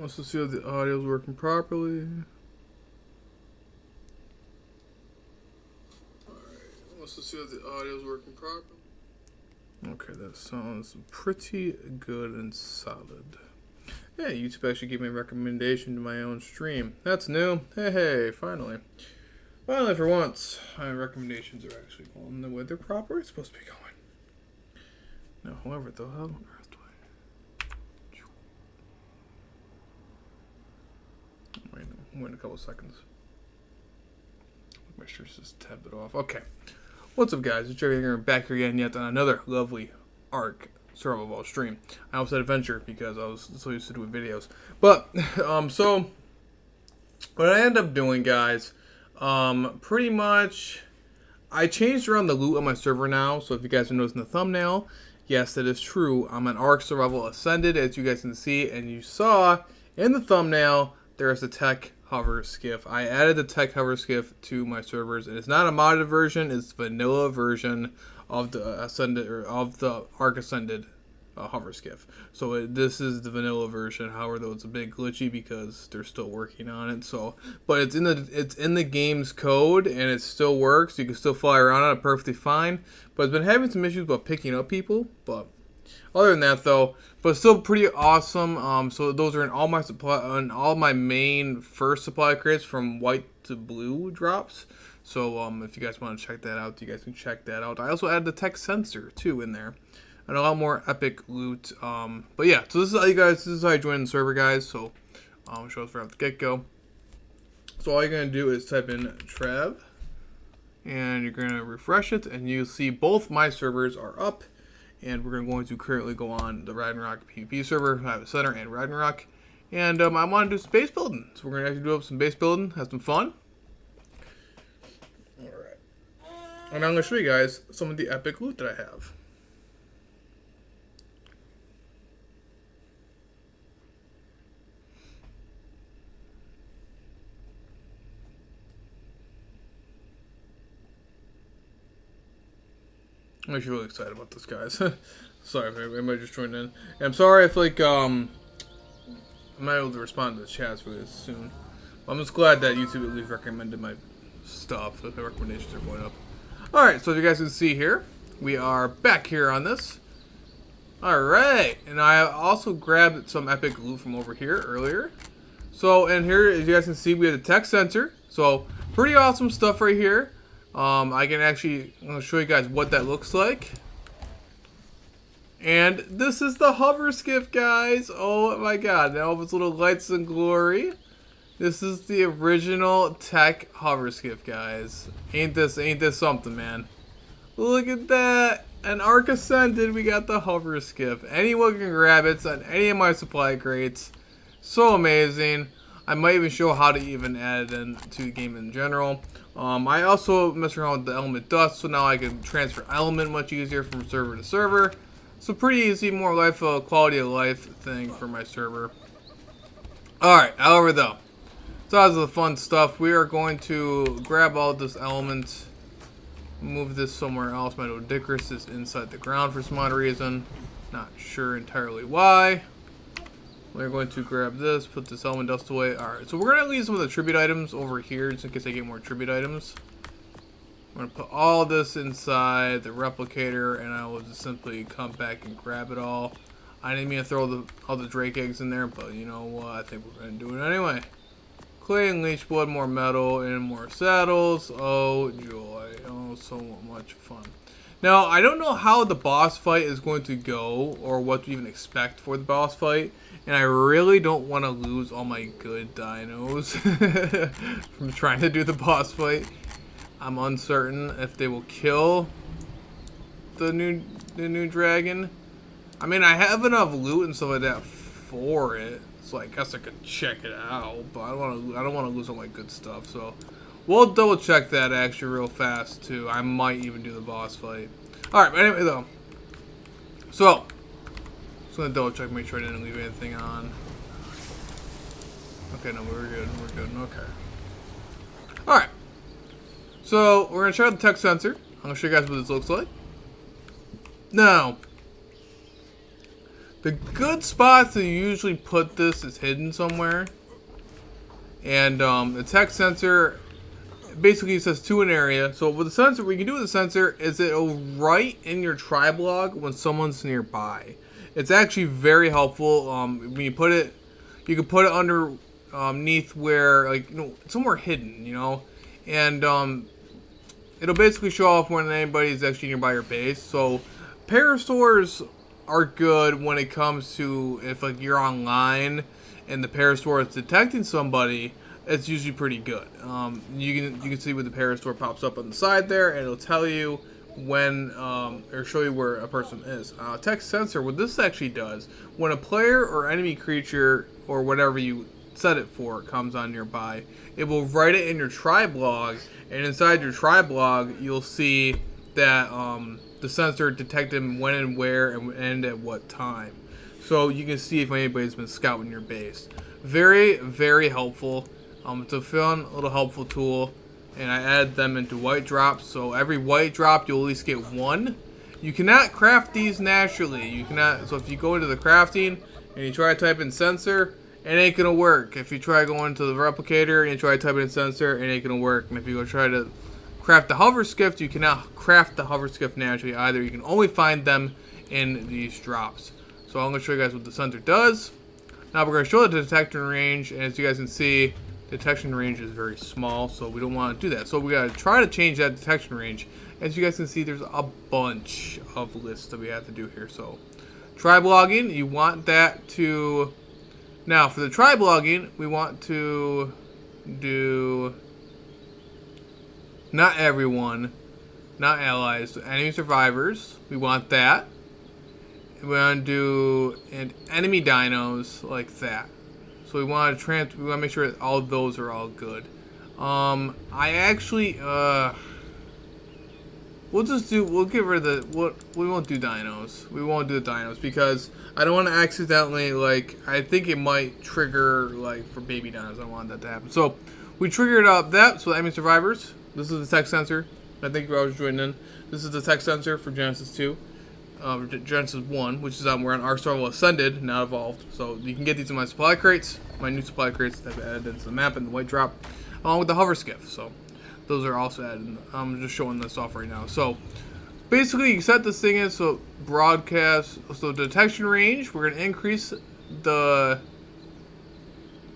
Let's just see if the audio is working properly. Let's just see if the audio is working properly. Okay, that sounds pretty good and solid. Yeah, YouTube actually gave me a recommendation to my own stream. That's new. Hey, finally. Finally, for once, my recommendations are actually going the way they're proper. It's supposed to be going. Now, however, though, how on earth do I... Wait a couple seconds. Make sure it's just tab it off. Okay. What's up, guys? It's Jerry here, back here again yet on another lovely Ark Survival Evolved stream. I almost said adventure because I was so used to doing videos. But, so, what I ended up doing, guys, pretty much, I changed around the loot on my server now. So if you guys are noticing the thumbnail, yes, that is true. I'm an Ark Survival Ascended, as you guys can see, and you saw in the thumbnail, there's a tech hover skiff. I added the tech hover skiff to my servers, and it's not a modded version, it's vanilla version of the Ascended, or of the Ark Ascended hover skiff. So this is the vanilla version. However, though, it's a bit glitchy because they're still working on it. So, but it's in the game's code and it still works. You can still fly around on it perfectly fine. But it's been having some issues about picking up people. But other than that, though, but still pretty awesome. So those are in all my all my main first supply crates from white to blue drops. So if you guys want to check that out, you guys can check that out. I also added the tech sensor too in there. And a lot more epic loot. But yeah, so this is how you guys, this is how I join the server, guys. So I'll show it from the get-go. So all you're gonna do is type in Trav, and you're gonna refresh it, and you'll see both my servers are up. And we're going to currently go on the Ragnarok PvP server. I have a center and Ragnarok, and I want to do some base building. So we're gonna actually do up some base building, have some fun. All right, and I'm gonna show you guys some of the epic loot that I have. I'm actually really excited about this, guys. Sorry if anybody just joined in. And I'm sorry if, like, I'm not able to respond to the chats really soon. I'm just glad that YouTube at least recommended my stuff. The recommendations are going up. Alright, so as you guys can see here, we are back here on this. Alright, and I also grabbed some epic loot from over here earlier. So, and here, as you guys can see, we have the tech sensor. So, pretty awesome stuff right here. I can actually, I'm going to show you guys what that looks like. And this is the hover skiff, guys. Oh my god, now with its little lights and glory. This is the original tech hover skiff, guys. Ain't this something, man? Look at that. An Ark Ascended, we got the hover skiff. Anyone can grab it. It's on any of my supply crates. So amazing. I might even show how to even add it into the game in general. I also mess around with the element dust, so now I can transfer element much easier from server to server. So pretty easy, more life, quality of life thing for my server. Alright, however though, besides the fun stuff, we are going to grab all this element, move this somewhere else. My Odicris is inside the ground for some odd reason. Not sure entirely why. We're going to grab this, put this element dust away. Alright, so we're going to leave some of the tribute items over here, just in case I get more tribute items. I'm going to put all this inside the replicator, and I will just simply come back and grab it all. I didn't mean to throw all the Drake eggs in there, but you know what, I think we're going to do it anyway. Clay and leech blood, more metal, and more saddles. Oh, joy. Oh, so much fun. Now, I don't know how the boss fight is going to go, or what to even expect for the boss fight. And I really don't want to lose all my good dinos from trying to do the boss fight. I'm uncertain if they will kill the new dragon. I mean, I have enough loot and stuff like that for it, so I guess I could check it out. But I don't want to lose all my good stuff. So we'll double check that actually real fast too. I might even do the boss fight. All right, but anyway though. So. Gonna double check, make sure I didn't leave anything on. Okay, no, we're good. We're good. Okay. All right. So we're gonna check out the tech sensor. I'm gonna show you guys what this looks like. Now, The good spots to usually put this is hidden somewhere. And the tech sensor basically says to an area. So with the sensor, what you can do with the sensor is it'll write in your tri-block when someone's nearby. It's actually very helpful. When you put it, you can put it underneath where, like, somewhere hidden, and it'll basically show off when anybody's actually nearby your base. So parastores are good when it comes to if, like, you're online and the parastore is detecting somebody. It's usually pretty good. You can see when the parastore pops up on the side there, and it'll tell you when or show you where a person is. Tech sensor, what this actually does, when a player or enemy creature or whatever you set it for comes on nearby, it will write it in your tri-block, and inside your tri-block you'll see that the sensor detected when and where and at what time. So you can see if anybody's been scouting your base. Very, very helpful. It's a fun little helpful tool, and I add them into white drops. So every white drop you'll at least get one. You cannot craft these naturally. You cannot. So if you go into the crafting and you try to type in sensor, it ain't gonna work. If you try going to the replicator and you try to type in sensor, it ain't gonna work. And if you go try to craft the hover skiff, you cannot craft the hover skiff naturally either. You can only find them in these drops. So I'm gonna show you guys what the sensor does. Now we're gonna show the detection range, and as you guys can see, detection range is very small, so we don't want to do that. So we gotta try to change that detection range. As you guys can see, there's a bunch of lists that we have to do here. So tri-blogging, you want that to, now for the tri-blogging, we want to do not everyone, not allies, enemy survivors. We want that. We want to do and enemy dinos like that. So we want to make sure that all those are all good. I actually we'll get rid of we won't do dinos. We won't do the dinos because I don't want to accidentally, like, I think it might trigger, like, for baby dinos. I don't want that to happen. So we triggered up that. So enemy survivors. This is the tech sensor. I think you're always joining in. This is the tech sensor for Genesis 2. Genesis 1, which is we're on our Level Ascended, not Evolved. So you can get these in my supply crates, my new supply crates that I've added into the map and the white drop, along with the hover skiff. So those are also added. I'm just showing this off right now. So basically, you set this thing in so broadcast. So detection range, we're gonna increase the.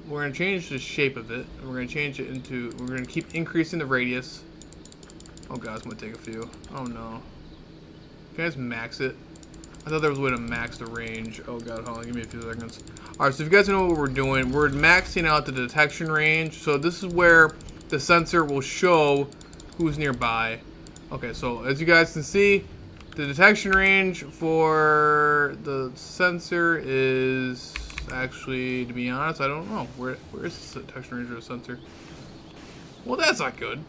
We're gonna change the shape of it. And we're gonna change it into. We're gonna keep increasing the radius. Oh god, it's gonna take a few. Oh no. Can I just max it? I thought there was a way to max the range. Oh god, hold on, give me a few seconds. Alright, so if you guys know what we're doing, we're maxing out the detection range. So this is where the sensor will show who's nearby. Okay, so as you guys can see, the detection range for the sensor is actually, to be honest, I don't know. Where is the detection range of the sensor? Well, that's not good.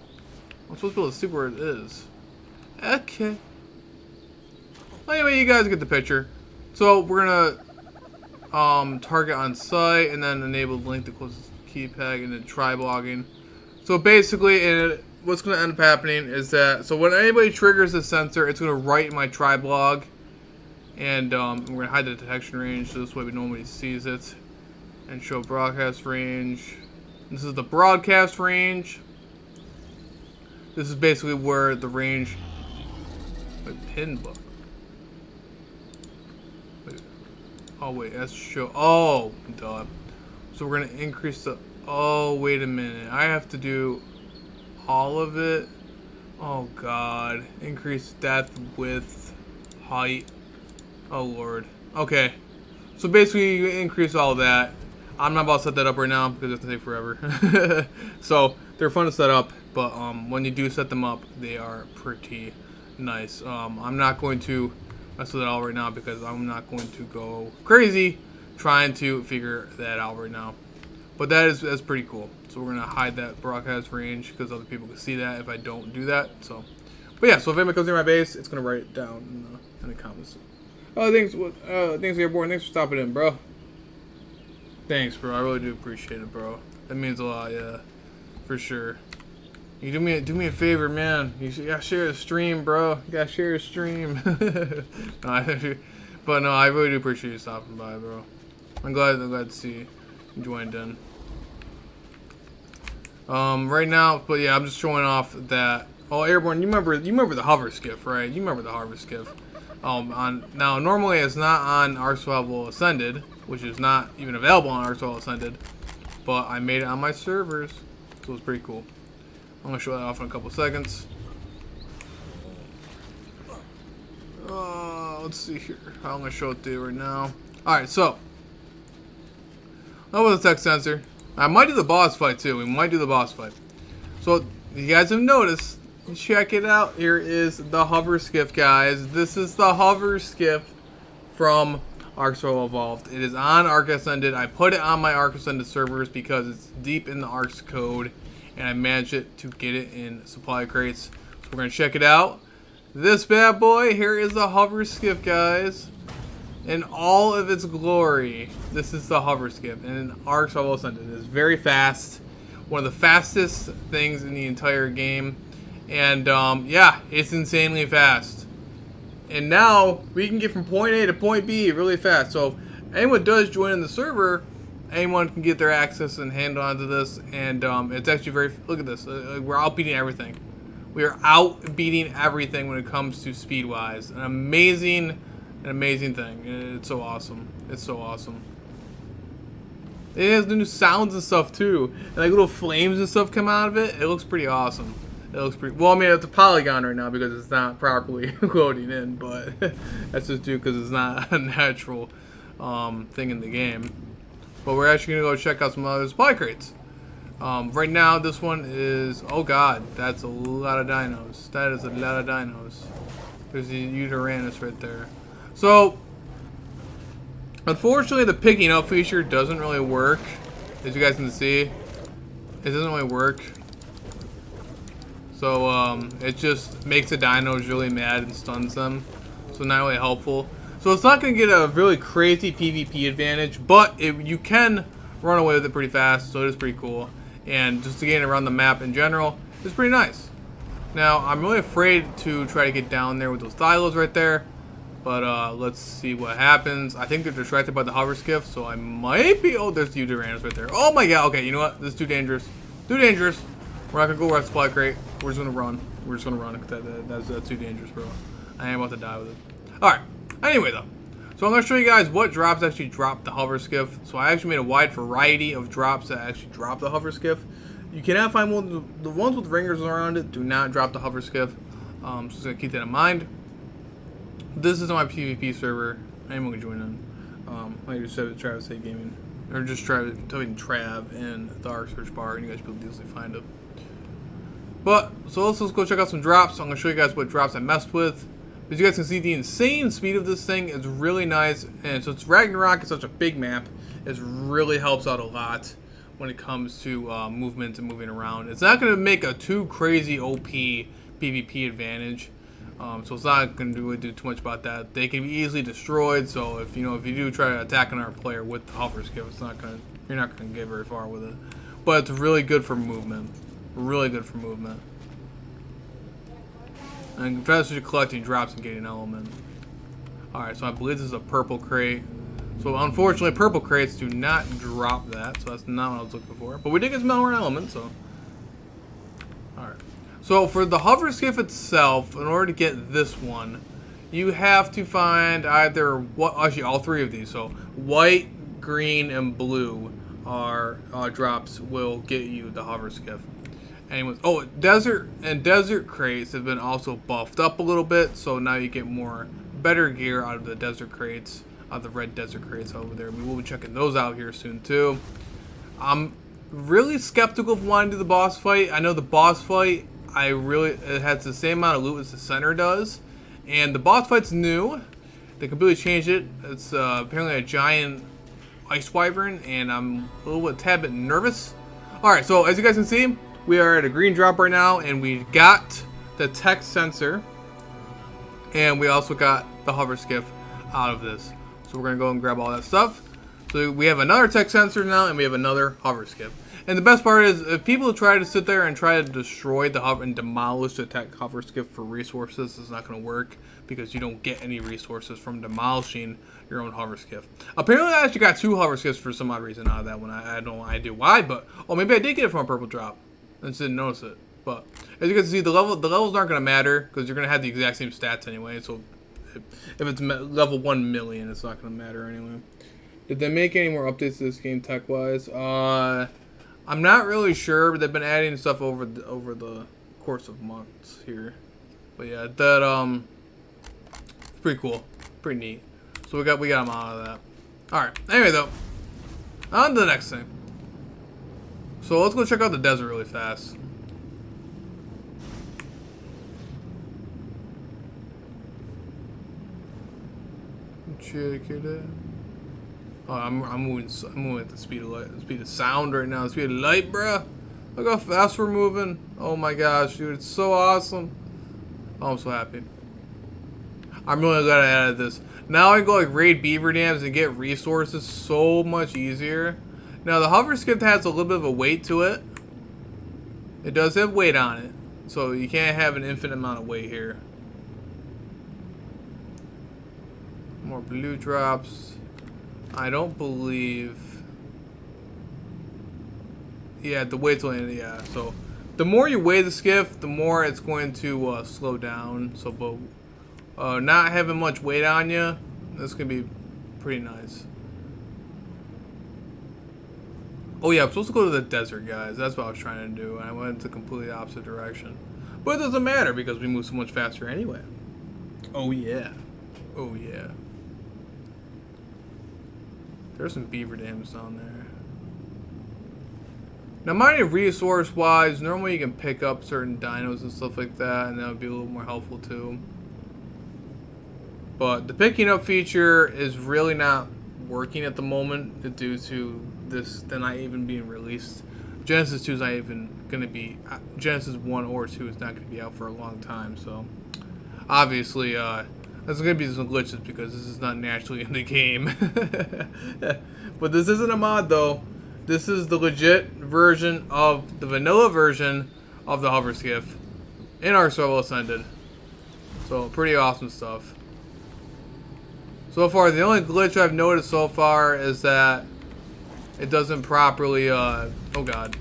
I'm supposed to be able to see where it is. Okay. Well, anyway, you guys get the picture. So we're gonna target on site and then enable link to closest keypad and then tri-blogging. So basically, what's gonna end up happening is that when anybody triggers the sensor, it's gonna write in my tri-blog, and we're gonna hide the detection range so this way nobody sees it, and show broadcast range. This is the broadcast range. This is basically where the range. Pin book. Oh wait, that's show. Oh, duh. So we're gonna increase the. Oh wait a minute. I have to do all of it. Oh god. Increase depth, width, height. Oh lord. Okay. So basically, you increase all that. I'm not about to set that up right now because it's gonna take forever. So they're fun to set up, but when you do set them up, they are pretty nice. I'm not going to mess with it all right now because I'm not going to go crazy trying to figure that out right now. But that's pretty cool. So we're gonna hide that broadcast range because other people can see that if I don't do that. So, but yeah. So if anybody comes near my base, it's gonna write it down in the comments. Oh, thanks. Thanks, Airborne. Thanks for stopping in, bro. Thanks, bro. I really do appreciate it, bro. That means a lot. Yeah, for sure. You do me a favor, man. You gotta share the stream, bro. You gotta share the stream. But But no, I really do appreciate you stopping by, bro. I'm glad to see you joined in. Right now, but yeah, I'm just showing off that. Oh, Airborne, you remember the hover skiff, right? You remember the hover skiff. Now normally it's not on Ark Survival Ascended, which is not even available on Ark Survival Ascended, but I made it on my servers, so it's pretty cool. I'm gonna show that off in a couple seconds. Let's see here. I'm gonna show it to you right now. All right, so that was a tech sensor. I might do the boss fight too. We might do the boss fight. So you guys have noticed. Check it out. Here is the hover skiff, guys. This is the hover skiff from Ark Survival Evolved. It is on Ark Ascended. I put it on my Ark Ascended servers because it's deep in the Ark's code, and I managed it to get it in supply crates. So we're gonna check it out. This bad boy, here is the hover skiff, guys. In all of its glory, this is the hover skiff. And in Ark Survival Ascended, it is very fast. One of the fastest things in the entire game. And yeah, it's insanely fast. And now we can get from point A to point B really fast. So if anyone does join in the server, anyone can get their access and hand onto this. And it's actually very, look at this, we're outbeating everything. We are outbeating everything when it comes to speed wise. An amazing thing. It's so awesome. It's so awesome. It has new sounds and stuff too, and like little flames and stuff come out of it. It looks pretty awesome. It looks pretty well. I mean, it's a polygon right now because it's not properly loading in, but that's just due because it's not a natural thing in the game. But we're actually gonna go check out some other supply crates. Right now, this one is, oh god, that's a lot of dinos. That is a lot of dinos. There's the Uranus right there. So, unfortunately, the picking up feature doesn't really work. As you guys can see, it doesn't really work. So, it just makes the dinos really mad and stuns them. So, not really helpful. So, it's not going to get a really crazy PvP advantage, but you can run away with it pretty fast, so it is pretty cool. And just to get around the map in general, it's pretty nice. Now, I'm really afraid to try to get down there with those silos right there. But let's see what happens. I think they're distracted by the hover skiff, so I might be... Oh, there's the Uranus right there. Oh my god, okay, you know what? This is too dangerous. Too dangerous. We're not going to go right supply crate. We're just going to run. We're just going to run. That's too dangerous, bro. I am about to die with it. Alright, anyway though. So I'm going to show you guys what drops actually drop the hover skiff. So I actually made a wide variety of drops that actually drop the hover skiff. You cannot find the ones with ringers around it do not drop the hover skiff. So just going to keep that in mind. This is on my PvP server. Anyone can join in. Like I just said, Travis Hate Gaming. Or just try to type in Trav in the Ark search bar and you guys will be able to easily find it. But, so let's go check out some drops. I'm going to show you guys what drops I messed with. As you guys can see, the insane speed of this thing is really nice. And since Ragnarok is such a big map, it really helps out a lot when it comes to movement and moving around. It's not going to make a too crazy OP PvP advantage. So it's not going to really do too much about that. They can be easily destroyed. So if you do try to attack another player with the hover skiff, you're not going to get very far with it. But it's really good for movement. Really good for movement. And faster you're collecting drops and getting an element. Alright, so I believe this is a purple crate. So unfortunately, purple crates do not drop that. So that's not what I was looking for. But we did get some Malware element, so. Alright. So for the hover skiff itself, in order to get this one, you have to find either, actually all three of these. So white, green, and blue are drops will get you the hover skiff. Anyways, oh, desert crates have been also buffed up a little bit, so now you get better gear out of the desert crates, the red desert crates over there. We will be checking those out here soon too. I'm really skeptical of wanting to do the boss fight. I know the boss fight, it has the same amount of loot as the center does, and the boss fight's new. They completely changed it. It's apparently a giant ice wyvern, and I'm a tad bit nervous. All right, so as you guys can see, we are at a green drop right now, and we got the tech sensor, and we also got the hover skiff out of this. So we're gonna go and grab all that stuff. So we have another tech sensor now, and we have another hover skiff. And the best part is, if people try to sit there and try to destroy the hover and demolish the tech hover skiff for resources, it's not going to work because you don't get any resources from demolishing your own hover skiff. Apparently, I actually got 2 hover skiffs for some odd reason out of that one. I don't know idea why, but oh, maybe I did get it from a purple drop. I just didn't notice it. But as you can see, the levels aren't going to matter because you're going to have the exact same stats anyway. So if it's level 1 million, it's not going to matter anyway. Did they make any more updates to this game tech-wise? I'm not really sure, but they've been adding stuff over the course of months here. But yeah, that it's pretty cool, pretty neat. So we got them out of that. All right. Anyway, though, on to the next thing. So let's go check out the desert really fast. Check it out. Oh, I'm moving at the speed of light, the speed of sound right now, the speed of light, bruh. Look how fast we're moving. Oh my gosh, dude, it's so awesome. Oh, I'm so happy. I'm really glad I added this. Now I can go like raid beaver dams and get resources so much easier. Now the hover skiff has a little bit of a weight to it. It does have weight on it, so you can't have an infinite amount of weight here. More blue drops. I don't believe. Yeah, the weight's only, yeah. So the more you weigh the skiff, the more it's going to slow down. So, but not having much weight on you, this can be pretty nice. Oh yeah, I'm supposed to go to the desert, guys. That's what I was trying to do, and I went the completely opposite direction. But it doesn't matter because we move so much faster anyway. Oh yeah. Oh yeah. There's some beaver dams down there. Now, mind you, resource-wise, normally you can pick up certain dinos and stuff like that, and that would be a little more helpful too. But the picking up feature is really not working at the moment due to this not even being released. Genesis 2 is not even going to be... Genesis 1 or 2 is not going to be out for a long time, so... Obviously, there's going to be some glitches because this is not naturally in the game. But this isn't a mod, though. This is the legit version of the vanilla version of the hover skiff in our Survival Ascended. So, pretty awesome stuff. So far, the only glitch I've noticed so far is that it doesn't properly, oh god.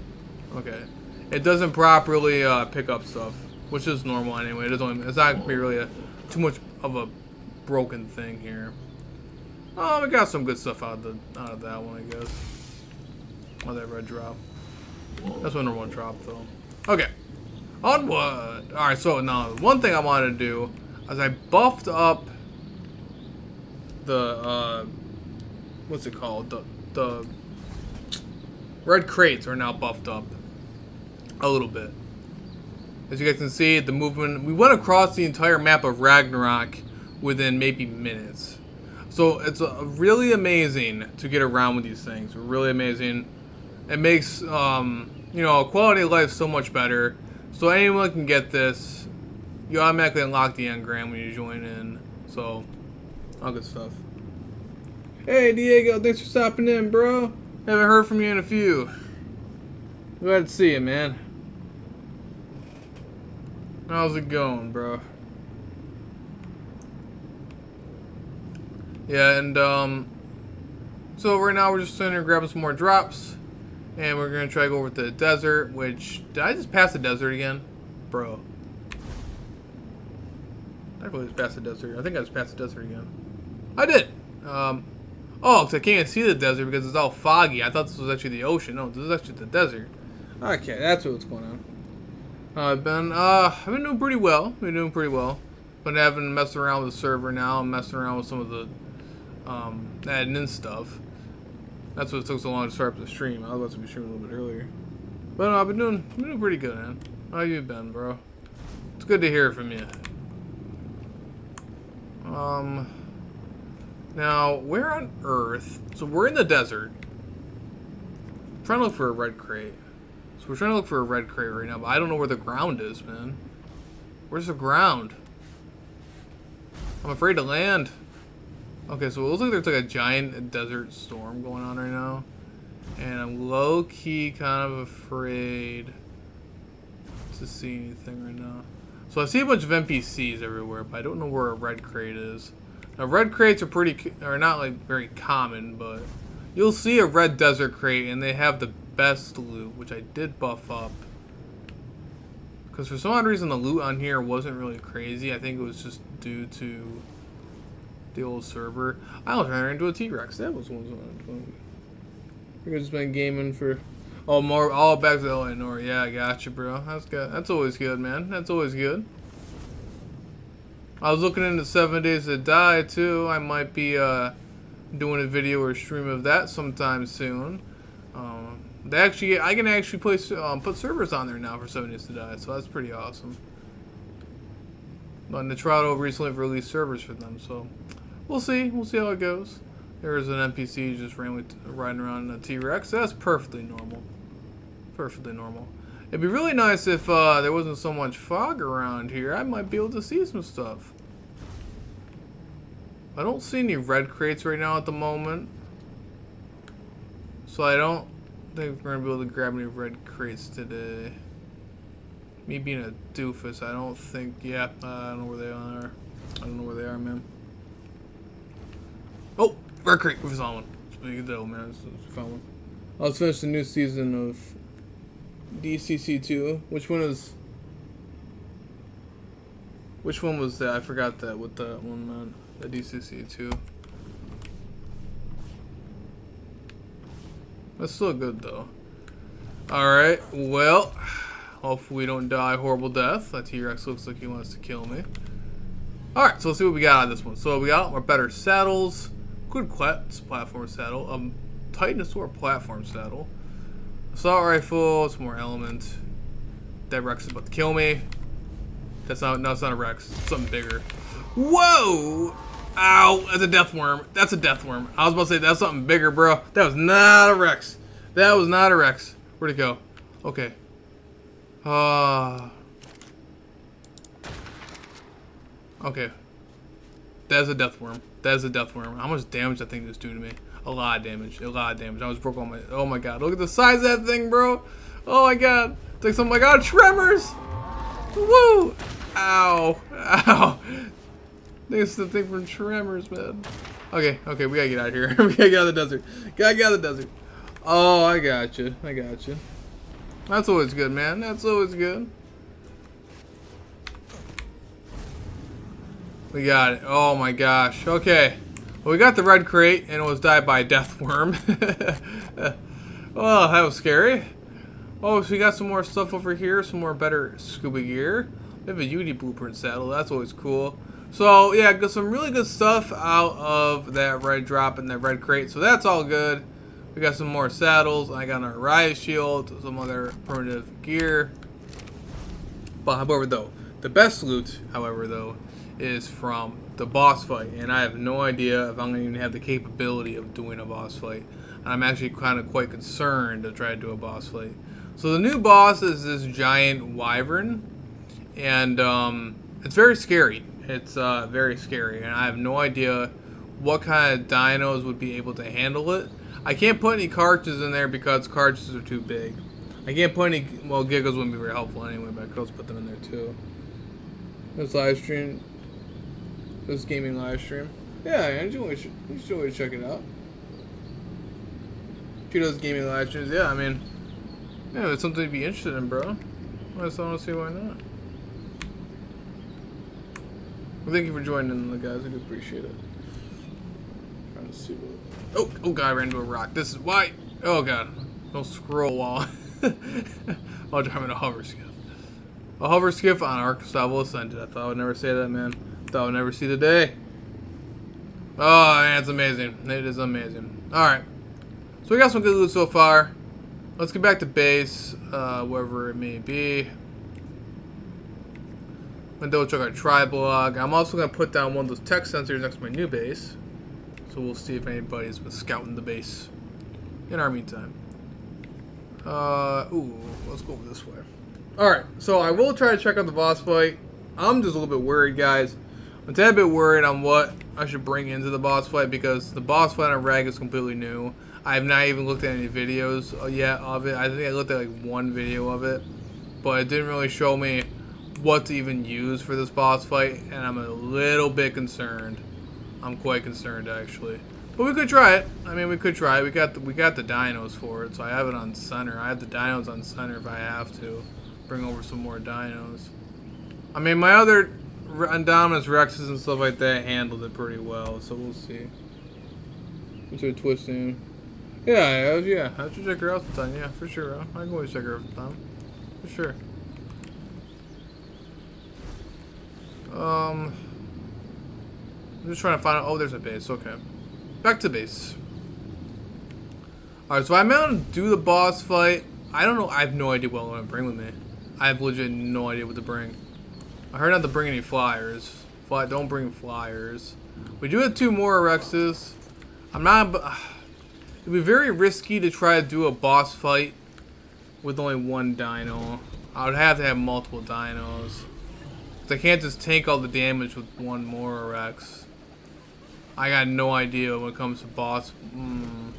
Okay. It doesn't properly pick up stuff, which is normal anyway. It's not going to be really too much of a broken thing here. Oh, we got some good stuff out of that one, I guess. Oh, that red drop. That's when one drop, though. Okay. Onward! Alright, so now, one thing I wanted to do is I buffed up the, what's it called? The red crates are now buffed up a little bit. As you guys can see, the movement, we went across the entire map of Ragnarok within maybe minutes. So it's really amazing to get around with these things. Really amazing. It makes, you know, quality of life so much better. So anyone can get this. You automatically unlock the engram when you join in. So, all good stuff. Hey Diego, thanks for stopping in, bro. Haven't heard from you in a few. Glad to see you, man. How's it going, bro? Yeah, and so right now we're just sitting here grabbing some more drops, and we're gonna try to go over to the desert. Which, did I just pass the desert again, bro? I really just passed the desert. I think I just passed the desert again. I did. Oh, because I can't see the desert because it's all foggy. I thought this was actually the ocean. No, this is actually the desert. Okay, that's what's going on. I've been doing pretty well. Been having to mess around with the server now. I'm messing around with some of the admin stuff. That's what it took so long to start up the stream. I was about to be streaming a little bit earlier. But I've been doing pretty good, man. How you been, bro? It's good to hear from you. Now, where on earth? So we're in the desert. I'm trying to look for a red crate. So we're trying to look for a red crate right now, but I don't know where the ground is, man. Where's the ground? I'm afraid to land. Okay, so it looks like there's like a giant desert storm going on right now. And I'm low-key kind of afraid to see anything right now. So I see a bunch of NPCs everywhere, but I don't know where a red crate is. Now red crates are not like very common, but you'll see a red desert crate and they have the best loot, which I did buff up. Because for some odd reason the loot on here wasn't really crazy. I think it was just due to the old server. I almost ran into a T-Rex. That was one. We've just been gaming for back to Illinois. Yeah, I got you, bro. That's good. That's always good, man. That's always good. I was looking into 7 Days to Die too. I might be doing a video or stream of that sometime soon. I can actually put servers on there now for 7 Days to Die, so that's pretty awesome. But Nitrado recently released servers for them, so we'll see. We'll see how it goes. There's an NPC just randomly riding around in a T-Rex. That's perfectly normal. Perfectly normal. It'd be really nice if there wasn't so much fog around here. I might be able to see some stuff. I don't see any red crates right now at the moment. So I don't think we're going to be able to grab any red crates today. Me being a doofus, I don't think... Yeah, I don't know where they are. I don't know where they are, man. Oh! Red crate! We found one. It's a big deal, man. We found one. Let's finish the new season of DCC2. Which one was that? I forgot that with that one, man. The DCC2. That's still good, though. Alright, well, hopefully we don't die a horrible death. That T-Rex looks like he wants to kill me. Alright, so let's see what we got out of this one. So we got more better saddles. Good platform saddle. Titanosaur platform saddle. Assault rifle, some more element. That Rex is about to kill me. That's not a Rex. It's something bigger. Whoa! Ow! That's a death worm. That's a death worm. I was about to say that's something bigger, bro. That was not a Rex. That was not a Rex. Where'd it go? Okay. Okay. That's a death worm. That's a death worm. How much damage that thing just do to me? A lot of damage. A lot of damage. I was broke on my... Oh my god. Look at the size of that thing, bro. Oh my god. It's like something like... Oh, Tremors! Woo! Ow. Ow. This is the thing from Tremors, man. Okay, okay, we gotta get out of here. We gotta get out of the desert. Gotta get out of the desert. Oh, I got you. I got you. That's always good, man. That's always good. We got it. Oh my gosh. Okay. Well, we got the red crate, and it was died by a death worm. Oh, that was scary. Oh, so we got some more stuff over here. Some more better scuba gear. We have a UD blueprint saddle. That's always cool. So, yeah, got some really good stuff out of that red drop and that red crate. So that's all good. We got some more saddles. I got our riot shield. Some other primitive gear. But, however, though, the best loot, however, though, is from the boss fight. And I have no idea if I'm going to even have the capability of doing a boss fight. And I'm actually kind of quite concerned to try to do a boss fight. So the new boss is this giant wyvern. And it's very scary. It's very scary. And I have no idea what kind of dinos would be able to handle it. I can't put any cartridges in there because cartridges are too big. I can't put any... Well, giggles wouldn't be very helpful anyway, but I could also put them in there too. This live stream... This gaming live stream. Yeah, you should always check it out. She does gaming live streams. Yeah, I mean... Yeah, it's something to be interested in, bro. I just want to see why not. Well, thank you for joining in, guys. I do appreciate it. Trying to see what... Oh, God, I ran into a rock. This is why... Oh, God. Don't scroll while... while driving a hover skiff. A hover skiff on Ark-style Ascended. I thought I would never say that, man. Thought I would never see the day. Oh, man, it's amazing. It is amazing. Alright. So we got some good loot so far. Let's get back to base, wherever it may be. I'm going to double check our tribe log. I'm also going to put down one of those tech sensors next to my new base. So we'll see if anybody's been scouting the base in our meantime. Ooh, let's go over this way. Alright, so I will try to check out the boss fight. I'm just a little bit worried, guys. I'm a tad bit worried on what I should bring into the boss fight, because the boss fight on Reg is completely new. I have not even looked at any videos yet of it. I think I looked at like one video of it, but it didn't really show me what to even use for this boss fight, and I'm a little bit concerned. I'm quite concerned, actually. But we could try it. I mean, we could try it. We got the dinos for it, so I have it on center. I have the dinos on center if I have to. Bring over some more dinos. I mean, my other Indominus Rexes and stuff like that handled it pretty well, so we'll see. What's her twisting? Yeah, I should check her out sometime. Yeah, for sure. I can always check her out sometime. For sure. I'm just trying to find out. Oh, there's a base. Okay. Back to base. Alright, so I'm going to do the boss fight. I don't know. I have no idea what I'm going to bring with me. I have legit no idea what to bring. I heard not to bring any flyers. Don't bring flyers. We do have 2 more Rexes. I'm not... It'd be very risky to try to do a boss fight with only 1 dino. I would have to have multiple dinos. I can't just tank all the damage with 1 more Rex. I got no idea when it comes to boss. I mean,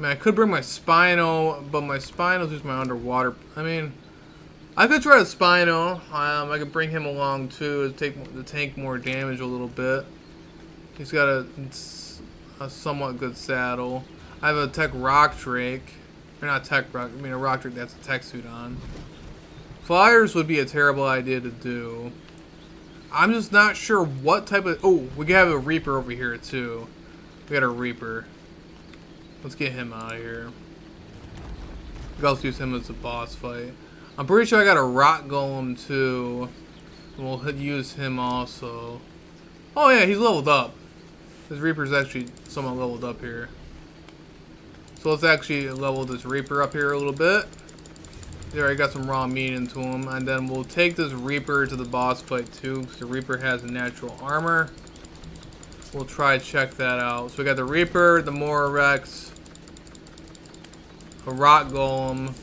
I could bring my Spino, but my Spino's just my underwater. I mean, I could try a Spino. I could bring him along too to tank more damage a little bit. He's got a somewhat good saddle. I have a Tech Rock Drake. Or not Tech Rock, I mean a Rock Drake that's a tech suit on. Flyers would be a terrible idea to do. I'm just not sure what type of... Oh, we have a Reaper over here too. We got a Reaper. Let's get him out of here. We can also use him as a boss fight. I'm pretty sure I got a Rock Golem too. We'll use him also. Oh yeah, he's leveled up. This Reaper's actually somewhat leveled up here. So let's actually level this Reaper up here a little bit. There, I got some raw meat into him. And then we'll take this Reaper to the boss fight too, because the Reaper has natural armor. We'll try to check that out. So we got the Reaper, the Mora Rex, a Rock Golem.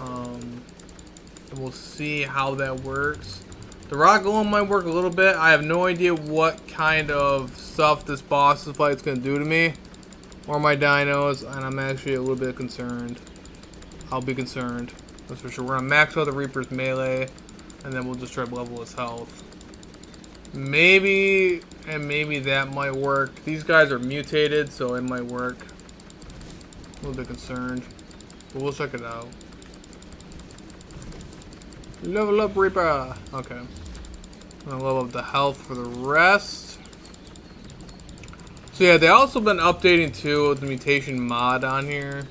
And we'll see how that works. The Rock Golem might work a little bit. I have no idea what kind of stuff this boss fight is going to do to me or my dinos, and I'm actually a little bit concerned. I'll be concerned, that's for sure. We're going to max out the Reaper's melee, and then we'll just try to level his health. Maybe that might work. These guys are mutated, so it might work. A little bit concerned, but we'll check it out. Level up, Reaper. Okay. I'm gonna level up the health for the rest. So yeah, they also been updating too the mutation mod on here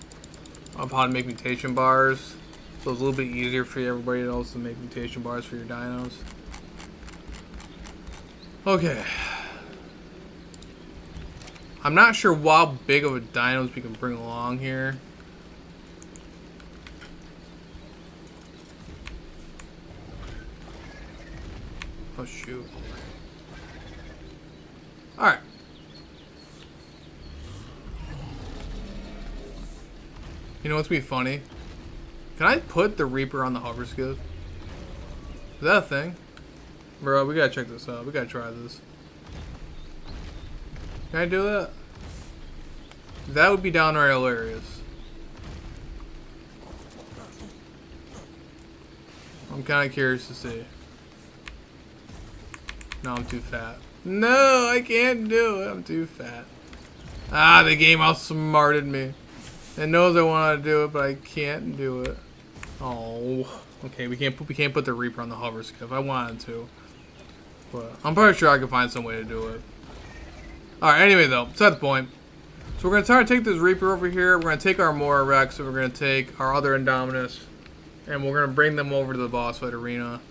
of how to make mutation bars. So it's a little bit easier for everybody else to make mutation bars for your dinos. Okay. I'm not sure how big of a dinos we can bring along here. Oh shoot. Alright. You know what's gonna be funny? Can I put the Reaper on the hover skiff? Is that a thing? Bro, we gotta check this out. We gotta try this. Can I do that? That would be downright hilarious. I'm kinda curious to see. No, I'm too fat. No, I can't do it. I'm too fat. Ah, the game outsmarted me. It knows I want to do it, but I can't do it. Oh, okay. We can't put the Reaper on the hover skiff. I wanted to, but I'm pretty sure I can find some way to do it. All right. Anyway, though, that's the point. So we're gonna try to take this Reaper over here. We're gonna take our Mora Rex, and we're gonna take our other Indominus, and we're gonna bring them over to the boss fight arena.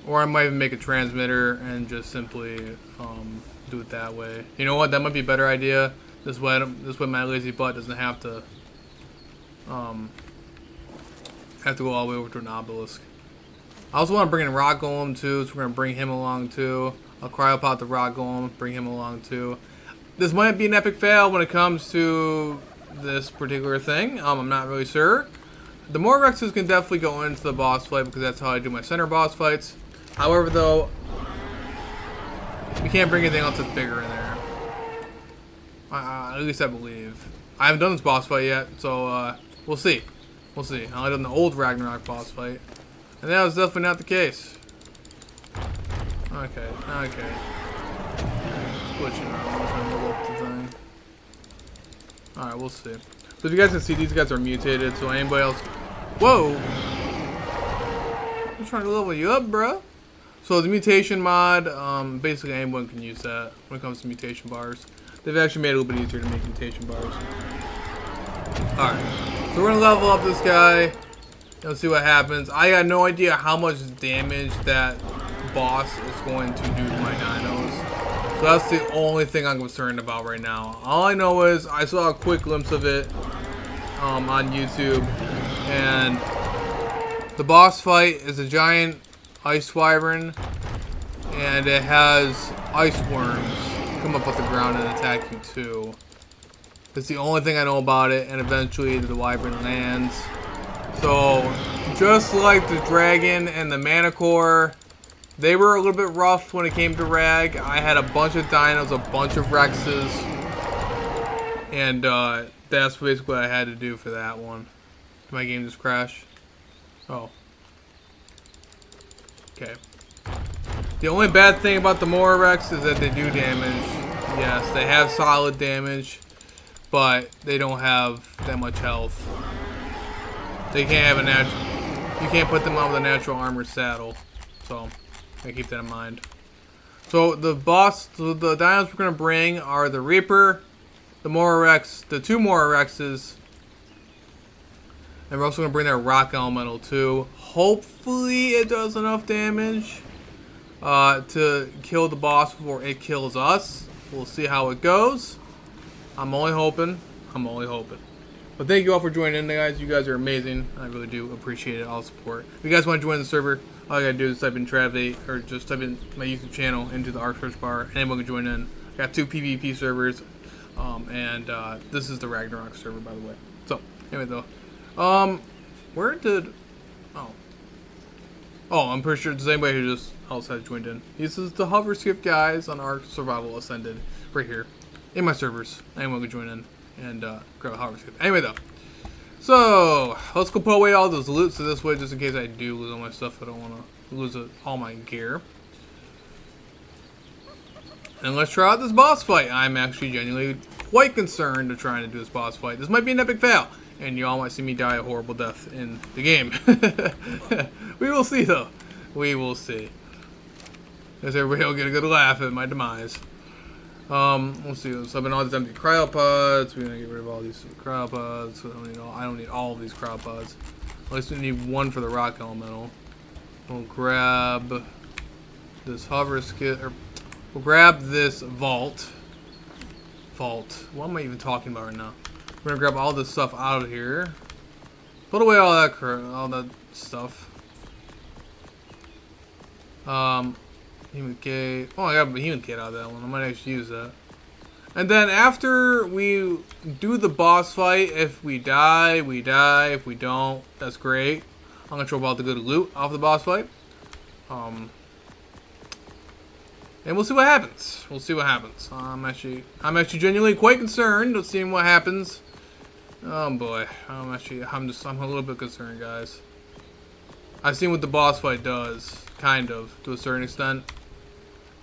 Or I might even make a transmitter and just simply do it that way. You know what? That might be a better idea. This way my lazy butt doesn't have to go all the way over to an obelisk. I also want to bring in Rock Golem too, so we're gonna bring him along too. I'll cryopod the Rock Golem, bring him along too. This might be an epic fail when it comes to this particular thing. I'm not really sure. The Mora Rexes can definitely go into the boss fight because that's how I do my center boss fights. However, though, You can't bring anything else that's bigger in there. At least I believe. I haven't done this boss fight yet, so we'll see. We'll see. I only done the old Ragnarok boss fight, and that was definitely not the case. Okay, okay. Glitching around. I'm trying to look up the thing. Alright, we'll see. So if you guys can see, these guys are mutated, so anybody else... Whoa! I'm trying to level you up, bro. So the mutation mod, basically anyone can use that when it comes to mutation bars. They've actually made it a little bit easier to make mutation bars. Alright, so we're gonna level up this guy. Let's see what happens. I got no idea how much damage that boss is going to do to my dinos. So that's the only thing I'm concerned about right now. All I know is I saw a quick glimpse of it on YouTube, and the boss fight is a giant ice wyvern, and it has ice worms come up off the ground and attack you too. That's the only thing I know about it, and eventually the wyvern lands. So just like the dragon and the Manticore, they were a little bit rough when it came to Rag. I had a bunch of dinos, a bunch of Rexes, and that's basically what I had to do for that one. Did my game just crash? Oh. Okay. The only bad thing about the Morarex is that they do damage. Yes, they have solid damage, but they don't have that much health. They can't have a natural... You can't put them on with a natural armored saddle. So, I keep that in mind. So, the dinos we're going to bring are the Reaper, the Morarex, the two Morarexes, and we're also going to bring their Rock Elemental too. Hopefully it does enough damage to kill the boss before it kills us. We'll see how it goes. I'm only hoping. I'm only hoping. But thank you all for joining in, guys. You guys are amazing. I really do appreciate it. All the support. If you guys want to join the server, all you gotta do is type in Travate, or just type in my YouTube channel into the ARK search bar. Anyone can join in. I got 2 PvP servers, and this is the Ragnarok server, by the way. So anyway, though, where did? Oh, I'm pretty sure there's anybody who just else has joined in. This is the Hover Skip guys on ARK Survival Ascended, right here in my servers. Anyone can join in and grab a Hover Skip. Anyway, though, so let's go put away all those loot so this way, just in case I do lose all my stuff, I don't want to lose all my gear. And let's try out this boss fight. I'm actually genuinely quite concerned of trying to do this boss fight. This might be an epic fail, and you all might see me die a horrible death in the game. We will see, though. We will see. Because everybody will get a good laugh at my demise. Let's see. So I've been all these empty cryopods. We're gonna get rid of all these cryopods. So I don't need all of these cryopods. At least we need one for the rock elemental. We'll grab this hover skit, or we'll grab this vault. What am I even talking about right now? We're gonna grab all this stuff out of here. Put away all that stuff. Human Gate. Oh, I got a Human Gate out of that one. I might actually use that. And then after we do the boss fight, if we die, we die. If we don't, that's great. I'm gonna throw all the good loot off the boss fight. And we'll see what happens. We'll see what happens. I'm actually genuinely quite concerned of seeing what happens. Oh boy, I'm a little bit concerned, guys. I've seen what the boss fight does, kind of, to a certain extent,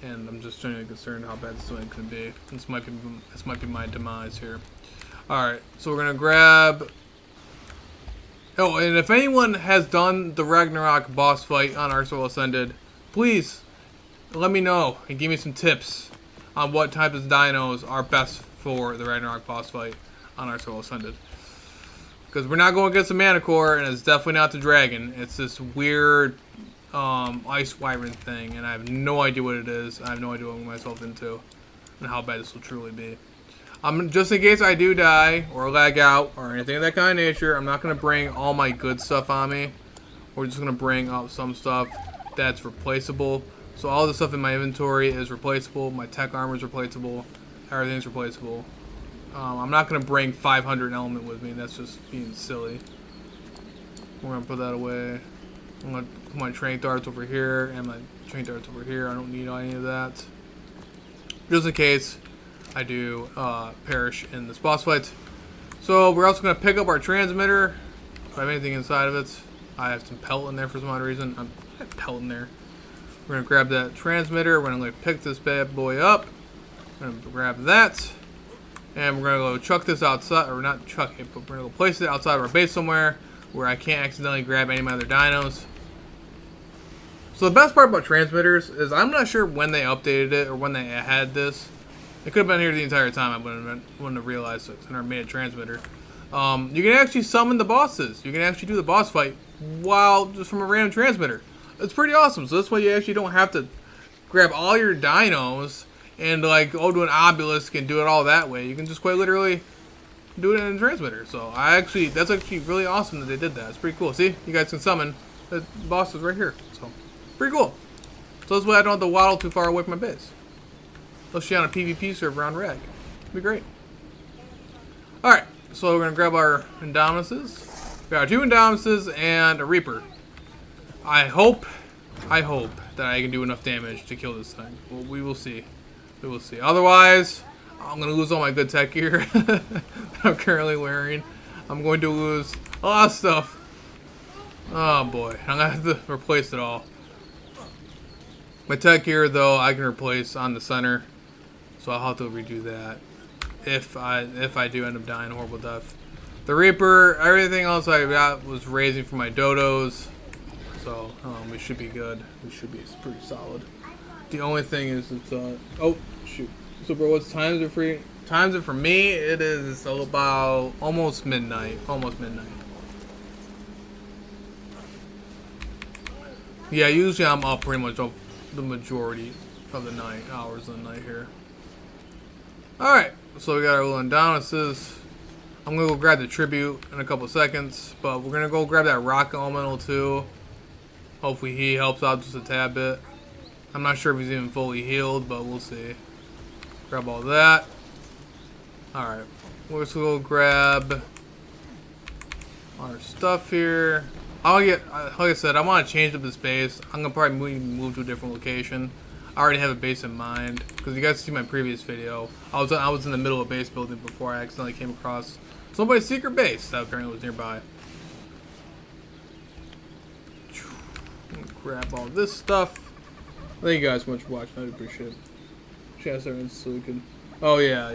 and I'm just genuinely concerned how bad this thing could be. This might be my demise here. All right, so we're gonna grab. Oh, and if anyone has done the Ragnarok boss fight on ARK Survival Ascended, please let me know and give me some tips on what type of dinos are best for the Ragnarok boss fight on ARK Survival Ascended. Because we're not going against the Manticore, and it's definitely not the dragon. It's this weird ice wyvern thing, and I have no idea what it is. I have no idea what I'm getting myself into, and how bad this will truly be. Just in case I do die, or lag out, or anything of that kind of nature, I'm not going to bring all my good stuff on me. We're just going to bring up some stuff that's replaceable. So all the stuff in my inventory is replaceable. My tech armor is replaceable. Everything's replaceable. I'm not going to bring 500 element with me. That's just being silly. We're going to put that away. I'm going to put my train darts over here and my train darts over here. I don't need any of that. just in case I do perish in this boss fight. So we're also going to pick up our transmitter. If I have anything inside of it, I have some pelt in there for some odd reason. I have pelt in there. We're going to grab that transmitter. We're going to pick this bad boy up. We're going to grab that. And we're going to go chuck this outside, or not chuck it, but we're going to go place it outside of our base somewhere where I can't accidentally grab any of my other dinos. So the best part about transmitters is I'm not sure when they updated it or when they had this. It could have been here the entire time. I wouldn't have realized it. I never made a transmitter. You can actually summon the bosses. You can actually do the boss fight while just from a random transmitter. It's pretty awesome. So this way you actually don't have to grab all your dinos and like do an obelisk and do it all that way. You can just quite literally do it in a transmitter. So that's actually really awesome that they did that. It's pretty cool. See, you guys can summon the bosses right here. So pretty cool. So this way I don't have to waddle too far away from my base. Let's see on a PvP server on Rag. It'd be great. Alright, so we're going to grab our Indominuses. We got our 2 Indominuses and a Reaper. I hope that I can do enough damage to kill this thing. Well, we will see. We will see. Otherwise, I'm going to lose all my good tech gear that I'm currently wearing. I'm going to lose a lot of stuff. Oh boy, I'm going to have to replace it all. My tech gear, though, I can replace on the center. So I'll have to redo that if I do end up dying a horrible death. The Reaper, everything else I got was raising for my dodos. So we should be good. We should be pretty solid. The only thing is it's oh shoot. So bro, what's times it for you? Times it for me, it is about almost midnight. Almost midnight. Yeah, usually I'm up pretty much the majority of the night, hours of the night here. Alright, so we got our little Indominuses. I'm gonna go grab the tribute in a couple seconds, but we're gonna go grab that rock elemental too. Hopefully he helps out just a tad bit. I'm not sure if he's even fully healed, but we'll see. Grab all that. Alright, we're just gonna go grab our stuff here. Like I said, I want to change up this base. I'm gonna probably move to a different location. I already have a base in mind because you guys see my previous video. I was in the middle of base building before I accidentally came across somebody's secret base that apparently was nearby. Grab all this stuff. Thank you guys so much for watching. I appreciate it. Chance everyone's so good. Oh yeah.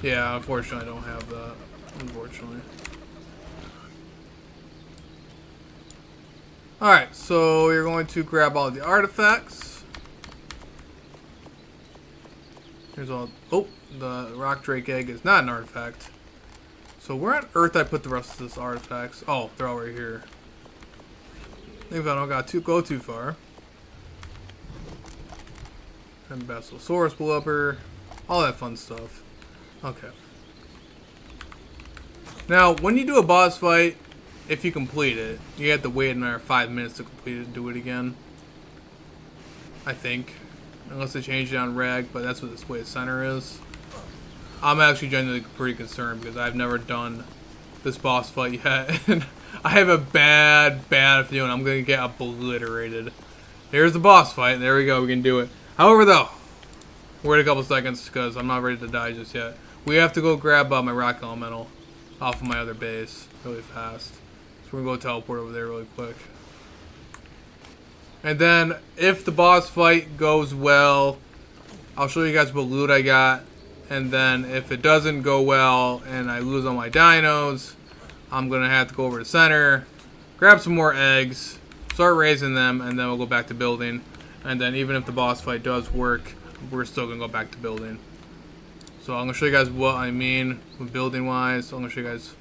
Yeah. Unfortunately, I don't have that. Unfortunately. Alright, so you're going to grab all the artifacts. Here's all. Oh, the rock drake egg is not an artifact. So where on earth I put the rest of this artifacts? Oh, they're all right here. I think if I don't go too far. And Basilosaurus blubber, all that fun stuff. Okay. Now, when you do a boss fight, if you complete it, you have to wait another 5 minutes to complete it and do it again. I think. Unless they change it on Rag, but that's what this way the center is. I'm actually genuinely pretty concerned because I've never done this boss fight yet. And I have a bad feeling I'm going to get obliterated. Here's the boss fight. There we go. We can do it. However, though, wait a couple seconds because I'm not ready to die just yet. We have to go grab my rock elemental off of my other base really fast. So we're going to go teleport over there really quick. And then, if the boss fight goes well, I'll show you guys what loot I got. And then, if it doesn't go well and I lose all my dinos, I'm going to have to go over to the center, grab some more eggs, start raising them, and then we'll go back to building. And then, even if the boss fight does work, we're still going to go back to building. So, I'm going to show you guys what I mean with building-wise. I'm going to show you guys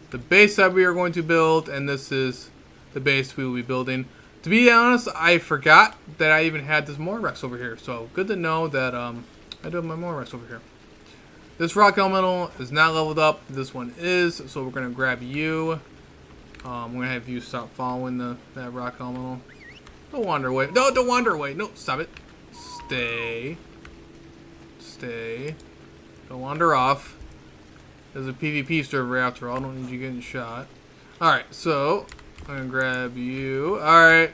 the base that we are going to build, and this is the base we will be building. To be honest, I forgot that I even had this Morax over here. So, good to know that I do have my Morax over here. This rock elemental is not leveled up. This one is. So, we're going to grab you. We're going to have you stop following that rock elemental. Don't wander away. No, don't wander away. No, stop it. Stay. Stay. Don't wander off. There's a PvP server after all. I don't need you getting shot. Alright, so I'm gonna grab you. Alright.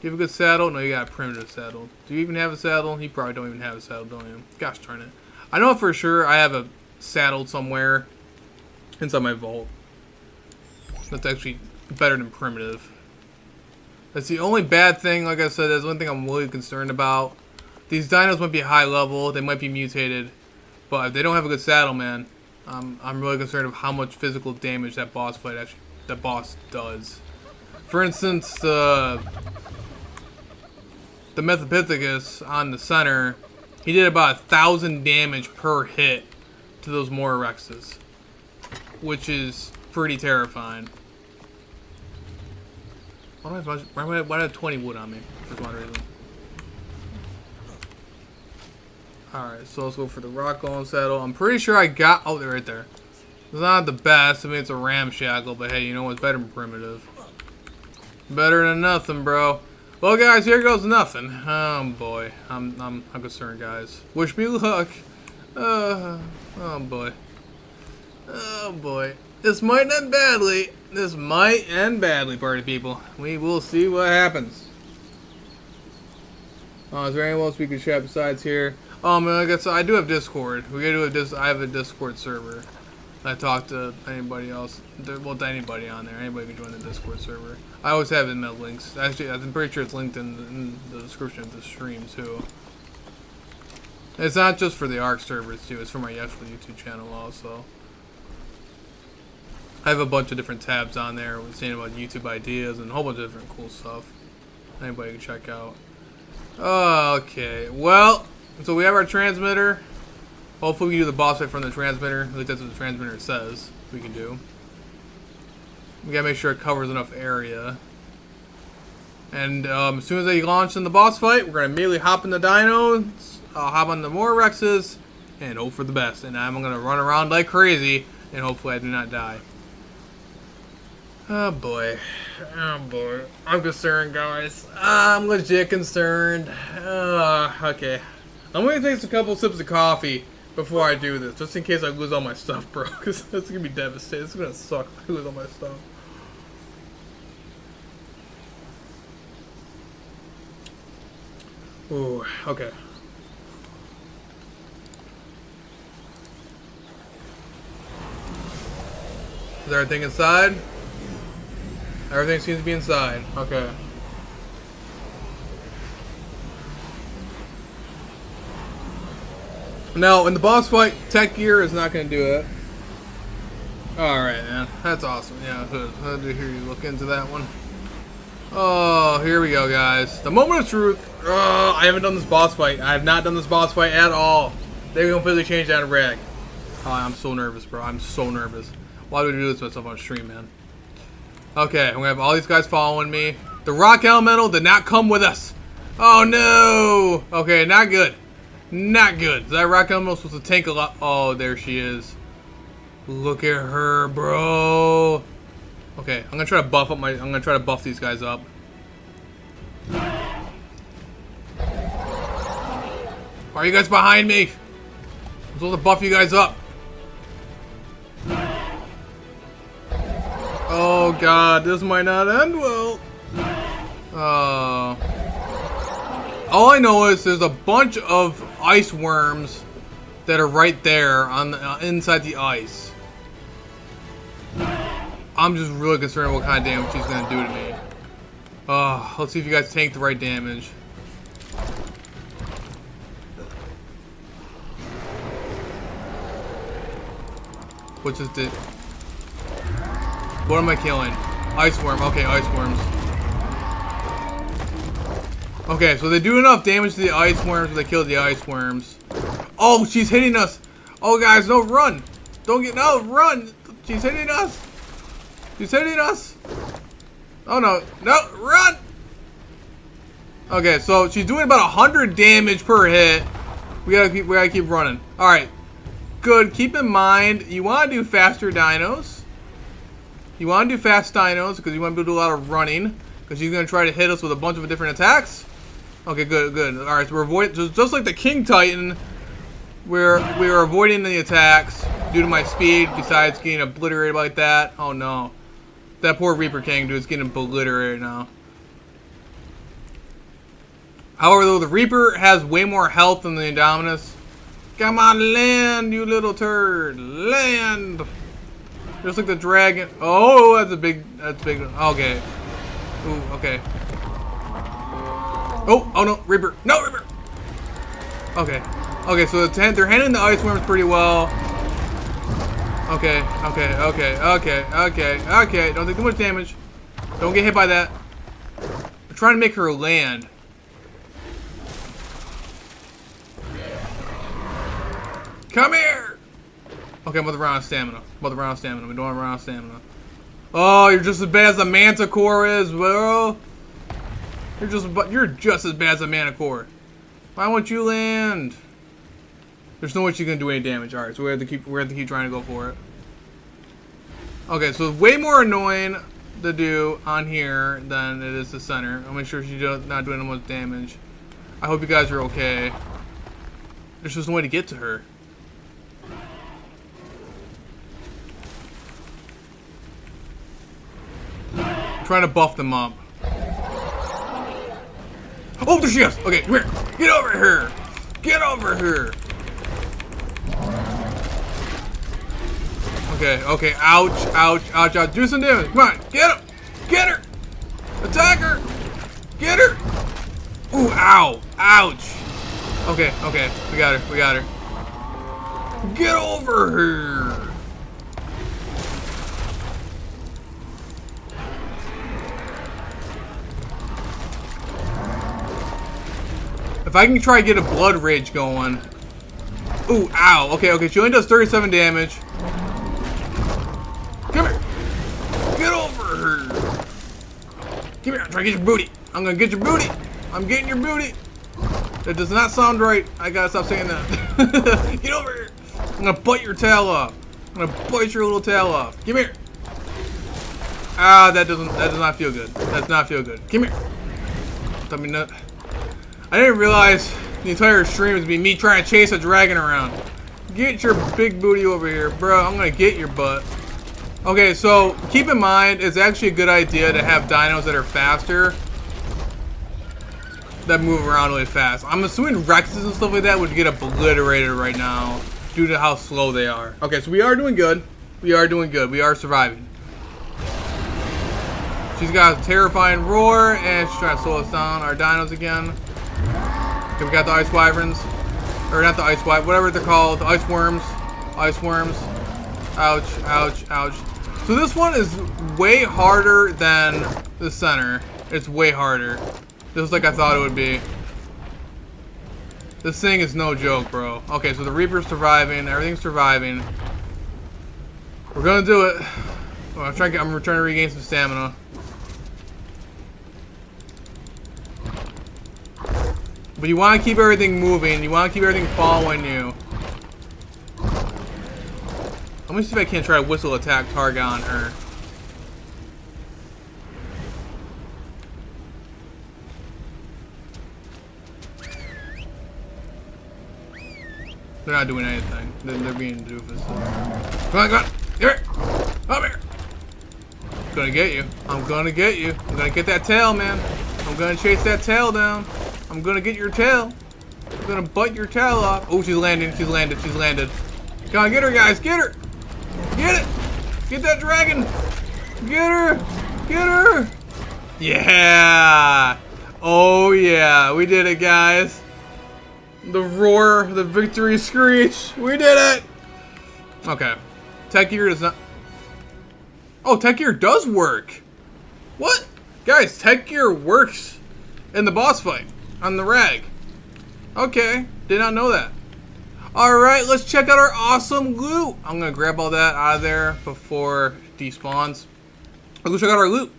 Do you have a good saddle? No, you got a primitive saddle. Do you even have a saddle? You probably don't even have a saddle, don't you? Gosh darn it. I know for sure I have a saddle somewhere inside my vault. That's actually better than primitive. That's the only bad thing, like I said, that's one thing I'm really concerned about. These dinos might be high level, they might be mutated, but if they don't have a good saddle, man, I'm really concerned of how much physical damage that boss fight actually, that boss does. For instance, the Methapithecus on the center, he did about 1,000 damage per hit to those Mororexes, which is pretty terrifying. Why do I have 20 wood on me? For one reason. Alright, so let's go for the rock golem saddle. I'm pretty sure I got... Oh, they're right there. It's not the best. I mean, it's a ramshackle, but hey, you know what's better than primitive? Better than nothing, bro. Well, guys, here goes nothing. Oh, boy. I'm concerned, guys. Wish me luck. Oh, boy. Oh, boy. This might end badly. This might end badly, party people. We will see what happens. Is there anyone else we can chat besides here? I guess I do have Discord. We gotta do I have a Discord server. I talk to anybody else. Well, to anybody on there. Anybody can join the Discord server. I always have it in the links. Actually, I'm pretty sure it's linked in the description of the stream too. It's not just for the ARK servers too. It's for my actual YouTube channel also. I have a bunch of different tabs on there saying about YouTube ideas and a whole bunch of different cool stuff. Anybody can check out. Okay, well, so we have our transmitter. Hopefully we do the boss fight from the transmitter. At least that's what the transmitter says we can do. We gotta make sure it covers enough area. And as soon as they launch in the boss fight, we're gonna immediately hop in the dinos, hop on the Mororexes, and hope for the best. And I'm gonna run around like crazy, and hopefully I do not die. Oh boy. Oh boy. I'm concerned, guys. I'm legit concerned. Okay. I'm gonna take a couple sips of coffee before I do this, just in case I lose all my stuff, bro. Because that's gonna be devastating. It's gonna suck if I lose all my stuff. Ooh, okay. Is everything inside? Everything seems to be inside. Okay. Now, in the boss fight, tech gear is not going to do it. Alright, man. That's awesome. Yeah, good to hear you look into that one. Oh, here we go, guys. The moment of truth. Oh, I haven't done this boss fight. I have not done this boss fight at all. They completely changed that rag. Oh, I'm so nervous, bro. I'm so nervous. Why do we do this to myself on stream, man? Okay, I'm gonna have all these guys following me. The rock elemental did not come with us. Oh no! Okay, not good. Not good. That rock elemental supposed to tank a lot. Oh, there she is. Look at her, bro. Okay, I'm gonna try to buff up I'm gonna try to buff these guys up. Are you guys behind me? I'm supposed to buff you guys up. Oh god, this might not end well. All I know is there's a bunch of ice worms that are right there on the, inside the ice. I'm just really concerned what kind of damage she's gonna do to me. Let's see if you guys tank the right damage. Which is the... What am I killing? Ice worm. Okay, ice worms. Okay, so they do enough damage to the ice worms, they kill the ice worms. Oh, she's hitting us. Oh, guys, no, run. Don't get... No, run. She's hitting us. She's hitting us. Oh, no. No, run. Okay, so she's doing about 100 damage per hit. We gotta keep running. All right. Good. Keep in mind, you want to do faster dinos. You want to do fast dinos because you want to do a lot of running because she's going to try to hit us with a bunch of different attacks. Okay, good, good. All right, so we're avoiding, just like the King Titan, we're avoiding the attacks due to my speed. Besides getting obliterated like that. Oh no, that poor Reaper King dude's getting obliterated now. However, though, the Reaper has way more health than the Indominus. Come on, land, you little turd. Land. Just like the dragon. Oh, that's big. Okay. Ooh, okay. Oh no, Reaper. No, Reaper. Okay. Okay, so they're handling the ice worms pretty well. Okay. Don't take too much damage. Don't get hit by that. I'm trying to make her land. Come here! Okay, I'm about to run out of stamina. We don't want to run out of stamina. Oh, you're just as bad as a Manticore is, bro. You're just as bad as a Manticore. Why won't you land? There's no way she can do any damage. Alright, so we have to keep trying to go for it. Okay, so it's way more annoying to do on here than it is the center. I'll make sure she's not doing much damage. I hope you guys are okay. There's just no way to get to her. I'm trying to buff them up. Oh, there she is! Okay, come here! Get over here! Get over here! Okay, ouch. Do some damage. Come on, get him! Get her! Attack her! Get her! Ooh, ow! Ouch! Okay, we got her. Get over here! If I can try to get a blood rage going. Ooh, ow. Okay, she only does 37 damage. Come here. Get over here. Come here, I'm trying to get your booty. I'm gonna get your booty. I'm getting your booty. That does not sound right. I gotta stop saying that. Get over here. I'm gonna bite your tail off. I'm gonna bite your little tail off. Come here. Ah, that does not feel good. That does not feel good. Come here. Tell me nut. I didn't realize the entire stream was me trying to chase a dragon around. Get your big booty over here, bro. I'm gonna get your butt. Okay, so keep in mind, it's actually a good idea to have dinos that are faster, that move around really fast. I'm assuming Rexes and stuff like that would get obliterated right now due to how slow they are. Okay, so we are doing good. We are surviving. She's got a terrifying roar, and she's trying to slow us down. Our dinos again. Okay, we got the ice wyverns. Or not the ice wyverns, whatever they're called. The ice worms. Ice worms. Ouch. So this one is way harder than the center. It's way harder. Just like I thought it would be. This thing is no joke, bro. Okay, so the Reaper's surviving. Everything's surviving. We're gonna do it. Oh, I'm trying to regain some stamina. But you want to keep everything moving. You want to keep everything following you. Let me see if I can't try to whistle attack target on her. They're not doing anything. They're being doofus. Come on. Here. Come here. I'm gonna get you. I'm gonna get that tail, man. I'm gonna chase that tail down. I'm gonna get your tail. I'm gonna bite your tail off. Oh, she's landing. She's landed. Come on, get her, guys. Get her. Get it. Get that dragon. Get her. Yeah. Oh, yeah. We did it, guys. The roar, the victory screech. We did it. Okay. Tech gear does not. Oh, tech gear does work. What? Guys, tech gear works in the boss fight on the rag. Okay. Did not know that. Alright, let's check out our awesome loot. I'm going to grab all that out of there before it despawns. Let's go check out our loot.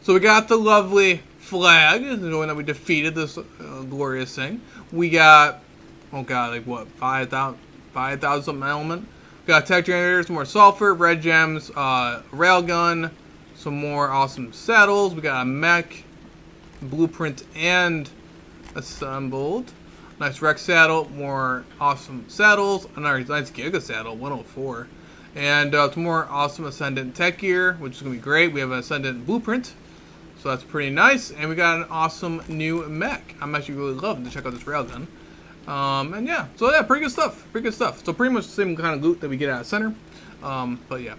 So we got the lovely flag, knowing that we defeated this glorious thing. We got, oh god, like what, 5,000 something element. We got tech generators, some more sulfur, red gems, railgun, some more awesome saddles. We got a mech, blueprint, and assembled. Nice Rex saddle, more awesome saddles, another nice Giga saddle, 104. And some more awesome Ascendant tech gear, which is going to be great. We have an Ascendant blueprint. So that's pretty nice. And we got an awesome new mech. I'm actually really loving to check out this railgun. And yeah, so yeah, pretty good stuff. Pretty good stuff. So pretty much the same kind of loot that we get out of center. But yeah.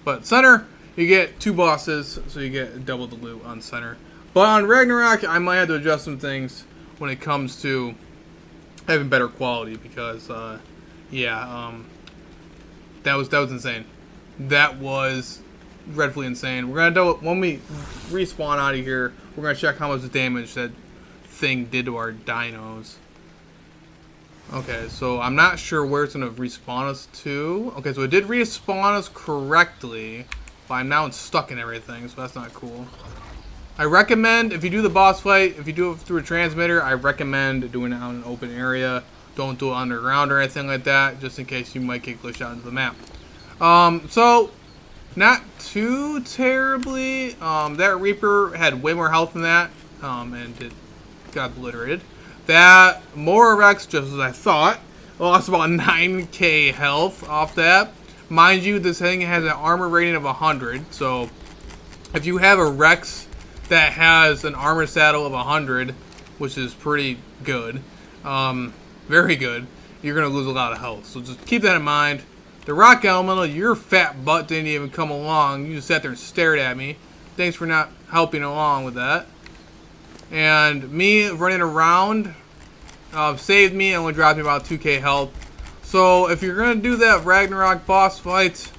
But center, you get 2 bosses, so you get double the loot on center. But on Ragnarok, I might have to adjust some things when it comes to having better quality because, yeah, that was insane. That was dreadfully insane. We're gonna do it when we respawn out of here. We're gonna check how much damage that thing did to our dinos. Okay, so I'm not sure where it's gonna respawn us to. Okay, so it did respawn us correctly, but I'm now stuck in everything, so that's not cool. I recommend, if you do the boss fight, if you do it through a transmitter, I recommend doing it out in an open area. Don't do it underground or anything like that, just in case you might get glitched out into the map. So, not too terribly. That Reaper had way more health than that, and it got obliterated. That Morarex, just as I thought, lost about 9k health off that. Mind you, this thing has an armor rating of 100, so if you have a Rex that has an armor saddle of 100, which is pretty good, very good, you're going to lose a lot of health. So just keep that in mind. The Rock Elemental, your fat butt didn't even come along. You just sat there and stared at me. Thanks for not helping along with that. And me running around saved me and only dropped me about 2k health. So if you're going to do that Ragnarok boss fight,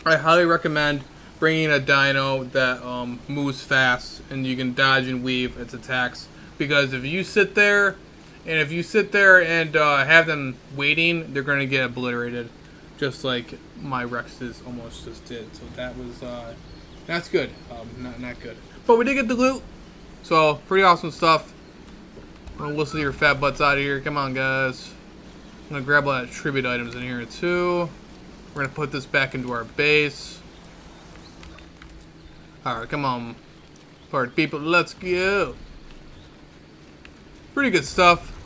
I highly recommend bringing a dino that moves fast and you can dodge and weave its attacks. Because if you sit there and have them waiting, they're going to get obliterated. Just like my Rexes almost just did. So that was, that's good. Not good. But we did get the loot. So, pretty awesome stuff. I'm going to listen to your fat butts out of here. Come on, guys. I'm going to grab a lot of tribute items in here, too. We're going to put this back into our base. Alright, come on. Party people, let's go. Pretty good stuff.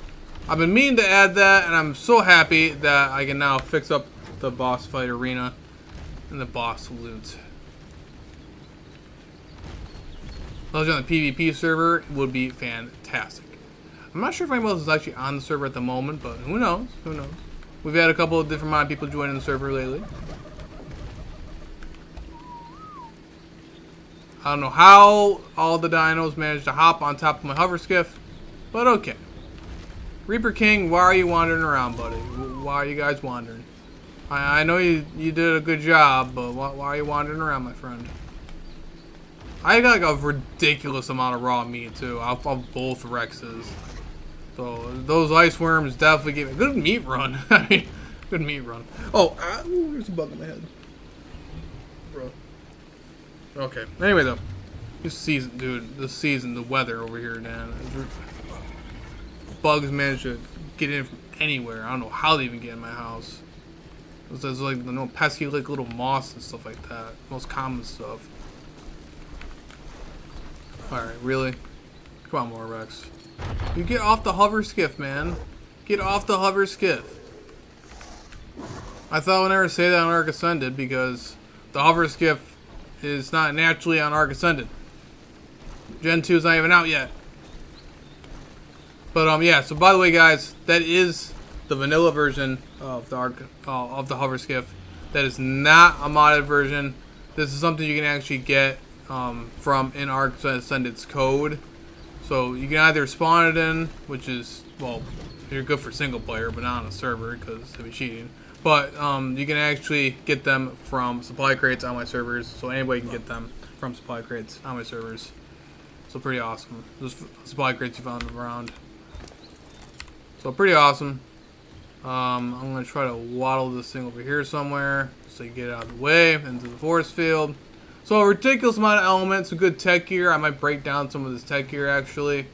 I've been meaning to add that, and I'm so happy that I can now fix up the boss fight arena and the boss loot. Those on the PvP server would be fantastic. I'm not sure if anyone else is actually on the server at the moment, but who knows? Who knows? We've had a couple of different amount of people joining the server lately. I don't know how all the dinos managed to hop on top of my hover skiff, but okay. Reaper King, why are you wandering around, buddy? Why are you guys wandering? I know you did a good job, but why are you wandering around, my friend? I got like a ridiculous amount of raw meat too, off both Rexes. So those ice worms definitely gave me a good meat run. I mean, good meat run. Oh, there's a bug in my head. Bro. Okay. Anyway though, this season, dude, the weather over here, man. Bugs manage to get in from anywhere. I don't know how they even get in my house. There's like pesky like little moss and stuff like that. Most common stuff. Alright, really? Come on, Morarex. You get off the hover skiff, man. Get off the hover skiff. I thought I would never say that on Ark Ascended because the hover skiff is not naturally on Ark Ascended. Gen 2 is not even out yet. But yeah, so by the way guys, that is the vanilla version of the hover skiff. That is not a modded version. This is something you can actually get from in Ark Ascended's code. So you can either spawn it in, which is, well, you're good for single player, but not on a server because it'd be cheating. But you can actually get them from supply crates on my servers. So anybody can get them from supply crates on my servers. So pretty awesome. Those supply crates you found around. So pretty awesome. I'm going to try to waddle this thing over here somewhere so you get it out of the way into the force field. So a ridiculous amount of elements, some good tech gear. I might break down some of this tech gear actually.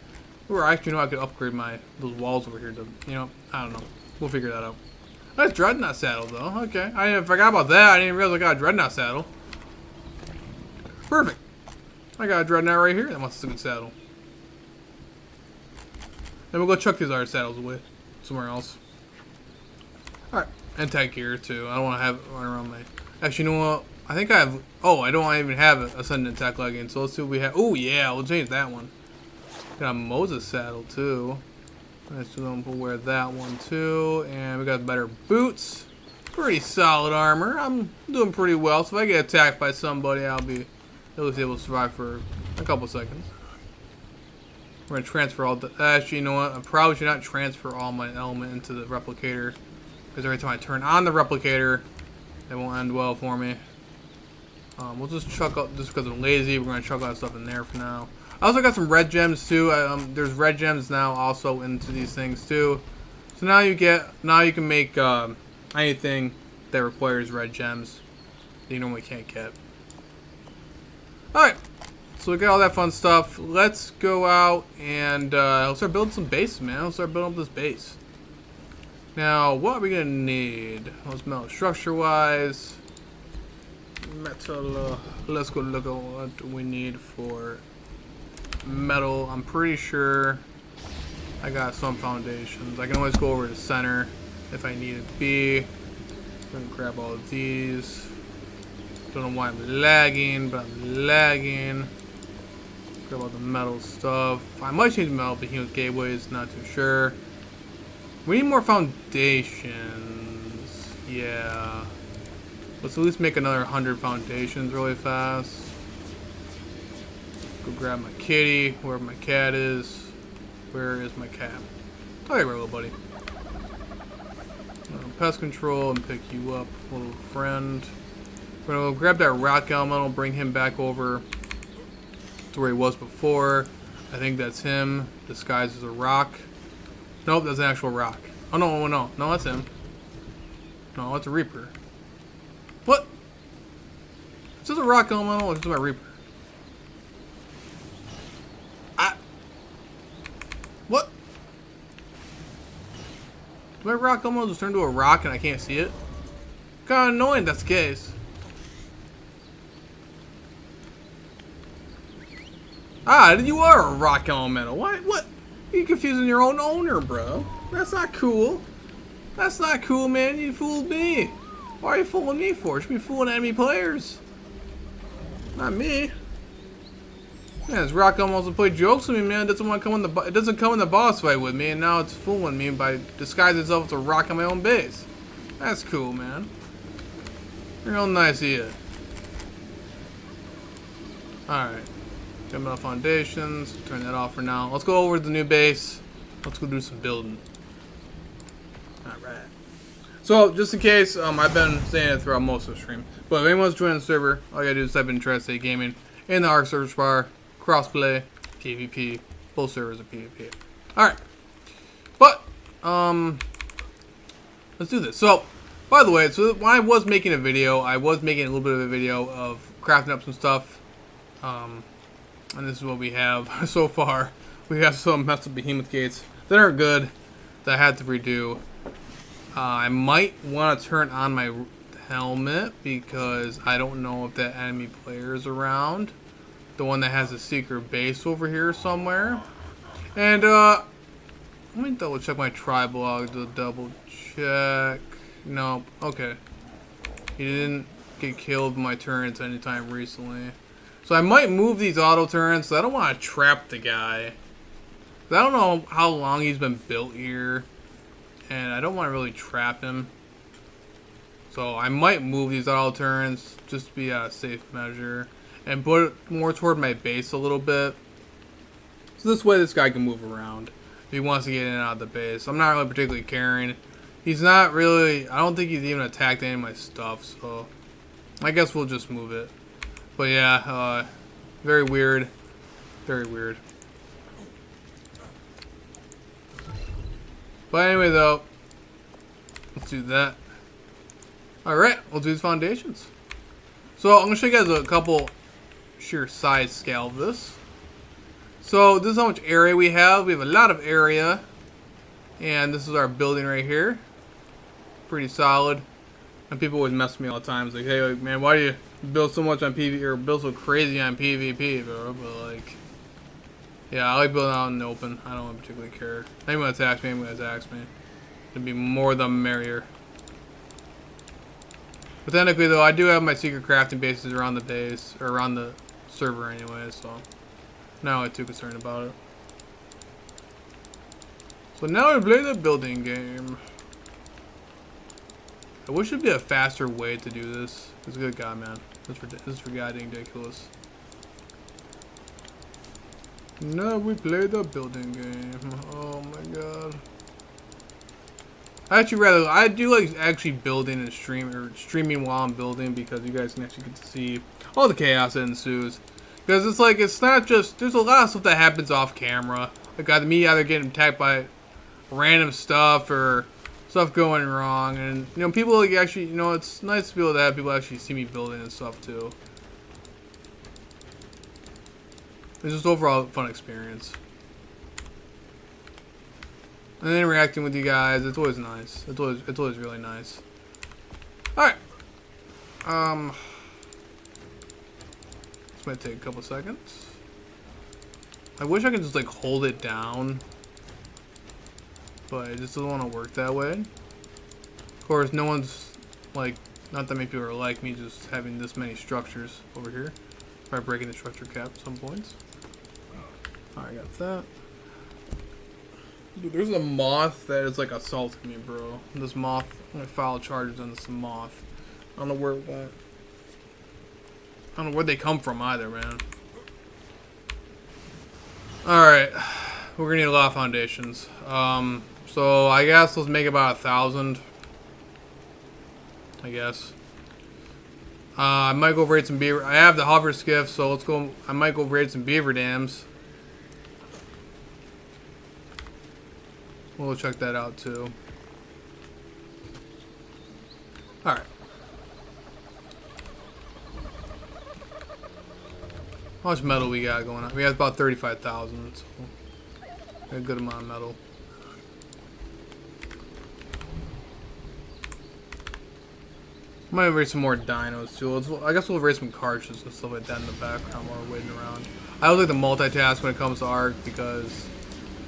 Or actually, no, I could upgrade those walls over here to, I don't know. We'll figure that out. Nice Dreadnought saddle though. Okay, I forgot about that. I didn't realize I got a Dreadnought saddle. Perfect. I got a Dreadnought right here that wants a good saddle. Then we'll go chuck these other saddles away somewhere else. Alright, and tech gear too. I don't want to have it running around my... Actually, you know what? I think I have. Oh, I don't even have a Ascendant attack legging. So let's see what we have. Oh yeah, we'll change that one. Got a Moses saddle too. Nice to them. We'll wear that one too, and we got better boots. Pretty solid armor. I'm doing pretty well. So if I get attacked by somebody, I'll be at least able to survive for a couple seconds. We're gonna transfer all the. Actually, you know what? I probably should not transfer all my element into the replicator, because every time I turn on the replicator, it won't end well for me. We'll just chuck up, just because I'm lazy. We're gonna chuck all that stuff in there for now. I also got some red gems too. There's red gems now also into these things too. So now you can make anything that requires red gems that you normally can't get. Alright, so we got all that fun stuff. Let's go out and let's start building some bases, man. Let's start building up this base. Now, what are we gonna need? Let's metal structure wise. Metal, let's go look at what we need for metal. I'm pretty sure I got some foundations. I can always go over to center if I need it be. Gonna grab all of these. Don't know why I'm lagging, but I'm lagging. Grab all the metal stuff. I might change metal behemoth gateways, not too sure. We need more foundations. Yeah. Let's at least make another 100 foundations really fast. Go grab my kitty, wherever my cat is. Where is my cat? Oh, here, little buddy. Pest control and pick you up, little friend. We're gonna go grab that rock elemental, bring him back over to where he was before. I think that's him, disguised as a rock. Nope, that's an actual rock. Oh, no, no, no, that's him. No, that's a Reaper. What? Is this a rock elemental or is this my Reaper? What? My rock elemental just turned to a rock and I can't see it? Kinda annoying if that's the case. Ah, you are a rock elemental. What? You're confusing your own owner, bro. That's not cool. That's not cool, man. You fooled me. Why are you fooling me for? You should be fooling enemy players. Not me. Man, this rock almost play jokes with me, man. It doesn't want to come in it doesn't come in the boss fight with me, and now it's fooling me by disguising itself as a rock on my own base. That's cool, man. Real nice of you. Alright. Got metal foundations. Turn that off for now. Let's go over to the new base. Let's go do some building. Alright. So, just in case, I've been saying it throughout most of the stream, but if anyone's joining the server, all you gotta do is type in Tri-State Gaming in the ARK search bar. Crossplay, PvP, both servers are PvP. Alright. But, let's do this. So, by the way, so when I was making a video, I was making a little bit of a video of crafting up some stuff. And this is what we have so far. We have some messed up behemoth gates that aren't good, that I had to redo. I might want to turn on my helmet because I don't know if that enemy player is around. The one that has a secret base over here somewhere. And let me double check my tribe log to double check. Nope. Okay. He didn't get killed by my turrets anytime recently. So I might move these auto turrets. I don't want to trap the guy. I don't know how long he's been built here. And I don't want to really trap him. So I might move these auto turrets just to be a safe measure. And put it more toward my base a little bit. So this way this guy can move around if he wants to get in and out of the base. I'm not really particularly caring. He's not really, I don't think he's even attacked any of my stuff, so I guess we'll just move it. But yeah, very weird. Very weird. But anyway though, let's do that. Alright, we'll do these foundations. So I'm going to show you guys a couple sheer size scale of this. So this is how much area we have. We have a lot of area. And this is our building right here. Pretty solid. And people always mess with me all the time. It's like, hey man, why do you build so much on PvP or build so crazy on PvP, bro? But like, yeah, I like building out in the open. I don't particularly care. Anyone attacks me, anyone attacks me. It'd be more the merrier. But technically, though, I do have my secret crafting bases around the base, or around the server anyway, so not really too concerned about it. So now we play the building game. I wish there'd be a faster way to do this. It's a good God, man. This is for goddamn ridiculous. Now we play the building game. Oh my God. I do like actually building and streaming while I'm building, because you guys can actually get to see all the chaos that ensues. Because it's like, it's not just, there's a lot of stuff that happens off camera. Like me either getting attacked by random stuff or stuff going wrong, and you know, people like actually, you know, it's nice to be able to have people actually see me building and stuff too. It's just overall a fun experience. And then interacting with you guys, it's always nice. It's always really nice. Alright. This might take a couple seconds. I wish I could just like hold it down, but it just doesn't want to work that way. Of course, no one's like, not that many people are like me, just having this many structures over here. Probably breaking the structure cap at some points. Alright, got that. Dude, there's a moth that is like assaulting me, bro. This moth, I'm gonna file charges on this moth. I don't know where it went. I don't know where they come from either, man. Alright. We're gonna need a lot of foundations. So I guess let's make about 1,000. I guess. I might go raid some beaver. I have the hover skiff, so let's go. I might go raid some beaver dams. We'll check that out too. Alright. How much metal we got going on? We have about 35,000. So a good amount of metal. Might raise some more dinos too. I guess we'll raise some cartridges and stuff like that in the background while we're waiting around. I always like to multitask when it comes to Ark, because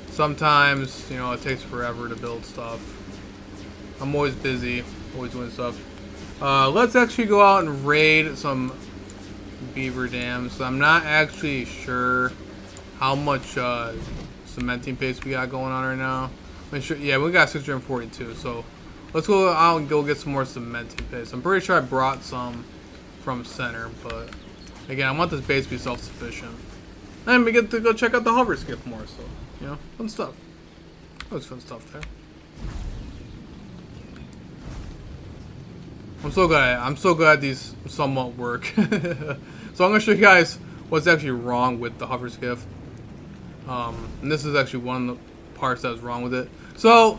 sometimes, you know, it takes forever to build stuff. I'm always busy, always doing stuff. Let's actually go out and raid some beaver dams. I'm not actually sure how much cementing paste we got going on right now. I'm sure, yeah, we got 642, so let's go out and go get some more cementing paste. I'm pretty sure I brought some from center, but again, I want this base to be self-sufficient. And we get to go check out the hover skiff more, so, you know, fun stuff. Always fun stuff there. I'm so glad these somewhat work. So I'm gonna show you guys what's actually wrong with the hover skiff. And this is actually one of the parts that was wrong with it. So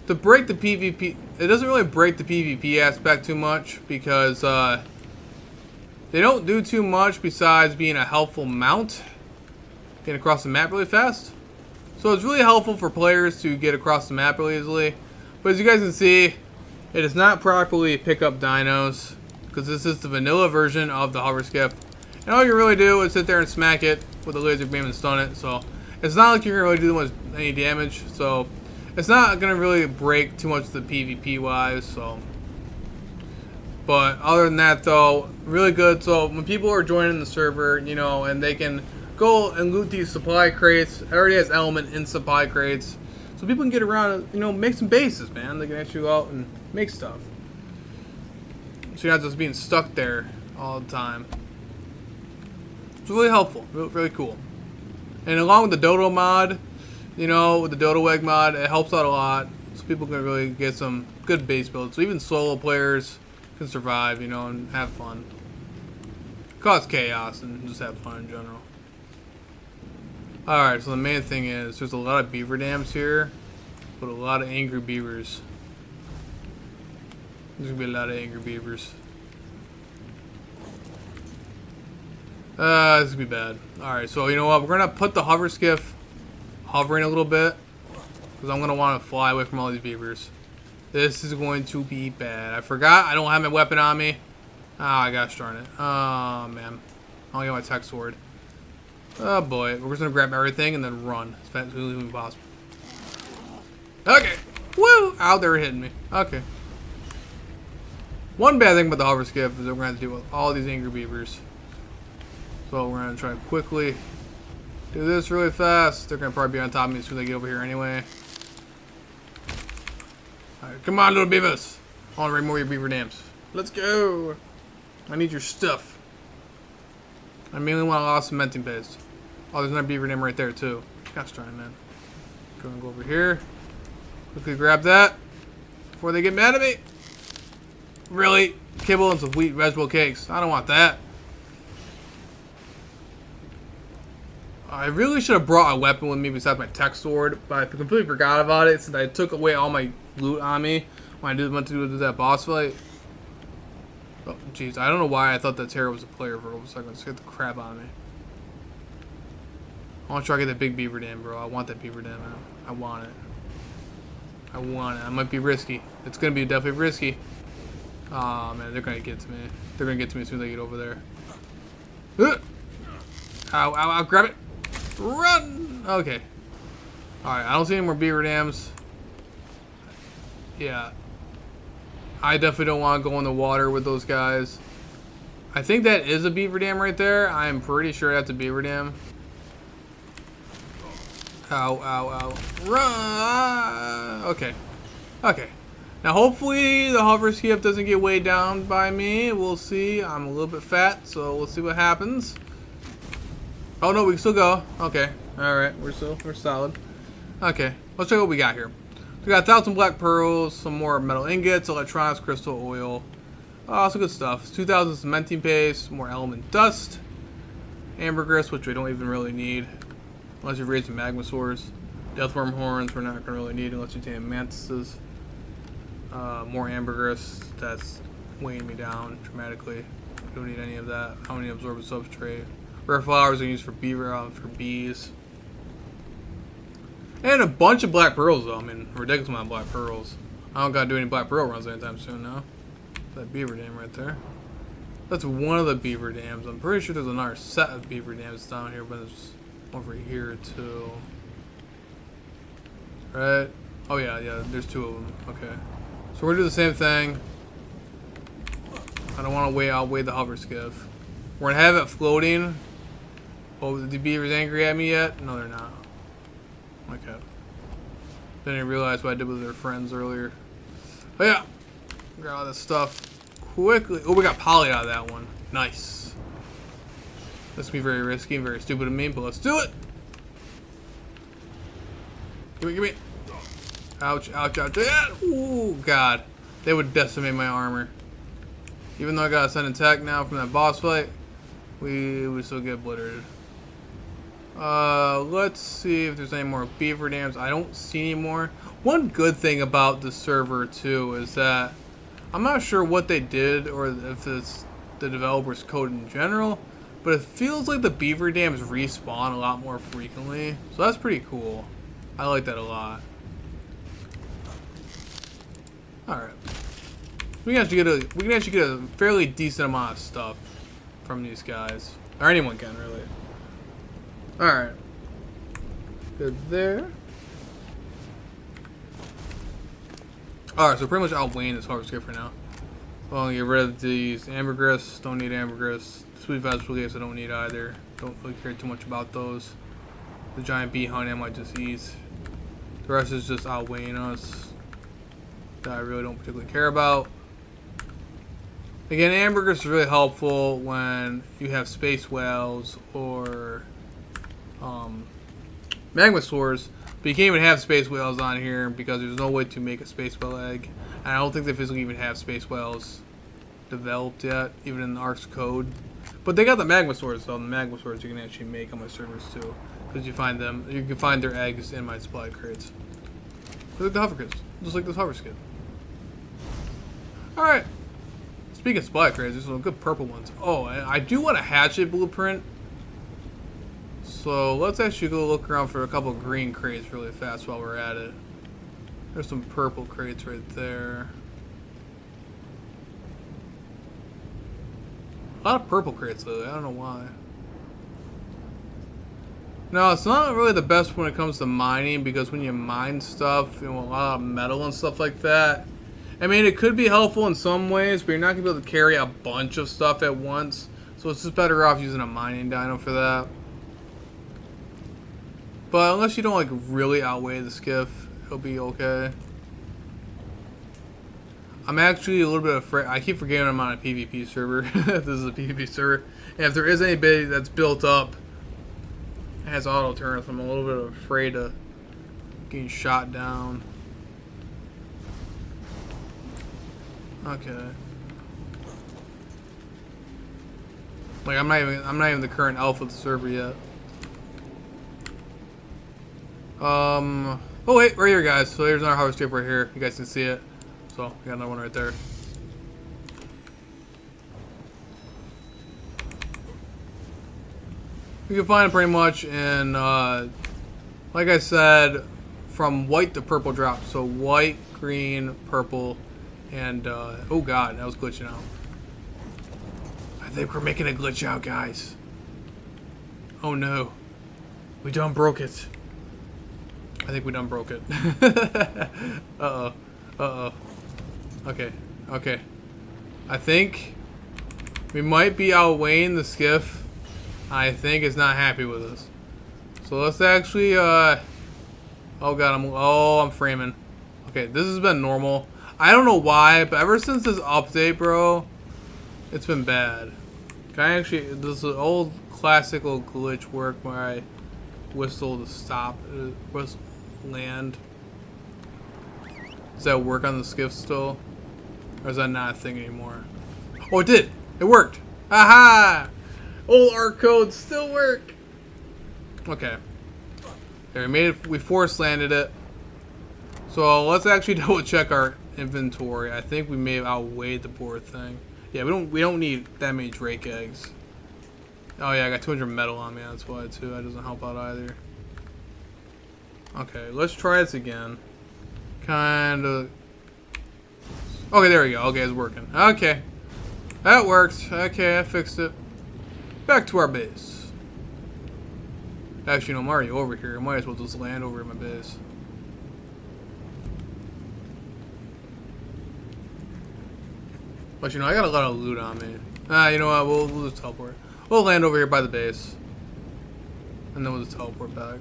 to break the PvP, it doesn't really break the PvP aspect too much, because they don't do too much besides being a helpful mount, getting across the map really fast. So it's really helpful for players to get across the map really easily. But as you guys can see, it does not properly pick up dinos, because this is the vanilla version of the hover skiff. And all you really do is sit there and smack it with a laser beam and stun it. So it's not like you're going to really do any damage. So it's not going to really break too much the PvP wise. So, but other than that though, really good. So when people are joining the server, you know, and they can go and loot these supply crates. It already has element in supply crates. So people can get around and, you know, make some bases, man. They can actually go out and make stuff. So you're not just being stuck there all the time. It's really helpful. Really cool. And along with the Dodo mod, you know, with the Dodo Egg mod, it helps out a lot. So people can really get some good base builds. So even solo players can survive, you know, and have fun. Cause chaos and just have fun in general. Alright, so the main thing is there's a lot of beaver dams here, but a lot of angry beavers. There's gonna be a lot of angry beavers. This is gonna be bad. Alright, so you know what? We're gonna put the hover skiff hovering a little bit, because I'm gonna want to fly away from all these beavers. This is going to be bad. I forgot I don't have my weapon on me. Ah, gosh darn it. Oh man. I only got my tech sword. Oh boy. We're just gonna grab everything and then run as fast as humanly possible. Okay. Woo! Ow, they were hitting me. Okay. One bad thing about the hover skiff is that we're going to have to deal with all these angry beavers. So we're going to try to quickly do this really fast. They're going to probably be on top of me as soon as they get over here anyway. Alright, come on, little beavers. I want to raid more of your beaver dams. Let's go. I need your stuff. I mainly want a lot of cementing paste. Oh, there's another beaver dam right there, too. Gosh darn, man. Go over here. Quickly grab that before they get mad at me. Really? Kibble and some wheat vegetable cakes. I don't want that. I really should have brought a weapon with me besides my tech sword, but I completely forgot about it since I took away all my loot on me when I went to do that boss fight. Oh, jeez. I don't know why I thought that Terra was a player for a second. Just get the crap out of me. I want to try to get that big beaver dam, bro. I want that beaver dam, man. I want it. I want it. It might be risky. It's going to be definitely risky. Oh, man. They're going to get to me. They're going to get to me as soon as they get over there. Ow, ow, ow. Grab it. Run! Okay. Alright, I don't see any more beaver dams. Yeah. I definitely don't want to go in the water with those guys. I think that is a beaver dam right there. I'm pretty sure that's a beaver dam. Ow, ow, ow. Run! Okay. Okay. Now, hopefully, the hover skiff doesn't get weighed down by me. We'll see. I'm a little bit fat, so we'll see what happens. Oh, no, we can still go. Okay. Alright, we're solid. Okay. Let's check what we got here. We got 1,000 black pearls, some more metal ingots, electronics, crystal oil. Some good stuff. 2,000 cementing paste, more element dust, ambergris, which we don't even really need. Unless you raise the magma sores. Deathworm horns, we're not going to really need unless you take mantises. More ambergris, that's weighing me down dramatically. Don't need any of that. I don't need absorbent substrate. Rare flowers are used for for bees. And a bunch of black pearls though. I mean, ridiculous amount of black pearls. I don't gotta do any black pearl runs anytime soon now. That beaver dam right there. That's one of the beaver dams. I'm pretty sure there's another set of beaver dams down here, but there's over here too. Right? Oh yeah, there's two of them. Okay. So we're gonna do the same thing. I don't want to outweigh the hover skiff. We're gonna have it floating. Oh, the beavers angry at me yet? No, they're not. Okay. Didn't realize what I did with their friends earlier. Oh yeah. Grab all this stuff quickly. Oh, we got poly out of that one. Nice. This will be very risky and very stupid of me, but let's do it. Give me. Ouch, ouch, ouch. Ooh, God. They would decimate my armor. Even though I got a sudden attack now from that boss fight, we would still get obliterated. Let's see if there's any more beaver dams. I don't see any more. One good thing about the server too is that I'm not sure what they did or if it's the developer's code in general, but it feels like the beaver dams respawn a lot more frequently. So that's pretty cool. I like that a lot. Alright. We can actually get a fairly decent amount of stuff from these guys. Or anyone can, really. Alright. Good there. Alright, so pretty much outweighing this hover skiff for now. Well, get rid of these ambergris. Don't need ambergris. Sweet vegetable leaves I don't need either. Don't really care too much about those. The giant bee honey I might just eat. The rest is just outweighing us. That I really don't particularly care about. Again, ambergris is really helpful when you have space whales or magma sores, but you can't even have space whales on here because there's no way to make a space whale egg. And I don't think they physically even have space whales developed yet, even in the Ark's code. But they got the magma swords, so the magma swords you can actually make on my servers too, because you can find their eggs in my supply crates. Look at the hover skiff, just like this hover skiff. All right. Speaking of supply crates, there's some good purple ones. Oh, and I do want a hatchet blueprint. So let's actually go look around for a couple green crates really fast while we're at it. There's some purple crates right there. A lot of purple crates though, I don't know why. No, it's not really the best when it comes to mining because when you mine stuff, you know, a lot of metal and stuff like that, I mean, it could be helpful in some ways, but you're not going to be able to carry a bunch of stuff at once. So it's just better off using a mining dino for that. But unless you don't like really outweigh the skiff, it'll be okay. I'm actually a little bit afraid. I keep forgetting I'm on a PvP server. This is a PvP server. And if there is anybody that's built up and has auto turns, I'm a little bit afraid of getting shot down. Okay. Like I'm not even the current alpha of the server yet. Oh wait, right here, guys. So there's another hover skiff right here. You guys can see it. So we got another one right there. You can find it pretty much in, like I said, from white to purple drops. So white, green, purple, and oh god, that was glitching out. I think we're making a glitch out, guys. Oh no, we done broke it. I think we done broke it. Uh-oh. Uh-oh. Okay. Okay. I think we might be outweighing the skiff. I think it's not happy with us. So let's actually, oh god, I'm framing. Okay, this has been normal. I don't know why, but ever since this update, bro, it's been bad. Can I actually, this is an old classical glitch work where I whistle to stop, whistle land. Does that work on the skiff still? Or is that not a thing anymore? Oh, it did! It worked! Aha! Old ARC codes still work! Okay. There, we made it, we force landed it. So let's actually double check our inventory. I think we may have outweighed the poor thing. Yeah, we don't need that many Drake eggs. Oh yeah, I got 200 metal on me, that's why too. That doesn't help out either. Okay, let's try this again. Kinda. Okay, there we go. Okay, it's working. Okay. That worked. Okay, I fixed it. Back to our base. Actually, no, I'm already over here. I might as well just land over at my base. But you know, I got a lot of loot on me. You know what? We'll just teleport. We'll land over here by the base. And then we'll just teleport back.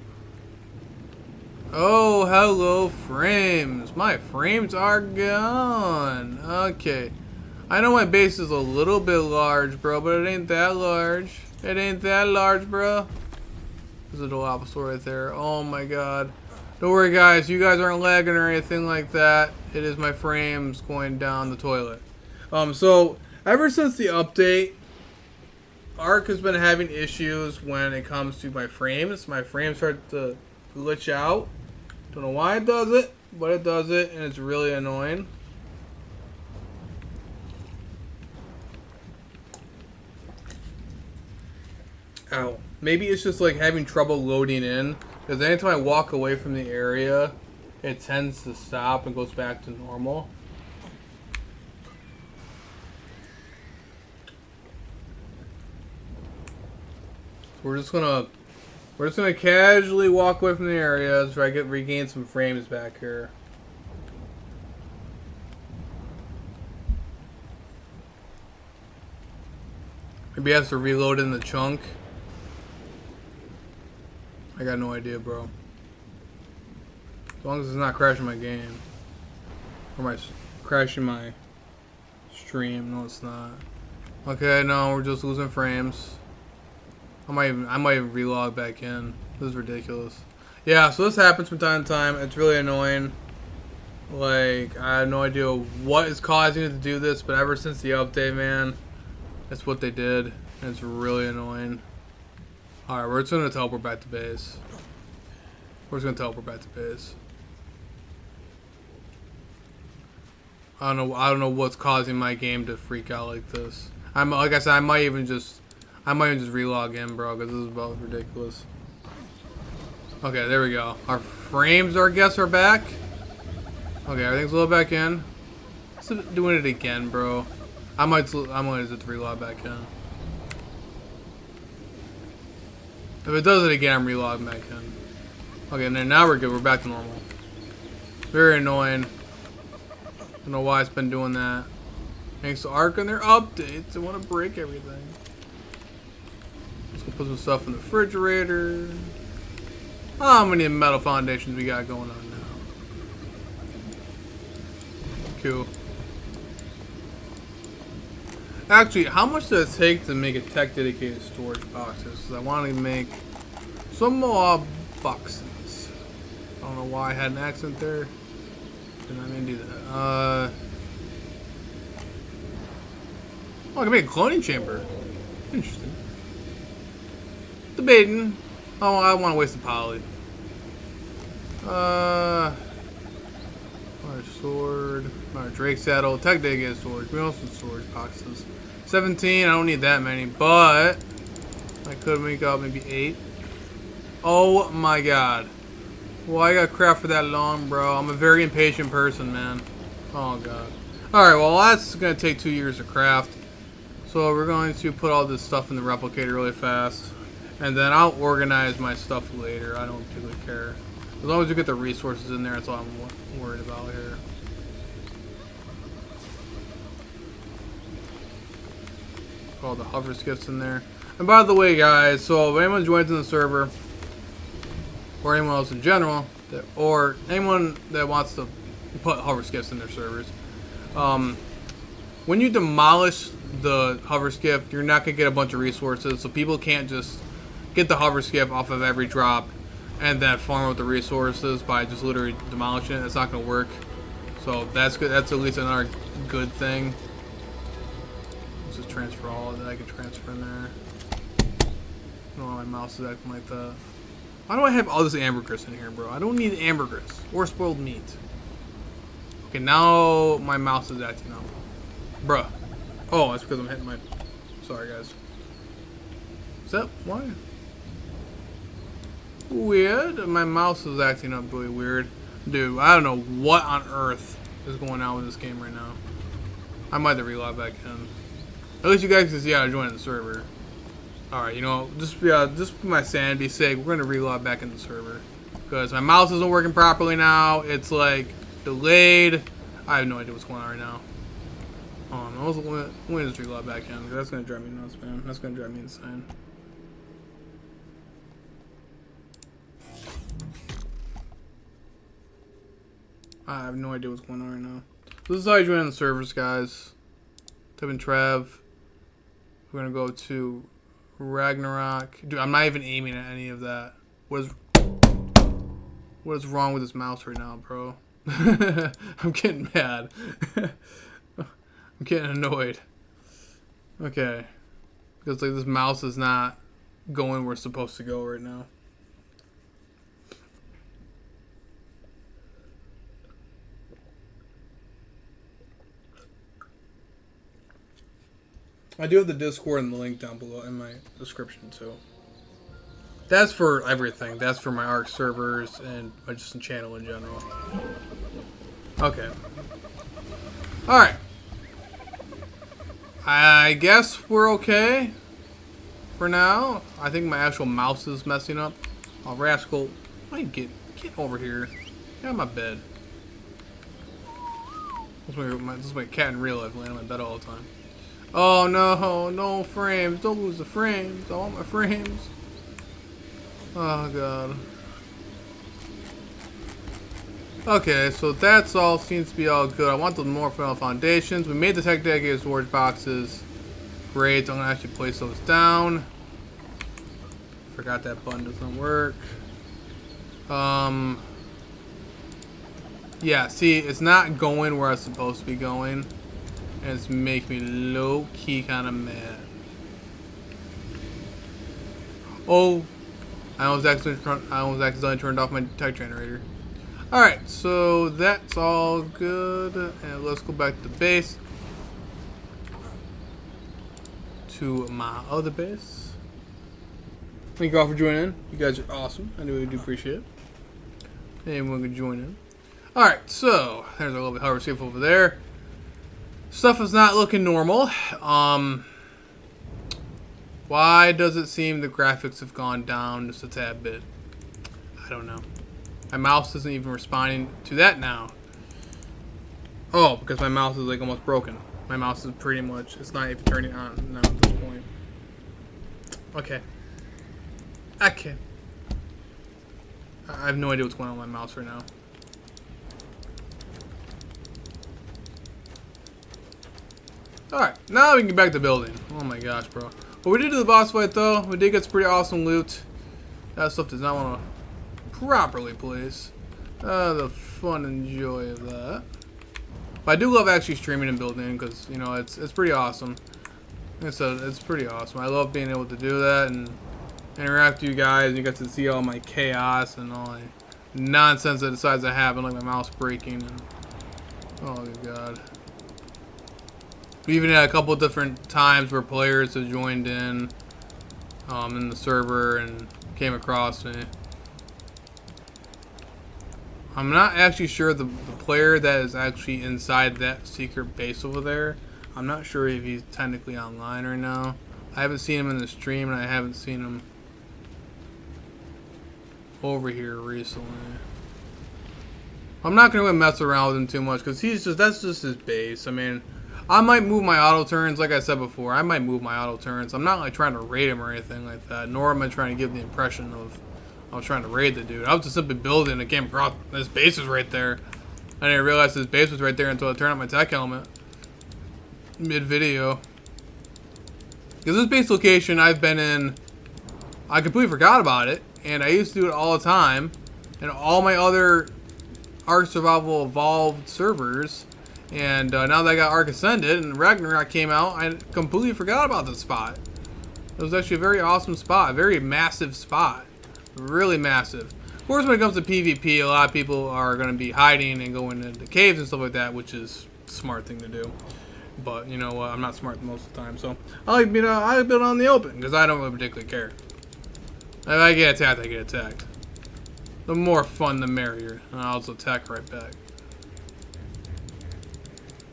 Oh, hello, frames. My frames are gone. Okay. I know my base is a little bit large, bro, but it ain't that large. It ain't that large, bro. There's a little Dilophosaur right there. Oh my god. Don't worry, guys. You guys aren't lagging or anything like that. It is my frames going down the toilet. So, ever since the update, Ark has been having issues when it comes to my frames. My frames start to glitch out. Don't know why it does it, but it does it, and it's really annoying. Ow. Maybe it's just like having trouble loading in, because anytime I walk away from the area, it tends to stop and goes back to normal. We're just gonna casually walk away from the area so I can regain some frames back here. Maybe I have to reload in the chunk. I got no idea, bro. As long as it's not crashing my game. Or crashing my stream. No, it's not. Okay, no, we're just losing frames. I might even relog back in. This is ridiculous. Yeah, so this happens from time to time. It's really annoying. Like, I have no idea what is causing it to do this, but ever since the update, man, that's what they did. And it's really annoying. Alright, we're just gonna teleport back to base. We're just gonna teleport back to base. I don't know what's causing my game to freak out like this. Like I said, I might even just relog in, bro, because this is about ridiculous. Okay, there we go. Our frames, I guess, are back. Okay, everything's loaded back in. It's doing it again, bro. I might just relog back in. If it does it again, I'm relogging back in. Okay, and then now we're good. We're back to normal. Very annoying. Don't know why it's been doing that. Thanks to Ark and their updates, they want to break everything. Let's go put some stuff in the refrigerator. How many metal foundations we got going on now? Cool. Actually, how much does it take to make a tech dedicated storage boxes? 'Cause I want to make some more boxes. I don't know why I had an accent there. Didn't I mean to do that? Oh, I can make a cloning chamber. Interesting. Debating. Oh, I want to waste the poly. Our sword. Our Drake saddle. Tech dedicated storage. We also storage boxes. 17. I don't need that many, but I could make up maybe 8. Oh my god. Why I got crap for that long, bro? I'm a very impatient person, man. Oh god. Alright, well that's gonna take 2 years to craft. So we're going to put all this stuff in the replicator really fast. And then I'll organize my stuff later. I don't particularly care. As long as you get the resources in there, that's all I'm worried about here. All the hover skiffs in there. And by the way, guys, so if anyone joins in the server, or anyone else in general, or anyone that wants to put hover skiffs in their servers, when you demolish the hover skiff, you're not gonna get a bunch of resources, so people can't just get the hover skiff off of every drop and then farm with the resources by just literally demolishing it. It's not gonna work. So that's good. That's at least another good thing. Let's just transfer all that I can transfer in there. I don't know why my mouse is acting like that. Why do I have all this ambergris in here, bro? I don't need ambergris or spoiled meat. Okay, now my mouse is acting up. Bruh. Oh, that's because I'm hitting my... Sorry, guys. Is that why? Weird. My mouse is acting up really weird. Dude, I don't know what on earth is going on with this game right now. I might have to relog back in. At least you guys can see how I joined the server. Alright, you know, just for my sanity's sake, we're going to relog back in the server. Because my mouse isn't working properly now. It's like delayed. I have no idea what's going on right now. Let me just relog back in, because that's going to drive me nuts, man. That's going to drive me insane. I have no idea what's going on right now. This is how you join the servers, guys. Type in Trev. We're going to go to Ragnarok. Dude, I'm not even aiming at any of that. What is wrong with this mouse right now, bro? I'm getting mad. I'm getting annoyed. Okay. Because like this mouse is not going where it's supposed to go right now. I do have the Discord and the link down below in my description too. That's for everything. That's for my Ark servers and just a channel in general. Okay. Alright. I guess we're okay for now. I think my actual mouse is messing up. Oh, rascal. Why get over here. Get out of my bed. This is my cat in real life laying on my bed all the time. Oh no, no frames. Don't lose the frames. I want my frames. Oh god. Okay, so that's all seems to be all good. I want the more final foundations. We made the tech dedicated storage boxes. Great, I'm gonna actually place those down. Forgot that button doesn't work. Yeah, see, it's not going where it's supposed to be going. And it's making me low-key kind of mad. Oh, I almost accidentally turned off my tech generator. Alright, so that's all good. And let's go back to the base. To my other base. Thank you all for joining in. You guys are awesome. I really do appreciate it. Anyone can join in. Alright, so there's a little bit hover skiff over there. Stuff is not looking normal. Why does it seem the graphics have gone down just a tad bit? I don't know. My mouse isn't even responding to that now. Oh, because my mouse is like almost broken. My mouse is pretty much, it's not even turning on now at this point. Okay. Okay. I have no idea what's going on with my mouse right now. Alright, now we can get back to building. Oh my gosh, bro. What we did to the boss fight, though, we did get some pretty awesome loot. That stuff does not want to properly place. The fun and joy of that. But I do love actually streaming and building, because, you know, it's pretty awesome. Like I said, it's pretty awesome. I love being able to do that and interact with you guys. You get to see all my chaos and all my nonsense that decides to happen, like my mouse breaking. And, oh, God. We even had a couple of different times where players have joined in the server and came across me. I'm not actually sure the player that is actually inside that secret base over there. I'm not sure if he's technically online right now. I haven't seen him in the stream, and I haven't seen him over here recently. I'm not going to mess around with him too much because that's just his base. I mean, I might move my auto turns, like I said before. I might move my auto turns. I'm not like trying to raid him or anything like that, nor am I trying to give the impression of I was trying to raid the dude. I was just simply building and came across his base was right there. I didn't realize his base was right there until I turned on my tech helmet mid-video. Because this base location I've been in, I completely forgot about it, and I used to do it all the time. And all my other Ark Survival Evolved servers. And now that I got Ark Ascended and Ragnarok came out, I completely forgot about this spot. It was actually a very awesome spot, a very massive spot. Really massive. Of course, when it comes to PvP, a lot of people are going to be hiding and going into caves and stuff like that, which is a smart thing to do. But, you know what, I'm not smart most of the time, so I like being on the open, because I don't really particularly care. If I get attacked, I get attacked. The more fun, the merrier. And I'll also attack right back.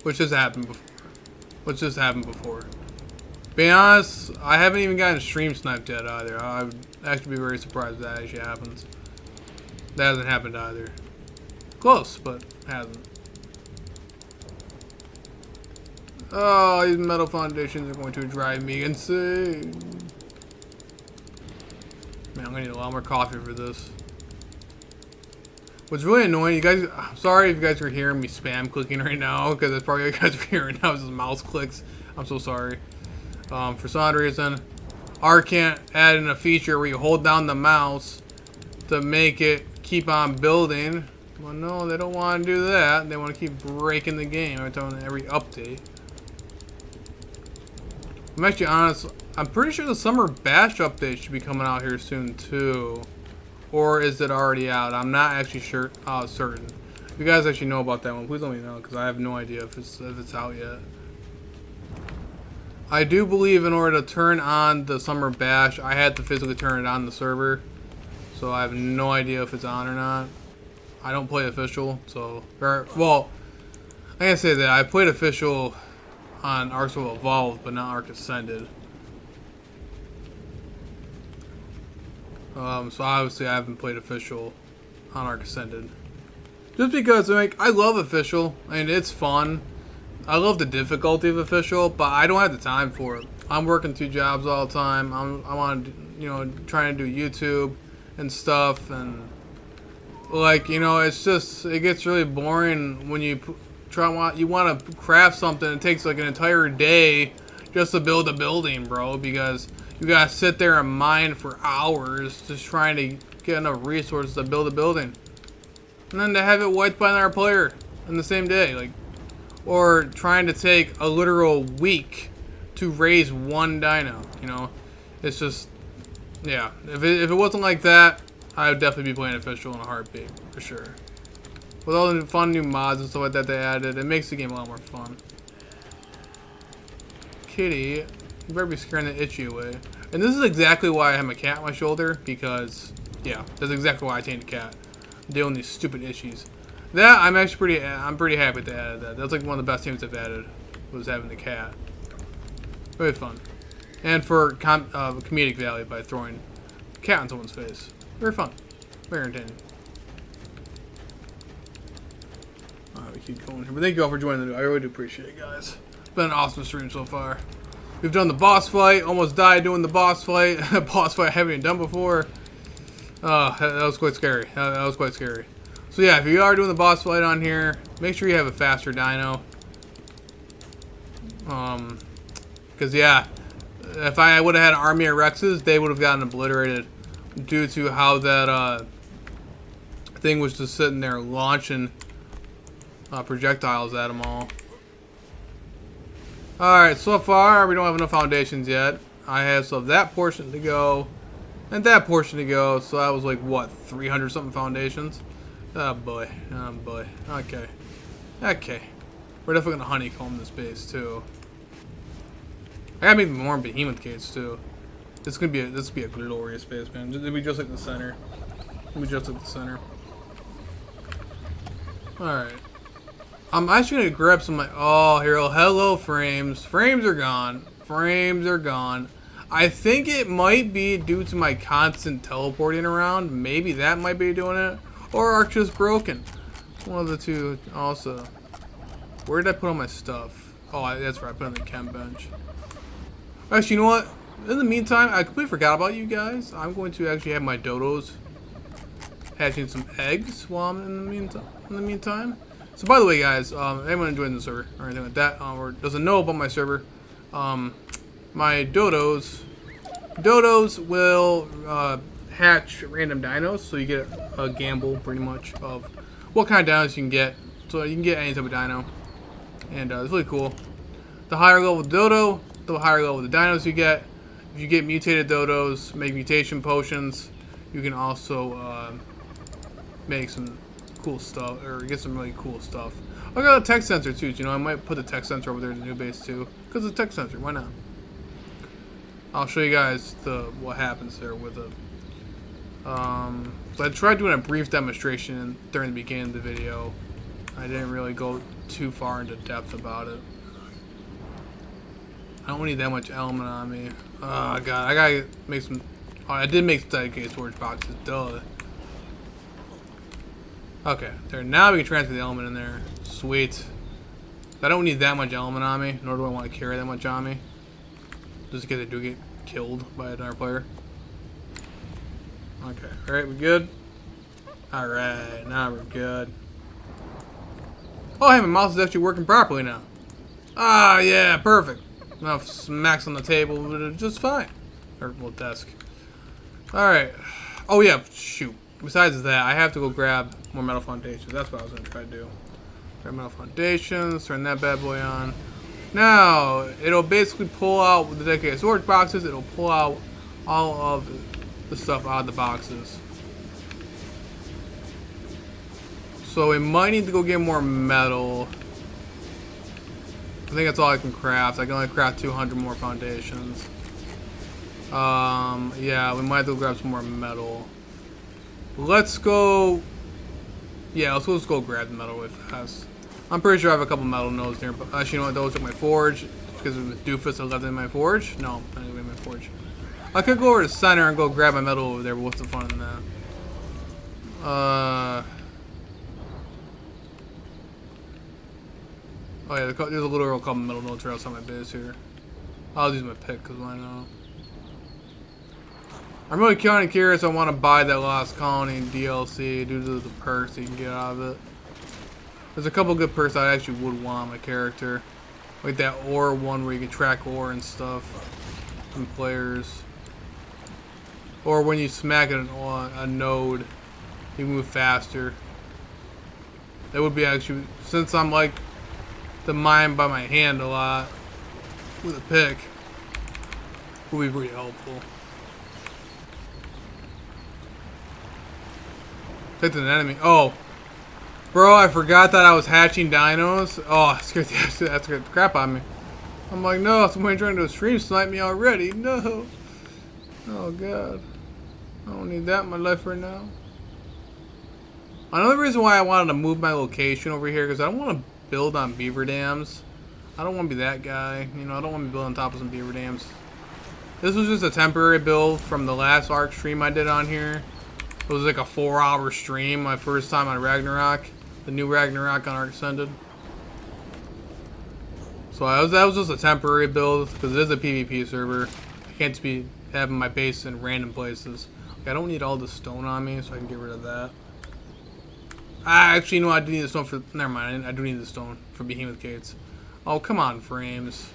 Which has happened before. Being honest, I haven't even gotten stream sniped yet either. I would actually be very surprised if that actually happens. That hasn't happened either. Close, but hasn't. Oh, these metal foundations are going to drive me insane. Man, I'm gonna need a lot more coffee for this. What's really annoying, you guys, I'm sorry if you guys are hearing me spam clicking right now, because that's probably what you guys are hearing now is just mouse clicks. I'm so sorry. For some odd reason, Ark can't add in a feature where you hold down the mouse to make it keep on building. Well, no, they don't want to do that. They want to keep breaking the game every update. I'm actually honest, I'm pretty sure the Summer Bash update should be coming out here soon too. Or is it already out? I'm not actually sure, certain. If you guys actually know about that one, please let me know, because I have no idea if it's out yet. I do believe in order to turn on the Summer Bash, I had to physically turn it on the server. So I have no idea if it's on or not. I don't play official, so... Well, I can't say that. I played official on Ark Survival Evolved, but not Ark Ascended. So obviously I haven't played official on Ark Ascended. Just because, like, I love official, and it's fun. I love the difficulty of official, but I don't have the time for it. I'm working 2 jobs all the time. I'm on, you know, trying to do YouTube and stuff, and like, you know, it's just, it gets really boring when you you want to craft something. It takes like an entire day just to build a building, bro, because you gotta sit there and mine for hours just trying to get enough resources to build a building, and then to have it wiped by another player in the same day, like, or trying to take a literal week to raise 1 dino. You know, it's just, yeah. If it wasn't like that, I would definitely be playing official in a heartbeat for sure. With all the fun new mods and stuff like that they added, it makes the game a lot more fun. Kitty, you better be scaring the itchy away. And this is exactly why I have my cat on my shoulder, because, yeah, that's exactly why I tamed a cat. I'm dealing with these stupid issues. That, I'm actually pretty happy they added that. That's like one of the best things they've added, was having the cat. Very fun. And for comedic value by throwing a cat in someone's face. Very fun. Very entertaining. probably keep going here. But thank you all for joining the video. I really do appreciate it, guys. It's been an awesome stream so far. We've done the boss fight. Almost died doing the boss fight. Boss fight I haven't done before. That was quite scary. That was quite scary. So yeah, if you are doing the boss fight on here, make sure you have a faster dino. Because yeah, if I would have had an army of Rexes, they would have gotten obliterated due to how that thing was just sitting there launching projectiles at them all. Alright, so far we don't have enough foundations yet. I have so that portion to go and that portion to go, so that was like what, 300 something foundations? Oh boy, oh boy. Okay, okay, we're definitely gonna honeycomb this base too. I gotta make more behemoth gates too. This could be a glorious base, man. It'll be just like the center. It'll be just like the center. Alright. I'm actually gonna grab some of my hello frames. Frames are gone. Frames are gone. I think it might be due to my constant teleporting around. Maybe that might be doing it. Or Ark just broken. One of the two also. Where did I put all my stuff? Oh, that's right, I put it on the chem bench. Actually, you know what? In the meantime, I completely forgot about you guys. I'm going to actually have my dodos hatching some eggs while I'm in the meantime. So by the way, guys, anyone enjoying the server or anything like that, or doesn't know about my server, my dodos will hatch random dinos, so you get a gamble pretty much of what kind of dinos you can get. So you can get any type of dino, and it's really cool. The higher level the dodo, the higher level the dinos you get. If you get mutated dodos, make mutation potions, you can also make some cool stuff, or get some really cool stuff. I got a tech sensor too, you know, I might put the tech sensor over there in the new base too, because it's a tech sensor, why not? I'll show you guys what happens there with it. So I tried doing a brief demonstration during the beginning of the video. I didn't really go too far into depth about it. I don't need that much element on me. Oh god, I gotta make some. Oh, I did make some dedicated storage boxes, duh. Okay, there. Now we can transfer the element in there. Sweet. I don't need that much element on me, nor do I want to carry that much on me. Just in case I do get killed by another player. Okay, alright, we good? Alright, now we're good. Oh, hey, my mouse is actually working properly now. Ah, yeah, perfect. Enough smacks on the table, just fine. Or, well, desk. Alright. Oh, yeah, shoot. Besides that, I have to go grab more metal foundations. That's what I was going to try to do. Grab metal foundations, turn that bad boy on. Now, it'll basically pull out the dedicated storage boxes. It'll pull out all of the stuff out of the boxes. So we might need to go get more metal. I think that's all I can craft. I can only craft 200 more foundations. Yeah, we might have to grab some more metal. Let's go. Yeah, let's go grab the metal really fast. I'm pretty sure I have a couple metal nodes there, but actually, you know what? Those are my forge because it was doofus I left in my forge. No, not even in my forge. I could go over to the center and go grab my metal over there, but what's the fun in that? Oh yeah, there's a literal couple metal nodes right outside my base here. I'll use my pick because why not? I'm really kind of curious. I want to buy that Lost Colony DLC due to the perks you can get out of it. There's a couple good perks I actually would want on my character. Like that ore one where you can track ore and stuff from players. Or when you smack a node, you move faster. That would be actually, since I'm like the mine by my hand a lot with a pick, would be pretty helpful. Hit an enemy. Oh, bro, I forgot that I was hatching dinos. Oh, that scared the crap out of me. I'm like, no, somebody trying to stream snipe me already. No. Oh god, I don't need that in my life right now. Another reason why I wanted to move my location over here because I don't want to build on beaver dams. I don't want to be that guy. You know, I don't want to be building on top of some beaver dams. This was just a temporary build from the last Ark stream I did on here. It was like a 4-hour stream, my first time on Ragnarok. The new Ragnarok on Arc Ascended. So that was just a temporary build because it is a PvP server. I can't just be having my base in random places. Like, I don't need all the stone on me, so I can get rid of that. Actually, no, I do need the stone for. Never mind, I do need the stone for Behemoth Gates. Oh, come on, Frames.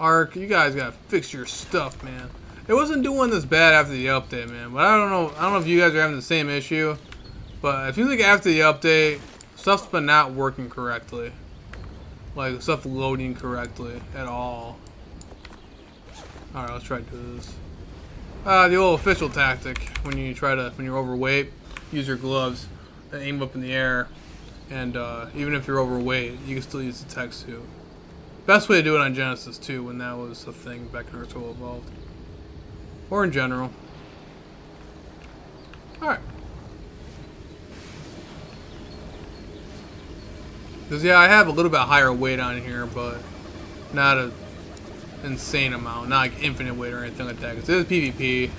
Arc, you guys gotta fix your stuff, man. It wasn't doing this bad after the update, man. But I don't know if you guys are having the same issue. But it feels like after the update, stuff's been not working correctly. Like, stuff loading correctly at all. Alright, let's try to do this. The old official tactic when you're overweight, use your gloves and aim up in the air. And even if you're overweight, you can still use the tech suit. Best way to do it on Genesis too, when that was a thing back in Naruto Evolved. Or in general. Alright. Because, yeah, I have a little bit higher weight on here, but not an insane amount. Not like infinite weight or anything like that. Because it is PvP.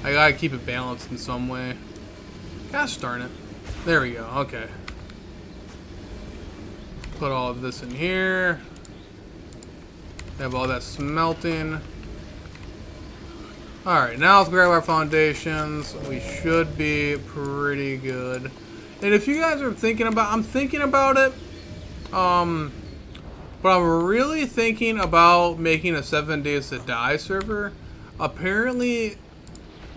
I gotta keep it balanced in some way. Gosh darn it. There we go. Okay. Put all of this in here. Have all that smelting. Alright, now let's grab our foundations. We should be pretty good. And if you guys are thinking about... I'm thinking about it. But I'm really thinking about making a 7 Days to Die server. Apparently,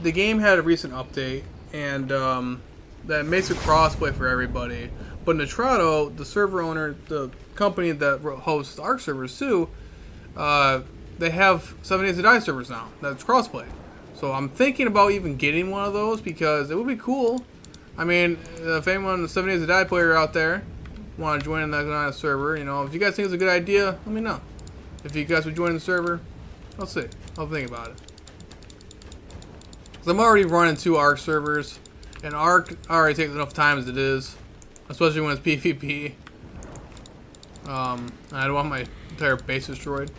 the game had a recent update, and that makes it crossplay for everybody. But Nitrado, the server owner, the company that hosts Arc servers too, they have 7 Days to Die servers now. That's crossplay. So I'm thinking about even getting one of those because it would be cool. I mean, if anyone, the 7 Days to Die player out there, want to join that kind of server, you know, if you guys think it's a good idea, let me know. If you guys would join the server, I'll see. I'll think about it. Because I'm already running 2 Arc servers, and Arc already takes enough time as it is, especially when it's PvP. I don't want my entire base destroyed.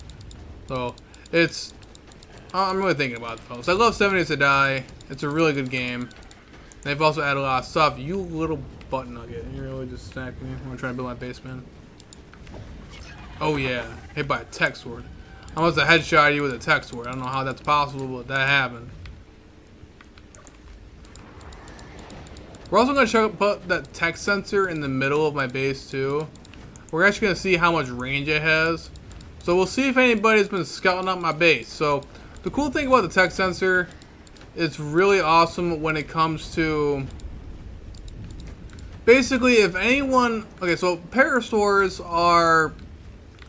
So, it's... I'm really thinking about it, folks. I love 7 Days to Die. It's a really good game. They've also added a lot of stuff. You little butt nugget. You really just snapped me. I'm trying to build my base, man. Oh, yeah. Hit by a tech sword. I must have headshot you with a tech sword. I don't know how that's possible, but that happened. We're also going to put that tech sensor in the middle of my base, too. We're actually going to see how much range it has. So we'll see if anybody's been scouting out my base. So the cool thing about the tech sensor, it's really awesome when it comes to... Basically, if anyone... Okay, so parastores are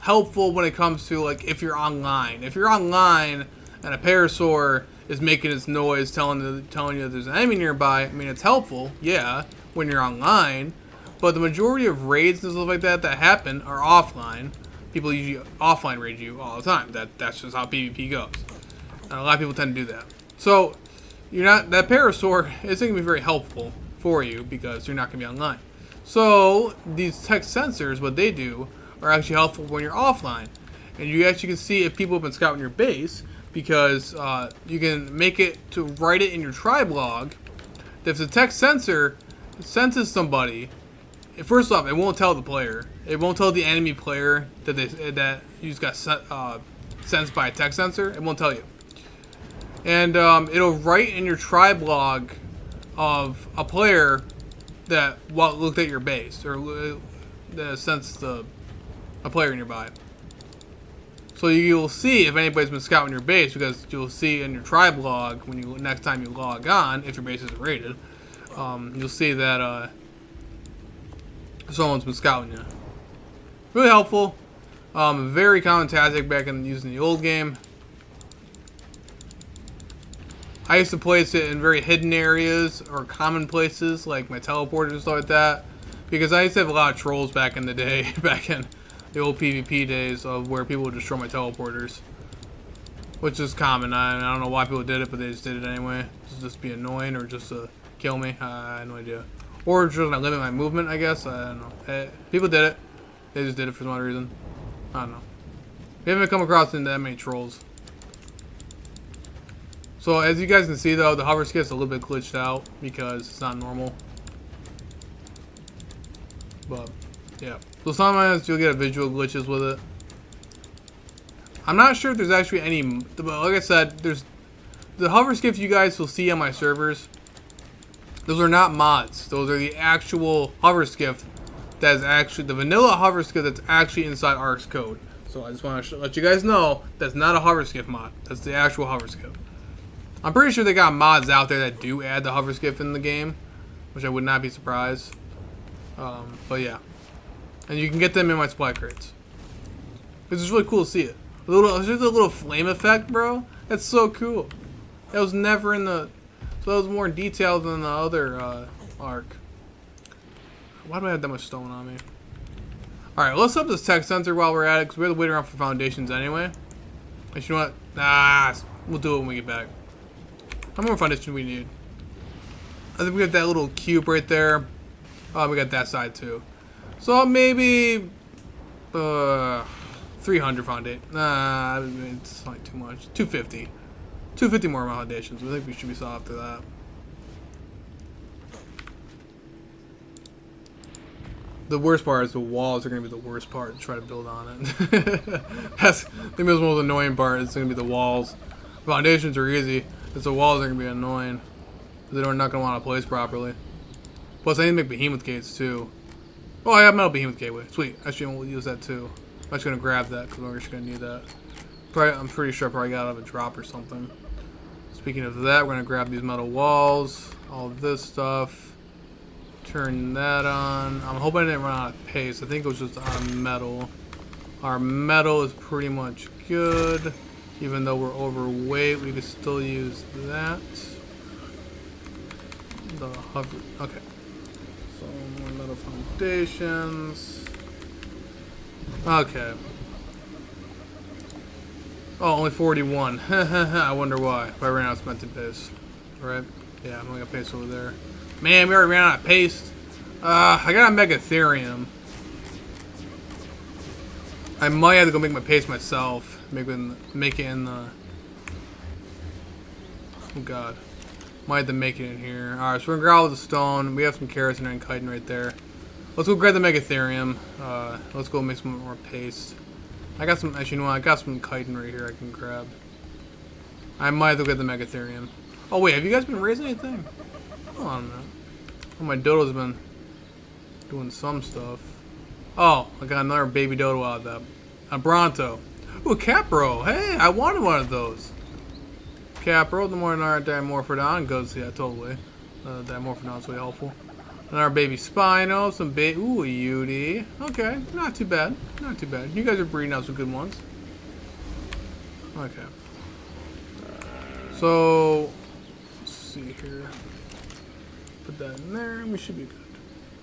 helpful when it comes to, like, if you're online. If you're online and a parastore is making its noise telling you that there's an enemy nearby, I mean, it's helpful, yeah, when you're online. But the majority of raids and stuff like that that happen are offline. People usually offline raid you all the time. That's just how PvP goes. And a lot of people tend to do that. So, you're not... That parastore isn't going to be very helpful for you because you're not going to be online. So these tech sensors, what they do, are actually helpful when you're offline, and you actually can see if people have been scouting your base because you can make it to write it in your tribe log. If the tech sensor senses somebody, first off, it won't tell the player. It won't tell the enemy player that you just got sensed by a tech sensor. It won't tell you, and it'll write in your tribe log of a player that looked at your base or that sensed a player nearby. So you'll see if anybody's been scouting your base because you'll see in your tribe log when you next time you log on, if your base isn't rated, you'll see that someone's been scouting you. Really helpful. Very common tactic back in using the old game. I used to place it in very hidden areas or common places like my teleporters and stuff like that, because I used to have a lot of trolls back in the day, back in the old PvP days of where people would destroy my teleporters, which is common. I don't know why people did it, but they just did it anyway. Just be annoying or just to kill me. I have no idea. Or just to limit my movement, I guess. I don't know. People did it. They just did it for some other reason. I don't know. We haven't come across that many trolls. So as you guys can see though, the hover skiff's a little bit glitched out because it's not normal. But yeah, so sometimes you'll get visual glitches with it. I'm not sure if there's actually any, but like I said, there's the hover skiff you guys will see on my servers. Those are not mods. Those are the actual hover skiff that is actually the vanilla hover skiff that's actually inside Ark's code. So I just want to let you guys know that's not a hover skiff mod. That's the actual hover skiff. I'm pretty sure they got mods out there that do add the hover skiff in the game, which I would not be surprised. But yeah, and you can get them in my supply crates. It's just really cool to see it. It's just a little flame effect, bro. That's so cool. That was never in the. So that was more detailed than the other Ark. Why do I have that much stone on me? Alright, let's up this tech center while we're at it, because we have to wait around for foundations anyway. And you know what? Nah, we'll do it when we get back. How many more foundations do we need? I think we got that little cube right there. Oh, we got that side too. So maybe 300 foundation. Nah, it's like too much. 250. 250 more foundations. I think we should be solid after that. The worst part is the walls are going to be the worst part to try to build on it. That's the most annoying part. It's going to be the walls. Foundations are easy. It's the walls are going to be annoying. They're not going to want to place properly. Plus, I need to make behemoth gates too. Oh, I have metal behemoth gateway. Sweet. Actually, we'll use that too. I'm just going to grab that because we're just going to need that. I'm pretty sure I probably got out of a drop or something. Speaking of that, we're going to grab these metal walls. All of this stuff. Turn that on. I'm hoping I didn't run out of paste. I think it was just our metal. Our metal is pretty much good. Even though we're overweight, we could still use that. The hover. Okay. So more metal foundations. Okay. Oh, only 41. I wonder why. If I ran out of cemented paste. Right? Yeah, I'm only got paste over there. Man, we already ran out of paste. I got a Megatherium. I might have to go make my paste myself. Make it in the. Oh god. Might have to make it in here. Alright, so we're gonna grab all the stone. We have some kerosene and chitin right there. Let's go grab the Megatherium. Let's go make some more paste. I got some. Actually, you know what? I got some chitin right here I can grab. I might have to get the Megatherium. Oh wait, have you guys been raising anything? Hold on a minute. Oh, my dodo's been doing some stuff. Oh, I got another baby dodo out of that. A Bronto. Ooh, a Capro. Hey, I wanted one of those. Capro, the more our Dimorphodon goes, yeah, totally. Dimorphodon's really helpful. And our baby Spino, some baby. Ooh, a Yudi. Okay, not too bad. Not too bad. You guys are breeding out some good ones. Okay. So, let's see here. Put that in there, and we should be good.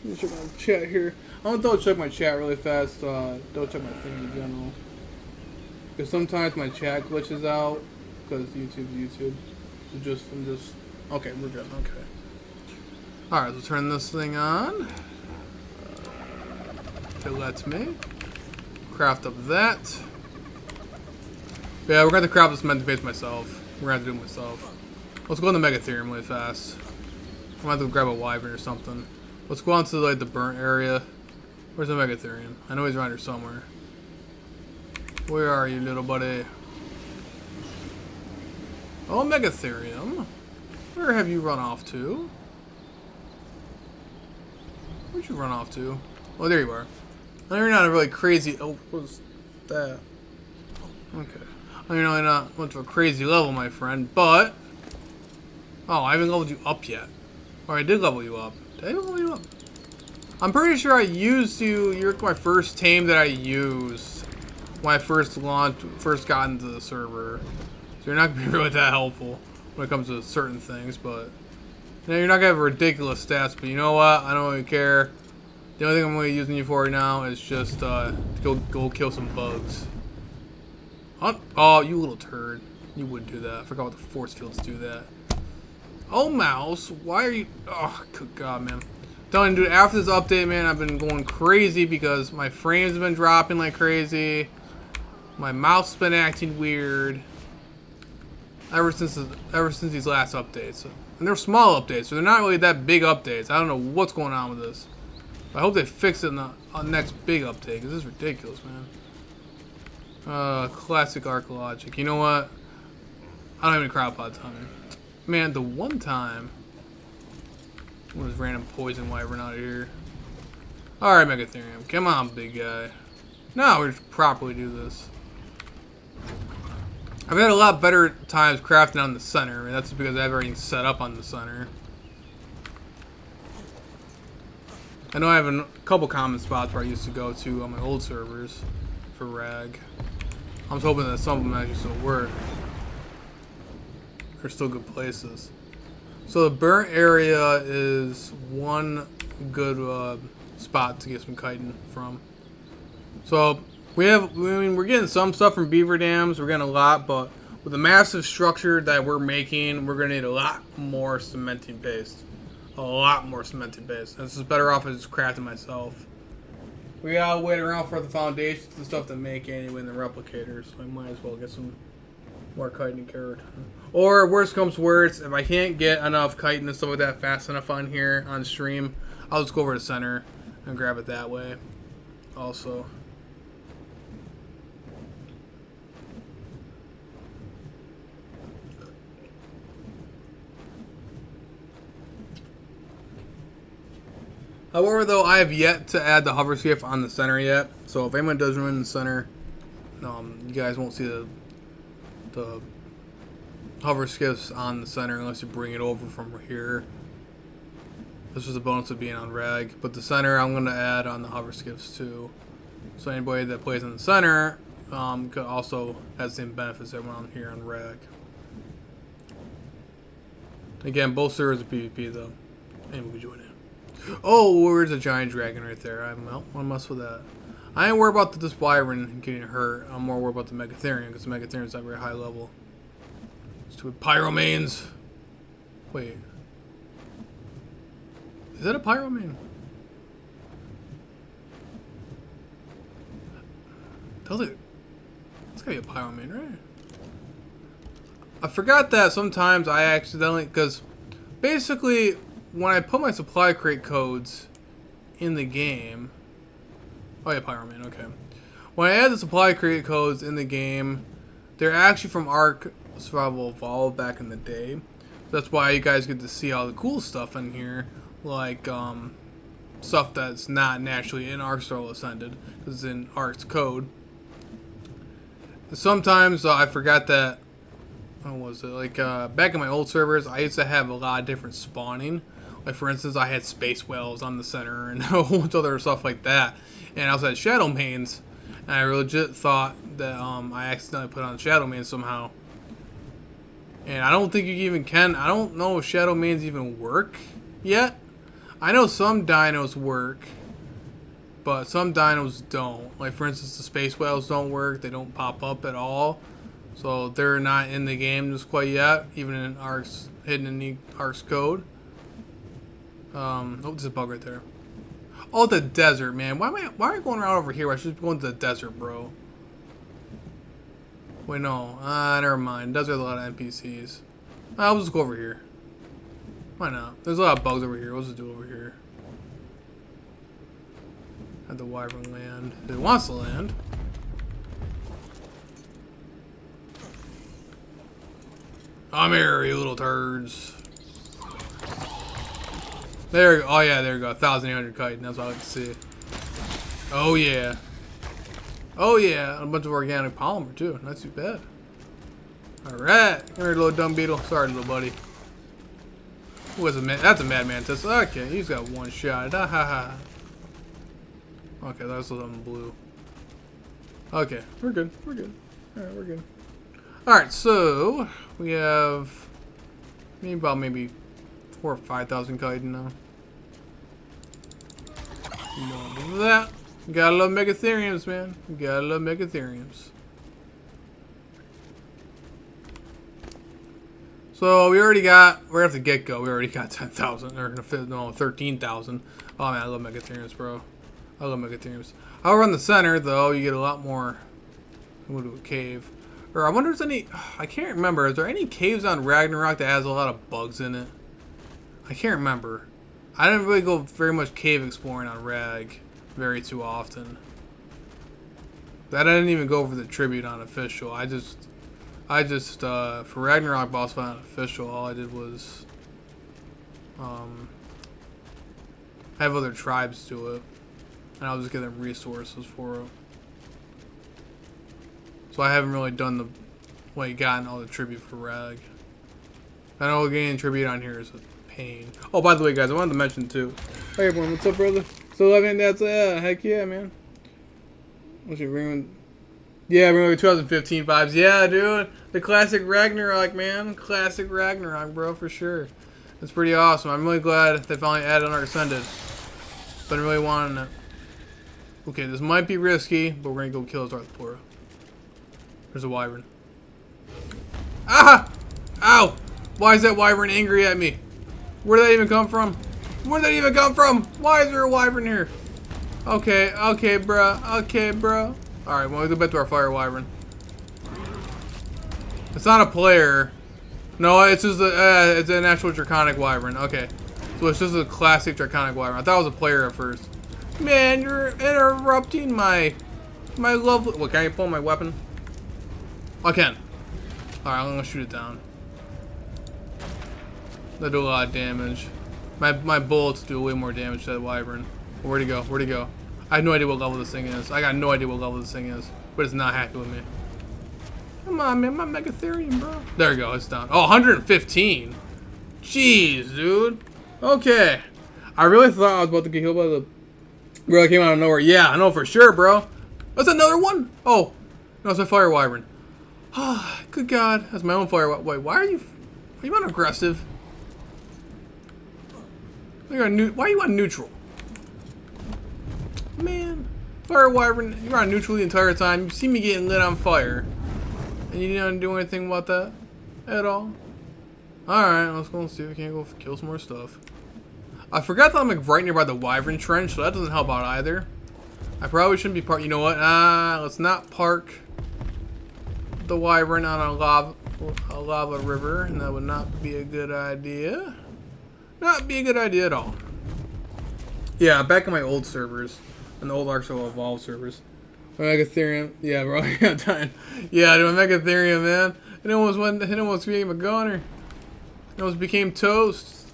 Let me check my chat here. I'm gonna double check my chat really fast. Double check my thing in general. Because sometimes my chat glitches out. Because YouTube. So I'm just. Okay, we're good. Okay. Alright, let's turn this thing on. If it lets me. Craft up that. Yeah, we're gonna have to craft this cement base myself. We're gonna have to do it myself. Let's go in the Megatherium really fast. I'm gonna have to grab a wyvern or something. Let's go on to like the burnt area. Where's the Megatherium? I know he's around here somewhere. Where are you, little buddy? Oh, Megatherium. Where have you run off to? Where'd you run off to? Oh, there you are. I know you're not a really crazy. Oh, what's that? Okay. I know you're not much of a crazy level, my friend, but. Oh, I haven't leveled you up yet. Or I did level you up. Did I even level you up? I'm pretty sure I used you. You're my first tame that I used when I first got into the server. So you're not gonna be really that helpful when it comes to certain things, but you know, you're not gonna have ridiculous stats. But you know what? I don't really care. The only thing I'm really using you for right now is just to go kill some bugs. Oh, you little turd! You wouldn't do that. I forgot what the force fields do that. Oh, mouse, why are you? Oh, good God, man. Telling you, dude, after this update, man, I've been going crazy because my frames have been dropping like crazy. My mouse's been acting weird. Ever since these last updates. And they're small updates, so they're not really that big updates. I don't know what's going on with this. I hope they fix it in the next big update, because this is ridiculous, man. Classic Arcologic. You know what? I don't have any crop pods on me. Man, the one time... What is random poison wyvern out of here? Alright, Megatherium. Come on, big guy. Now we should properly do this. I've had a lot better times crafting on the center. I mean, that's because I have everything set up on the center. I know I have a couple common spots where I used to go to on my old servers for rag. I was hoping that some of them actually still work. They're still good places. So the burnt area is one good spot to get some chitin from. So we're getting some stuff from beaver dams. We're getting a lot, but with the massive structure that we're making, we're gonna need a lot more cementing paste. A lot more cementing paste. This is better off as just crafting myself. We gotta wait around for the foundations and stuff to make anyway in the replicators, so I might as well get some more chitin and keratin. Or worst comes worst, if I can't get enough chitin and stuff like that fast enough on here on stream, I'll just go over to the center and grab it that way. Also. However, though, I have yet to add the hover skiff on the center yet. So if anyone does run in the center, you guys won't see the hover skiffs on the center unless you bring it over from here. This is a bonus of being on rag. But the center, I'm going to add on the hover skiffs too. So anybody that plays in the center could also have the same benefits that went on here on rag. Again, both servers are PvP though. Anyone can join in. Oh, where's a giant dragon right there? I don't mess with that. I ain't worried about this wyvern getting hurt. I'm more worried about the Megatherium, because the Megatherium is not very high level. Stupid pyromanes. Wait. Is that a pyromane? It's gotta be a pyromane, right? I forgot that sometimes I accidentally, because basically when I put my supply crate codes in the game, oh yeah, Pyromane, okay. When I add the supply crate codes in the game, they're actually from Ark Survival Evolved back in the day. That's why you guys get to see all the cool stuff in here, like stuff that's not naturally in Ark Survival Ascended, because it's in Ark's code. Sometimes I forgot that. What was it? Like back in my old servers, I used to have a lot of different spawning. Like for instance, I had space whales on the center and a whole bunch of other stuff like that. And I also had shadow mains, and I legit thought that I accidentally put on shadow mains somehow. And I don't think you even can. I don't know if shadow mains even work yet. I know some dinos work, but some dinos don't. Like for instance, the space whales don't work. They don't pop up at all. So they're not in the game just quite yet, even in Ark's hidden in the Ark's code. Oh, there's a bug right there. Oh, the desert, man. Why am I going around over here? I should be going to the desert, bro. Wait, no. Never mind. Desert has a lot of NPCs. I'll just go over here. Why not? There's a lot of bugs over here. What's it do over here? At the wyvern land. It wants to land. I'm here, you little turds. There you go. Oh yeah, there you go. 1,800 chitin. That's what I like to see. Oh yeah. Oh yeah. And a bunch of organic polymer too. Not too bad. Alright. Come here, little dumb beetle. Sorry, little buddy. Who was a man? That's a mad mantis. Okay, he's got one shot. Ha ha ha. Okay, that's something blue. Okay, we're good. We're good. Alright, we're good. Alright, so we have maybe 4,000 or 5,000 chitin now. More of that. You gotta love Megatheriums, man. You gotta love Megatheriums. So we're at the get-go. We already got 10,000 or no 13,000. Oh man, I love Megatheriums, bro. I love Megatheriums. However, on the center though, you get a lot more. We'll do a cave. Or I wonder if there's any. I can't remember. Is there any caves on Ragnarok that has a lot of bugs in it? I can't remember. I didn't really go very much cave exploring on Rag very too often. That I didn't even go for the tribute on official. I just for Ragnarok boss fight on official, all I did was have other tribes do it, and I was just getting resources for it. So I haven't really done the gotten all the tribute for Rag. I know getting tribute on here is a pain. Oh, by the way, guys, I wanted to mention too. Hey everyone, what's up, brother? So loving that's heck yeah, man. What's your bring? Yeah, bring like 2015 vibes. Yeah, dude, the classic Ragnarok, man. Classic Ragnarok, bro, for sure. It's pretty awesome. I'm really glad they finally added Anarch Ascended. Been really wanting it. Okay, this might be risky, but we're gonna go kill Darth Pora. There's a wyvern. Ah! Ow! Why is that wyvern angry at me? Where did that even come from? Where did that even come from? Why is there a wyvern here? Okay, okay, bro. Okay, bro. Alright, well, we go back to our fire wyvern. It's not a player. No, it's just it's an actual draconic wyvern. Okay. So it's just a classic draconic wyvern. I thought it was a player at first. Man, you're interrupting my lovely... What, can I pull my weapon? I can. Alright, I'm gonna shoot it down. They do a lot of damage. My bullets do way more damage to that wyvern. Where'd he go? Where'd he go? I have no idea what level this thing is. I got no idea what level this thing is. But it's not happy with me. Come on, man. My Megatherium, bro. There we go. It's down. Oh, 115. Jeez, dude. Okay. I really thought I was about to get killed by the... Bro, it came out of nowhere. Yeah, I know for sure, bro. That's another one? Oh. No, it's a fire wyvern. Ah, good God. That's my own fire wyvern. Wait, why are you on aggressive? Why are you on neutral? Man. Fire wyvern, you're on neutral the entire time. You see me getting lit on fire. And you didn't do anything about that at all. Alright, let's go and see if we can't go kill some more stuff. I forgot that I'm like right nearby the wyvern trench, so that doesn't help out either. I probably shouldn't be parked. You know what? Let's not park the wyvern on a lava river, and that would not be a good idea. Not be a good idea at all. Yeah, back in my old servers, in the old Ark Survival Evolved servers. My Megatherium, yeah, bro, yeah, dying. Yeah, dude, my Megatherium, man. It almost became a goner. It almost became toast.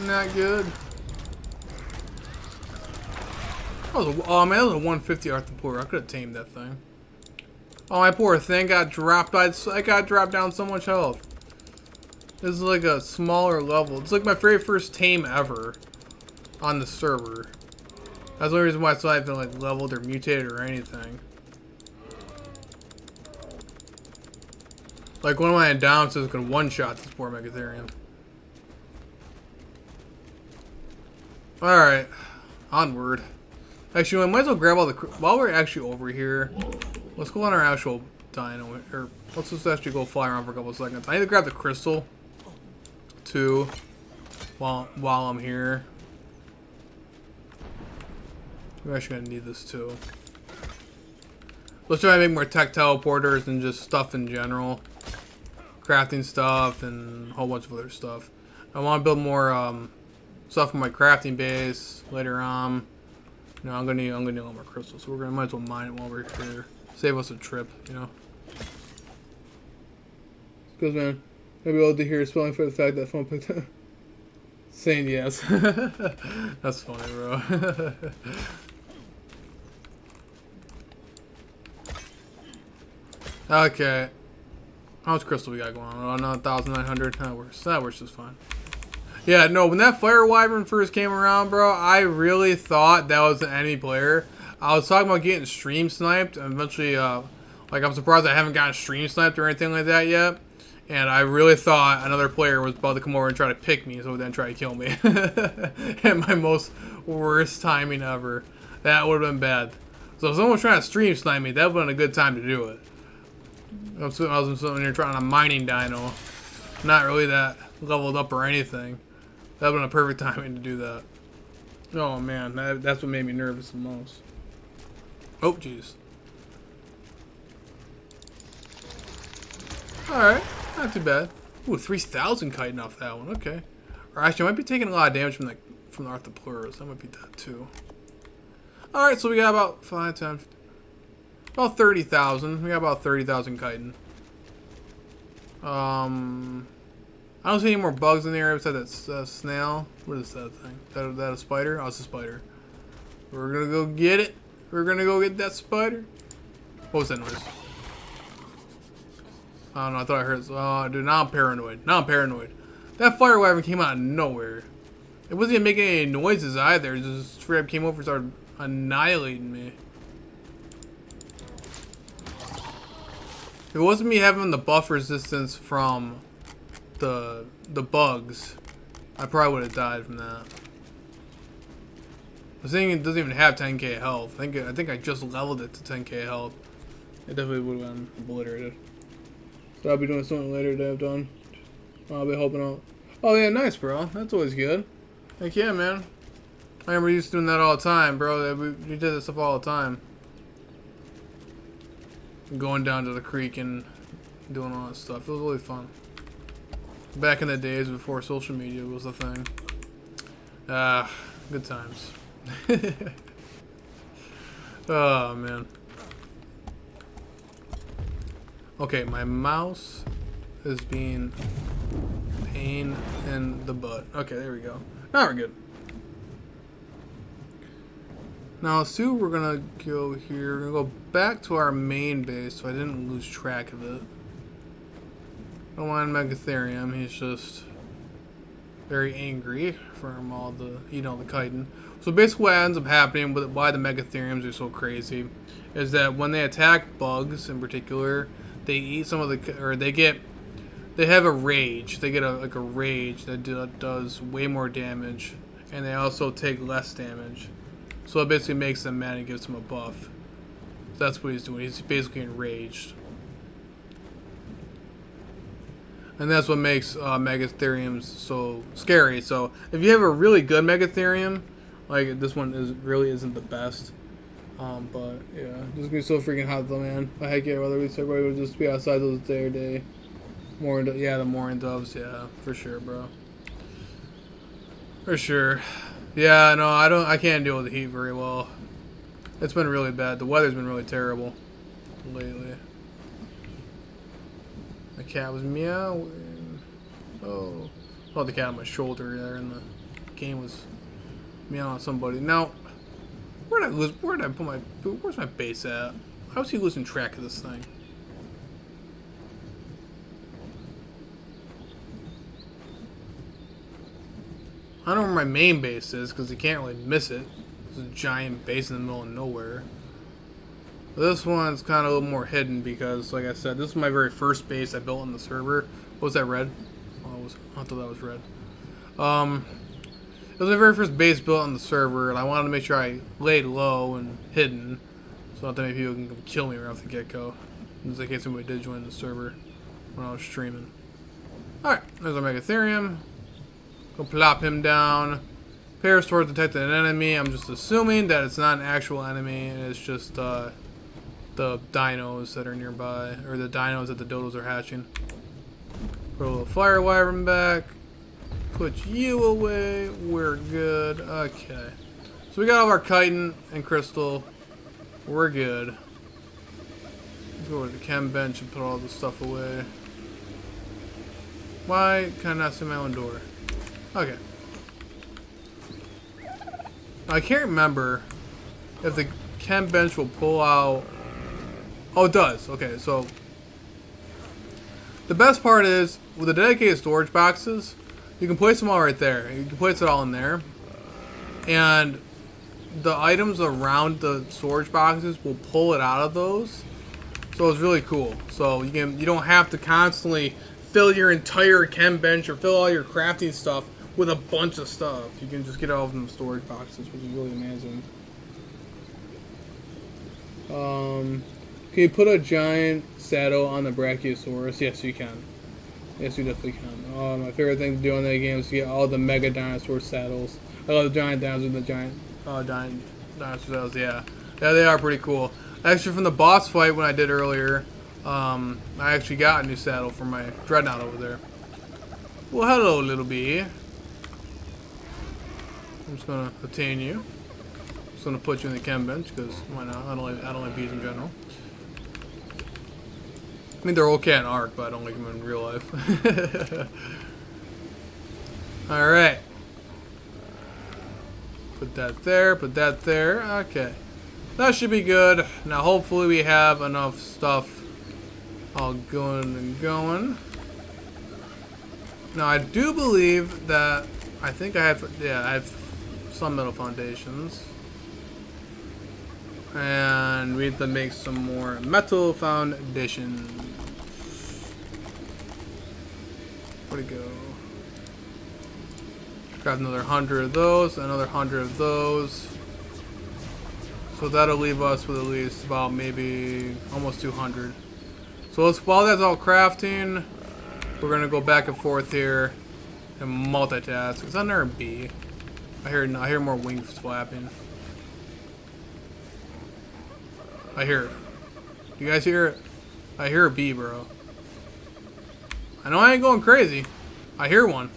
Not good. Oh man, that was a 150 Arthur Pora. I could have tamed that thing. Oh, my poor thing got dropped. I got dropped down so much health. This is like a smaller level. It's like my very first tame ever on the server. That's the only reason why I still haven't like leveled or mutated or anything. Like one of my endowments is gonna one-shot this poor Megatherium. Alright. Onward. Actually, I might as well grab all the... While we're actually over here, let's go on our actual dino. Or let's just actually go fly around for a couple of seconds. I need to grab the crystal, too, while I'm here. We're actually going to need this, too. Let's try to make more tech teleporters and just stuff in general. Crafting stuff and a whole bunch of other stuff. I want to build more stuff for my crafting base later on. No, I'm gonna need a lot more crystals, so might as well mine it while we're here. Save us a trip, you know. Because man, I'll be able to hear spelling for the fact that phone picked up. Saying yes. That's funny, bro. Okay. How much crystal we got going on? Oh, no, 1,900. That works just fine. Yeah, no, when that Fire Wyvern first came around, bro, I really thought that was an enemy player. I was talking about getting stream sniped, and eventually, like, I'm surprised I haven't gotten stream sniped or anything like that yet. And I really thought another player was about to come over and try to pick me, so then try to kill me. At my worst timing ever. That would have been bad. So if someone was trying to stream snipe me, that would have been a good time to do it. I was sitting here trying a mining dino. Not really that leveled up or anything. That would have been a perfect timing to do that. Oh man, that's what made me nervous the most. Oh jeez. Alright, not too bad. Ooh, 3,000 kiting off that one, okay. Or actually, I might be taking a lot of damage from the Arthropleurus. That might be that too. Alright, so we got about 5, 10, about 30,000. We got about 30,000 chitin. I don't see any more bugs in the area besides that snail. What is that thing? Is that a spider? Oh, it's a spider. We're gonna go get it. We're gonna go get that spider. What was that noise? I don't know. I thought I heard. Oh, dude, now I'm paranoid. Now I'm paranoid. That fire wyvern came out of nowhere. It wasn't even making any noises either. It just straight up came over and started annihilating me. If it wasn't me having the buff resistance from the bugs, I probably would have died from that. The thing it doesn't even have 10k health. I think I just leveled it to 10k health. It definitely would have been obliterated. So I'll be doing something later today. I've done. I'll be helping out. Oh yeah, nice, bro. That's always good. Heck yeah, man. I remember used to doing that all the time, bro. We did this stuff all the time. Going down to the creek and doing all that stuff. It was really fun. Back in the days before social media was a thing. Good times. Oh, man. Okay, my mouse is being pain in the butt. Okay, there we go. Now we're good. Now let's see what we're gonna go here. We're gonna go back to our main base so I didn't lose track of it. Don't mind Megatherium, he's just very angry from all the eating all the chitin. So basically what ends up happening with why the Megatheriums are so crazy is that when they attack bugs in particular, they eat some of the, or they have a rage. They get like a rage that does way more damage, and they also take less damage. So it basically makes them mad and gives them a buff. So that's what he's doing. He's basically enraged. And that's what makes Megatheriums so scary. So if you have a really good Megatherium, like this one really isn't the best. But yeah, this is gonna be so freaking hot though, man. But heck yeah, whether everybody would just be outside those day. Yeah, the Morin doves, yeah, for sure, bro. For sure. Yeah, no, I can't deal with the heat very well. It's been really bad. The weather's been really terrible lately. The cat was meowing. Oh, the cat on my shoulder there, and the game was meowing at somebody. Now, where'd I put my? Where's my base at? How is he losing track of this thing? I don't know where my main base is because you can't really miss it. It's a giant base in the middle of nowhere. This one's kind of a little more hidden because, like I said, this is my very first base I built on the server. What was that, red? Oh, I thought that was red. It was my very first base built on the server, and I wanted to make sure I laid low and hidden, so not that many people can come kill me right off the get-go. Just in case somebody did join the server when I was streaming. Alright, there's our Megatherium. Go plop him down. Parasaur detected an enemy. I'm just assuming that it's not an actual enemy, and it's just the dinos that are nearby, or the dinos that the dodos are hatching. Put a little fire wyvern back. Put you away. We're good. Okay. So we got all our chitin and crystal. We're good. Let's go over to the chem bench and put all this stuff away. Why can I not see my own door? Okay. I can't remember if the chem bench will pull out. Oh, it does. Okay, so the best part is with the dedicated storage boxes, you can place them all right there. You can place it all in there, and the items around the storage boxes will pull it out of those. So it's really cool. So you don't have to constantly fill your entire chem bench or fill all your crafting stuff with a bunch of stuff. You can just get it all from the storage boxes, which is really amazing. Can you put a giant saddle on the Brachiosaurus? Yes, you can. Yes, you definitely can. My favorite thing to do in that game is to get all the Mega Dinosaur saddles. I love the giant dinosaurs and the giant dinosaur saddles. Yeah, they are pretty cool. Actually, from the boss fight when I did earlier, I actually got a new saddle for my Dreadnought over there. Well, hello, little bee. I'm just gonna obtain you. Just gonna put you in the chem bench because why not? I don't like bees in general. I mean, they're okay in Ark, but I don't like them in real life. All right. Put that there. Put that there. Okay. That should be good. Now, hopefully, we have enough stuff all going and going. Now, I do believe that I think I have. Yeah, I have some metal foundations. And we need to make some more metal foundations. Where'd it go? Grab another 100 of those, another 100 of those. So that'll leave us with at least about maybe almost 200. So while that's all crafting, we're gonna go back and forth here and multitask. Is that another bee? I hear more wings flapping. I hear it. You guys hear it? I hear a bee, bro. I know I ain't going crazy. I hear one.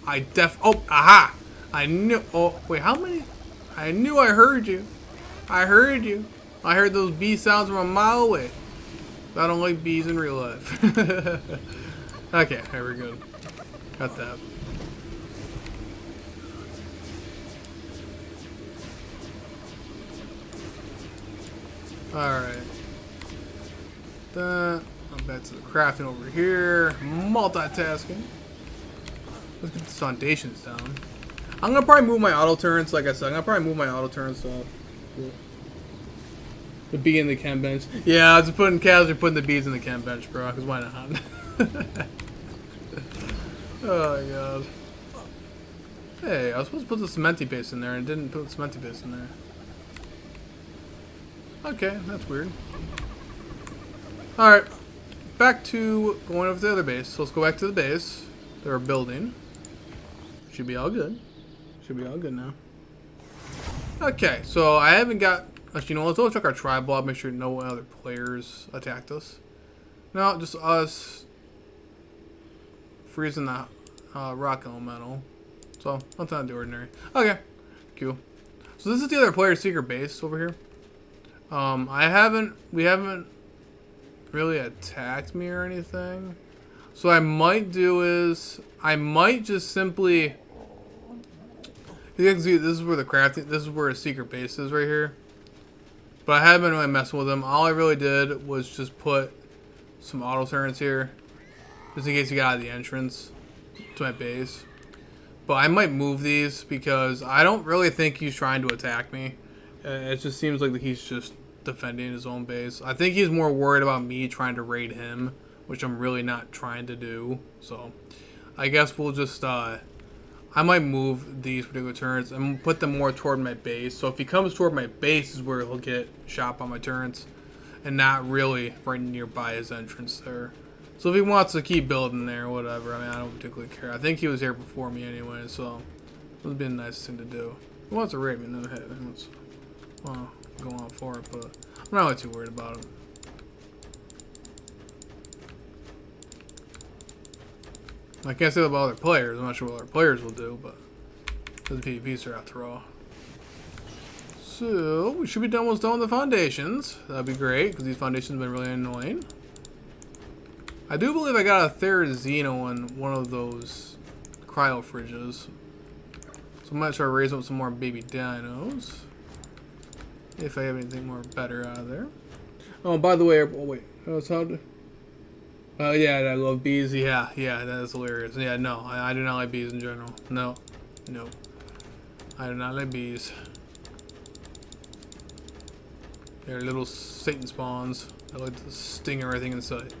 Oh, aha! I knew. Oh, wait, how many? I knew I heard you. I heard you. I heard those bee sounds from a mile away. I don't like bees in real life. Okay, there we go. Got that. Alright. That. I'm back to the crafting over here. Multitasking. Let's get the foundations down. I'm gonna probably move my auto turrets, like I said. I'm gonna probably move my auto turrets to the bee in the chem bench. Yeah, I was putting putting the bees in the chem bench, bro. Cause why not? Oh my god. Hey, I was supposed to put the cementy base in there and didn't put the cementy base in there. Okay, that's weird. Alright. Back to going over to the other base. So let's go back to the base. They're building. Should be all good. Should be all good now. Okay, so I haven't got... Actually, you know, let's go check our tribe log. Make sure no other players attacked us. No, just us freezing the rock elemental. So, nothing out of the ordinary. Okay, cool. So this is the other player's secret base over here. We haven't really attacked me or anything. So what I might do is, I might just simply, you can see this is where this is where a secret base is right here. But I haven't been really messing with them. All I really did was just put some auto turrets here, just in case you got out of the entrance to my base. But I might move these because I don't really think he's trying to attack me. It just seems like he's just defending his own base. I think he's more worried about me trying to raid him, which I'm really not trying to do. So I guess we'll just I might move these particular turrets and put them more toward my base. So if he comes toward my base is where he'll get shot by my turrets, and not really right nearby his entrance there. So if he wants to keep building there, whatever, I mean, I don't particularly care. I think he was here before me anyway, so it would be a nice thing to do. If he wants to raid me, then hey, let's go on for it, but I'm not really too worried about him. I can't say that about other players. I'm not sure what other players will do, but the PvPs are after all. So we should be almost done with the foundations. That'd be great because these foundations have been really annoying. I do believe I got a Therizino in one of those cryo fridges, so I might try to raise up some more baby dinos if I have anything more better out of there. Oh, by the way, oh wait, that's how. Yeah, I love bees. Yeah, that is hilarious. Yeah, no, I do not like bees in general. No, I do not like bees. They're little Satan spawns that like to sting everything in sight.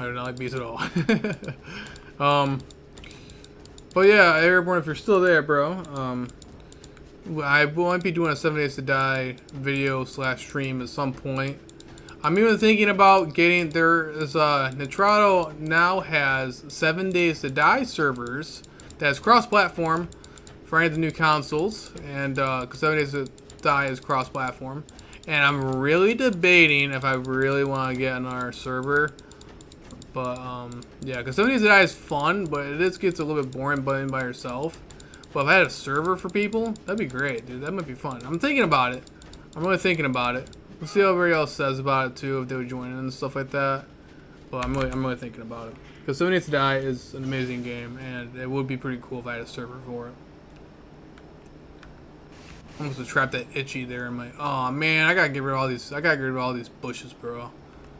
I do not like bees at all. But yeah, everyone, if you're still there, bro, I might be doing a 7 Days to Die video / stream at some point. I'm even thinking about getting, Nitrado now has 7 Days to Die servers that's cross-platform for any of the new consoles, and 7 Days to Die is cross-platform, and I'm really debating if I really want to get on our server. But yeah, because 7 Days to Die is fun, but it just gets a little bit boring playing by yourself. But if I had a server for people, that'd be great, dude. That might be fun. I'm thinking about it. I'm really thinking about it. We'll see what everybody else says about it too, if they would join in and stuff like that. But I'm really thinking about it. Because 7 Days to Die is an amazing game, and it would be pretty cool if I had a server for it. I'm almost to trap that itchy there in my. Oh man, I gotta get rid of all these. I gotta get rid of all these bushes, bro.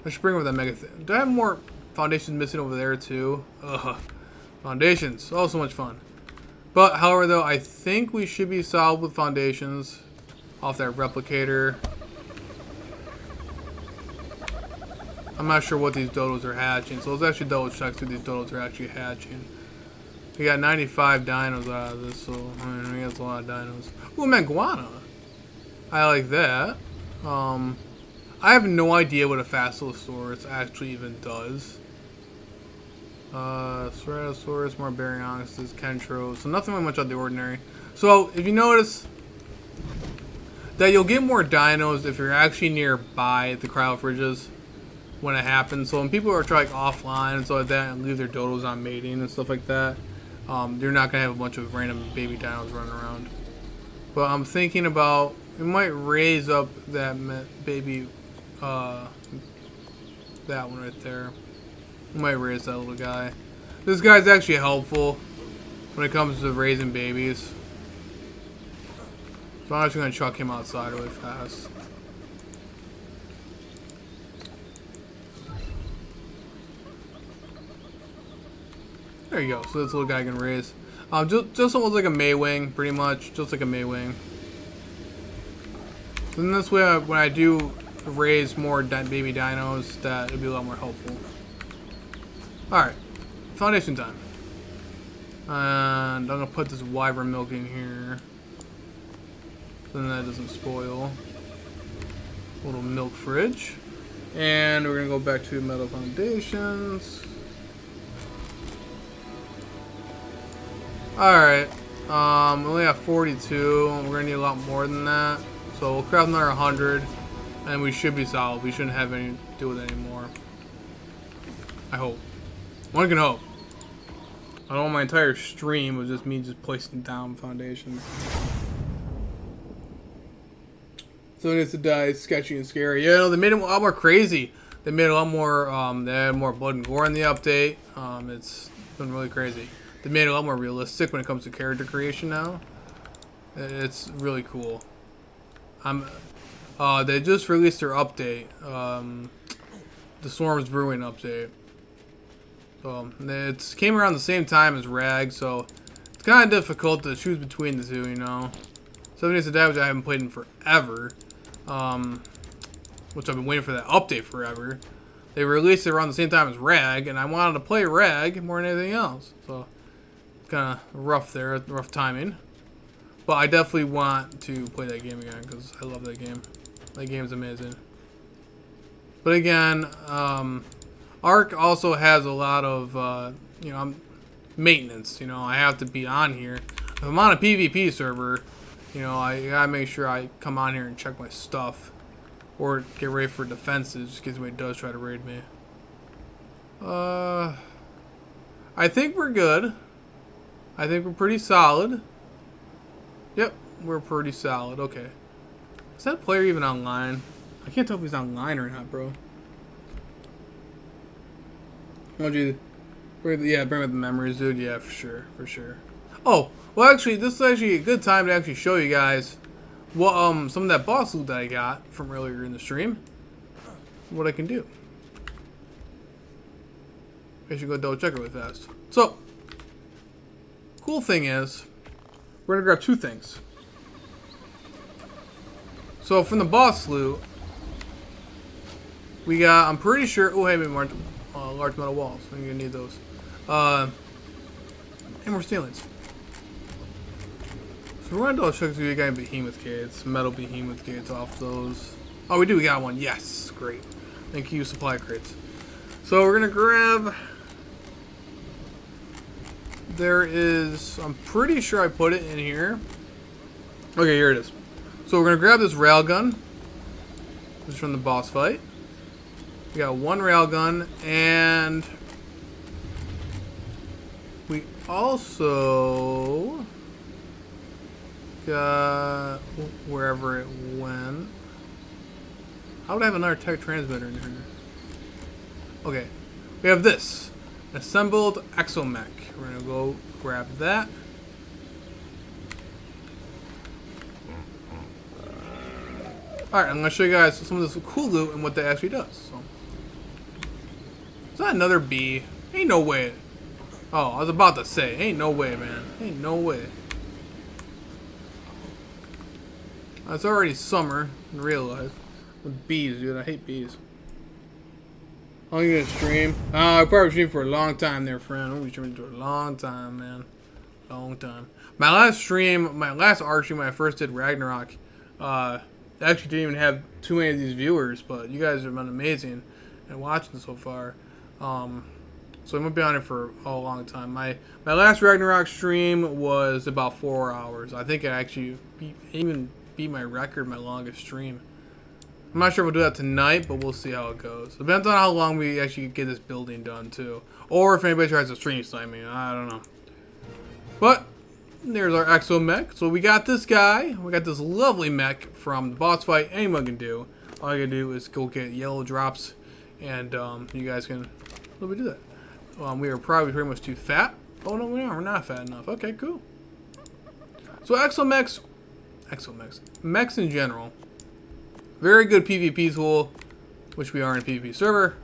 I should bring over that mega thing. Do I have more foundations missing over there too? Ugh. Foundations. Oh, so much fun. But, however, though, I think we should be solid with foundations off that replicator. I'm not sure what these dodos are hatching, so let's actually double check see these dodos are actually hatching. We got 95 dinos out of this, so I mean, we got a lot of dinos. Ooh, Manguana. I like that. I have no idea what a Facilosaurus actually even does. Ceratosaurus, Morbaryonyx, Kentro, so nothing really much out of the ordinary. So, if you notice that you'll get more dinos if you're actually nearby the cryofridges when it happens. So when people are trying offline and stuff like that and leave their dodos on mating and stuff like that, you're not going to have a bunch of random baby dinos running around. But I'm thinking about, we might raise up that baby, that one right there. We might raise that little guy. This guy's actually helpful when it comes to raising babies. So I'm actually going to chuck him outside really fast. There you go. So this little guy can raise. Just almost like a Maywing, pretty much. Just like a Maywing. So in this way, when I do raise more baby dinos, that it'll be a lot more helpful. Alright. Foundation time. And I'm going to put this wyvern milk in here. So then that doesn't spoil. Little milk fridge. And we're going to go back to metal foundations. Alright, we only have 42, we're going to need a lot more than that, so we'll craft another 100, and we should be solid. We shouldn't have any to do with it anymore. I hope. One can hope. I don't want my entire stream was just me just placing down foundations. So it is to die, sketchy and scary. Yeah, no, they made it a lot more crazy. They made it a lot more, they had more blood and gore in the update. It's been really crazy. They made it a lot more realistic when it comes to character creation now. It's really cool. They just released their update, the Storm's Brewing update. So it came around the same time as Rag, so it's kind of difficult to choose between the two, you know. 7 Days to Die, which I haven't played in forever, which I've been waiting for that update forever. They released it around the same time as Rag, and I wanted to play Rag more than anything else, so kind of rough there, rough timing. But I definitely want to play that game again because I love that game. That game's amazing. But again, Ark also has a lot of, you know, maintenance. You know, I have to be on here. If I'm on a PvP server, you know, I gotta make sure I come on here and check my stuff. Or get ready for defenses, just in case anybody does try to raid me. I think we're good. I think we're pretty solid. Yep, we're pretty solid. Okay. Is that player even online? I can't tell if he's online or not, bro. Want you? Yeah, bring up the memories, dude. Yeah, for sure, for sure. Oh, well, actually, this is actually a good time to actually show you guys what some of that boss loot that I got from earlier in the stream. What I can do. I should go double check it really fast. So, cool thing is, we're gonna grab two things. So from the boss loot, we got, I'm pretty sure, oh hey, maybe more large metal walls. I'm gonna need those. And more steelings. So we're gonna double check if we got behemoth gates, metal behemoth gates off those. Oh, we do, we got one. Yes, great. Thank you, supply crates. So we're gonna grab. There is, I'm pretty sure I put it in here. Okay, here it is. So we're gonna grab this railgun. This is from the boss fight. We got one railgun, and we also wherever it went. How would I have another tech transmitter in here? Okay, we have this assembled exomech. We're gonna go grab that. All right, I'm gonna show you guys some of this cool loot and what that actually does. So, is that another bee? Ain't no way. Oh, I was about to say, ain't no way, man. Ain't no way. It's already summer in real life. With bees, dude. I hate bees. How long you gonna stream? I probably streamed for a long time there, friend. I'm gonna be streaming for a long time, man. Long time. My last stream, my last ARK stream when I first did Ragnarok, actually didn't even have too many of these viewers, but you guys have been amazing and watching so far. So I'm gonna be on it for a long time. My last Ragnarok stream was about 4 hours. I think I actually even beat my record, my longest stream. I'm not sure if we'll do that tonight, but we'll see how it goes. Depends on how long we actually get this building done too, or if anybody tries to stream snipe me. I don't know. But there's our exo mech. So we got this guy. We got this lovely mech from the boss fight. Anyone can do. All you gotta do is go get yellow drops, and you guys can let me do that. We are probably pretty much too fat. Oh no, we're not fat enough. Okay, cool. So exomechs, mechs in general, very good PvP tool, which we are in a PvP server.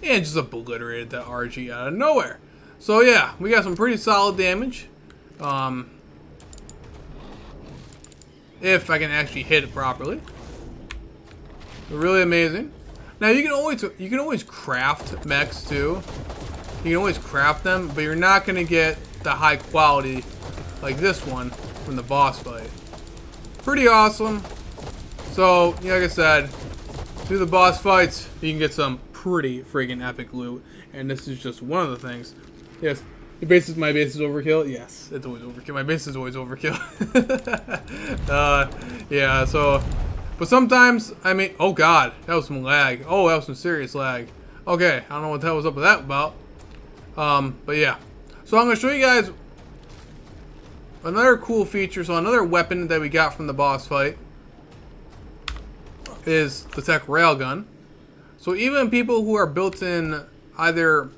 And just obliterated that RG out of nowhere. So yeah, we got some pretty solid damage. If I can actually hit it properly. Really amazing. Now you can always craft mechs too. You can always craft them, but you're not gonna get the high quality like this one from the boss fight. Pretty awesome. So, like I said, through the boss fights, you can get some pretty friggin' epic loot, and this is just one of the things. Yes, my base is overkill. Yes, it's always overkill. My base is always overkill. Yeah. So, but sometimes, I mean, oh god, that was some lag. Oh, that was some serious lag. Okay, I don't know what the hell was up with that about. But yeah. So I'm gonna show you guys another cool feature. So another weapon that we got from the boss fight is the tech railgun. So even people who are built in either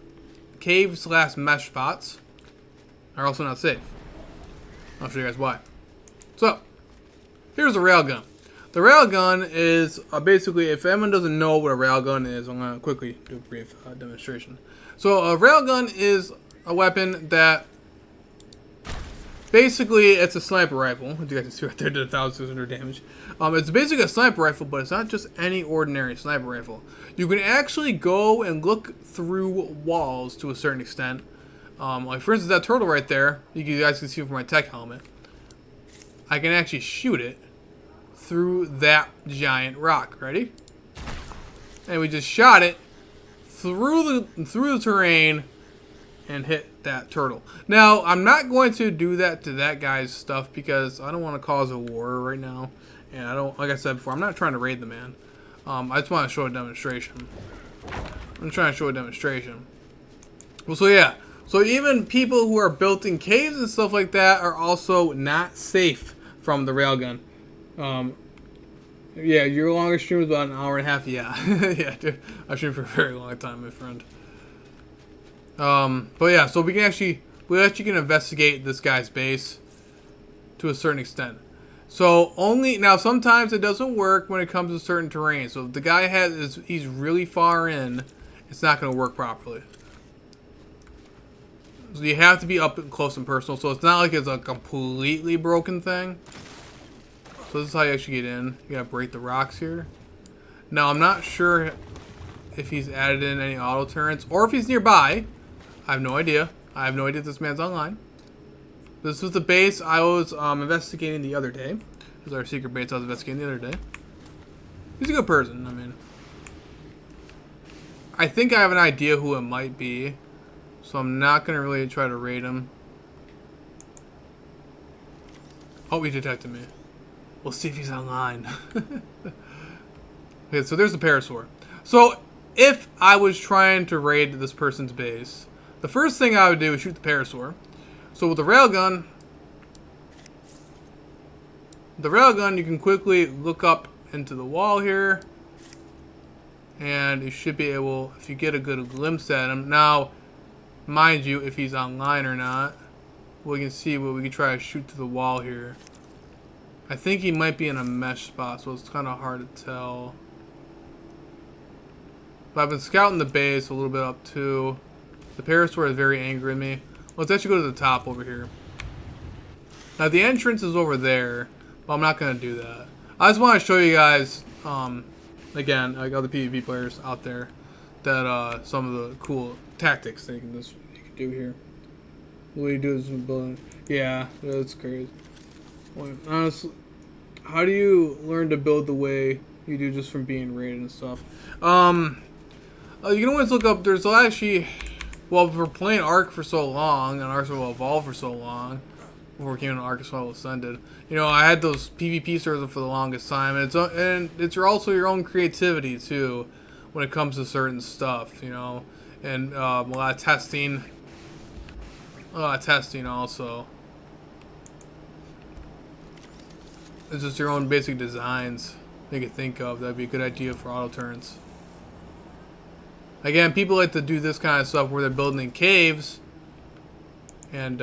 cave/mesh spots are also not safe. I'll show you guys why. So here's the railgun. The railgun is basically, if anyone doesn't know what a railgun is, I'm going to quickly do a brief demonstration. So a railgun is a weapon that basically, it's a sniper rifle. As you guys can see right there, did 1,600 damage. It's basically a sniper rifle, but it's not just any ordinary sniper rifle. You can actually go and look through walls to a certain extent. Like for instance, that turtle right there, you guys can see from my tech helmet. I can actually shoot it through that giant rock. Ready? And we just shot it through the terrain and hit that turtle. Now, I'm not going to do that to that guy's stuff because I don't want to cause a war right now. And I don't, like I said before, I'm not trying to raid the man. I just want to show a demonstration. I'm trying to show a demonstration. Well, so yeah. So even people who are built in caves and stuff like that are also not safe from the railgun. Yeah, your longest stream was about an hour and a half. Yeah, yeah, dude, I streamed for a very long time, my friend. But yeah, so we actually can investigate this guy's base to a certain extent. So now sometimes it doesn't work when it comes to certain terrain. So if the guy he's really far in, it's not going to work properly. So you have to be up close and personal. So it's not like it's a completely broken thing. So this is how you actually get in. You gotta break the rocks here. Now I'm not sure if he's added in any auto turrets or if he's nearby. I have no idea. I have no idea if this man's online. This was the base I was investigating the other day. This is our secret base I was investigating the other day. He's a good person. I mean, I think I have an idea who it might be, so I'm not gonna really try to raid him. Oh, he detected me. We'll see if he's online. Okay, so there's the Parasaur. So if I was trying to raid this person's base, the first thing I would do is shoot the Parasaur. So with the railgun, you can quickly look up into the wall here, and you should be able, if you get a good glimpse at him. Now, mind you, if he's online or not, we can see what we can try to shoot through the wall here. I think he might be in a mesh spot, so it's kind of hard to tell. But I've been scouting the base a little bit up too. The Parasaur is very angry at me. Let's actually go to the top over here. Now the entrance is over there, but I'm not going to do that. I just want to show you guys, again, like other PvP players out there, that some of the cool tactics that you can do here. What you do is building. Yeah, that's crazy. Honestly, how do you learn to build the way you do just from being raided and stuff? You can always look up. There's actually, well, for playing Ark for so long, and Ark will Evolve for so long, before we came into Ark Survival Ascended, you know, I had those PvP servers for the longest time, and it's also your own creativity too, when it comes to certain stuff, you know, and a lot of testing. Also. It's just your own basic designs you could think of. That'd be a good idea for auto turns. Again, people like to do this kind of stuff where they're building in caves, and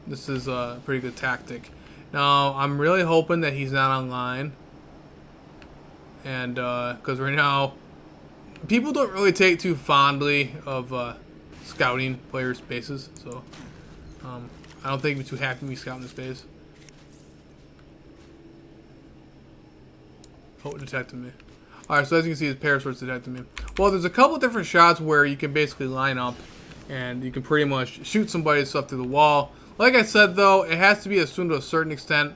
this is a pretty good tactic. Now, I'm really hoping that he's not online, and because right now, people don't really take too fondly of scouting players' bases, so I don't think he'd be too happy with me scouting this base. Oh, it detected me. Alright, so as you can see, his Parasaur's detected me. Well, there's a couple different shots where you can basically line up and you can pretty much shoot somebody's stuff through the wall. Like I said, though, it has to be assumed to a certain extent.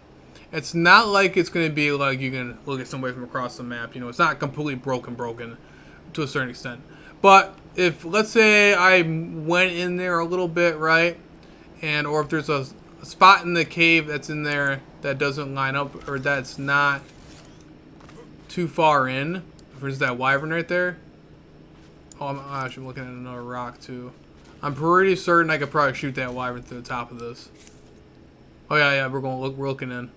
It's not like it's going to be like you can look at somebody from across the map. You know, it's not completely broken to a certain extent. But if, let's say, I went in there a little bit, right? And, or if there's a spot in the cave that's in there that doesn't line up, or that's not too far in. For instance, that wyvern right there. Oh, I'm actually looking at another rock too. I'm pretty certain I could probably shoot that wyvern through the top of this. Oh yeah, we're looking in.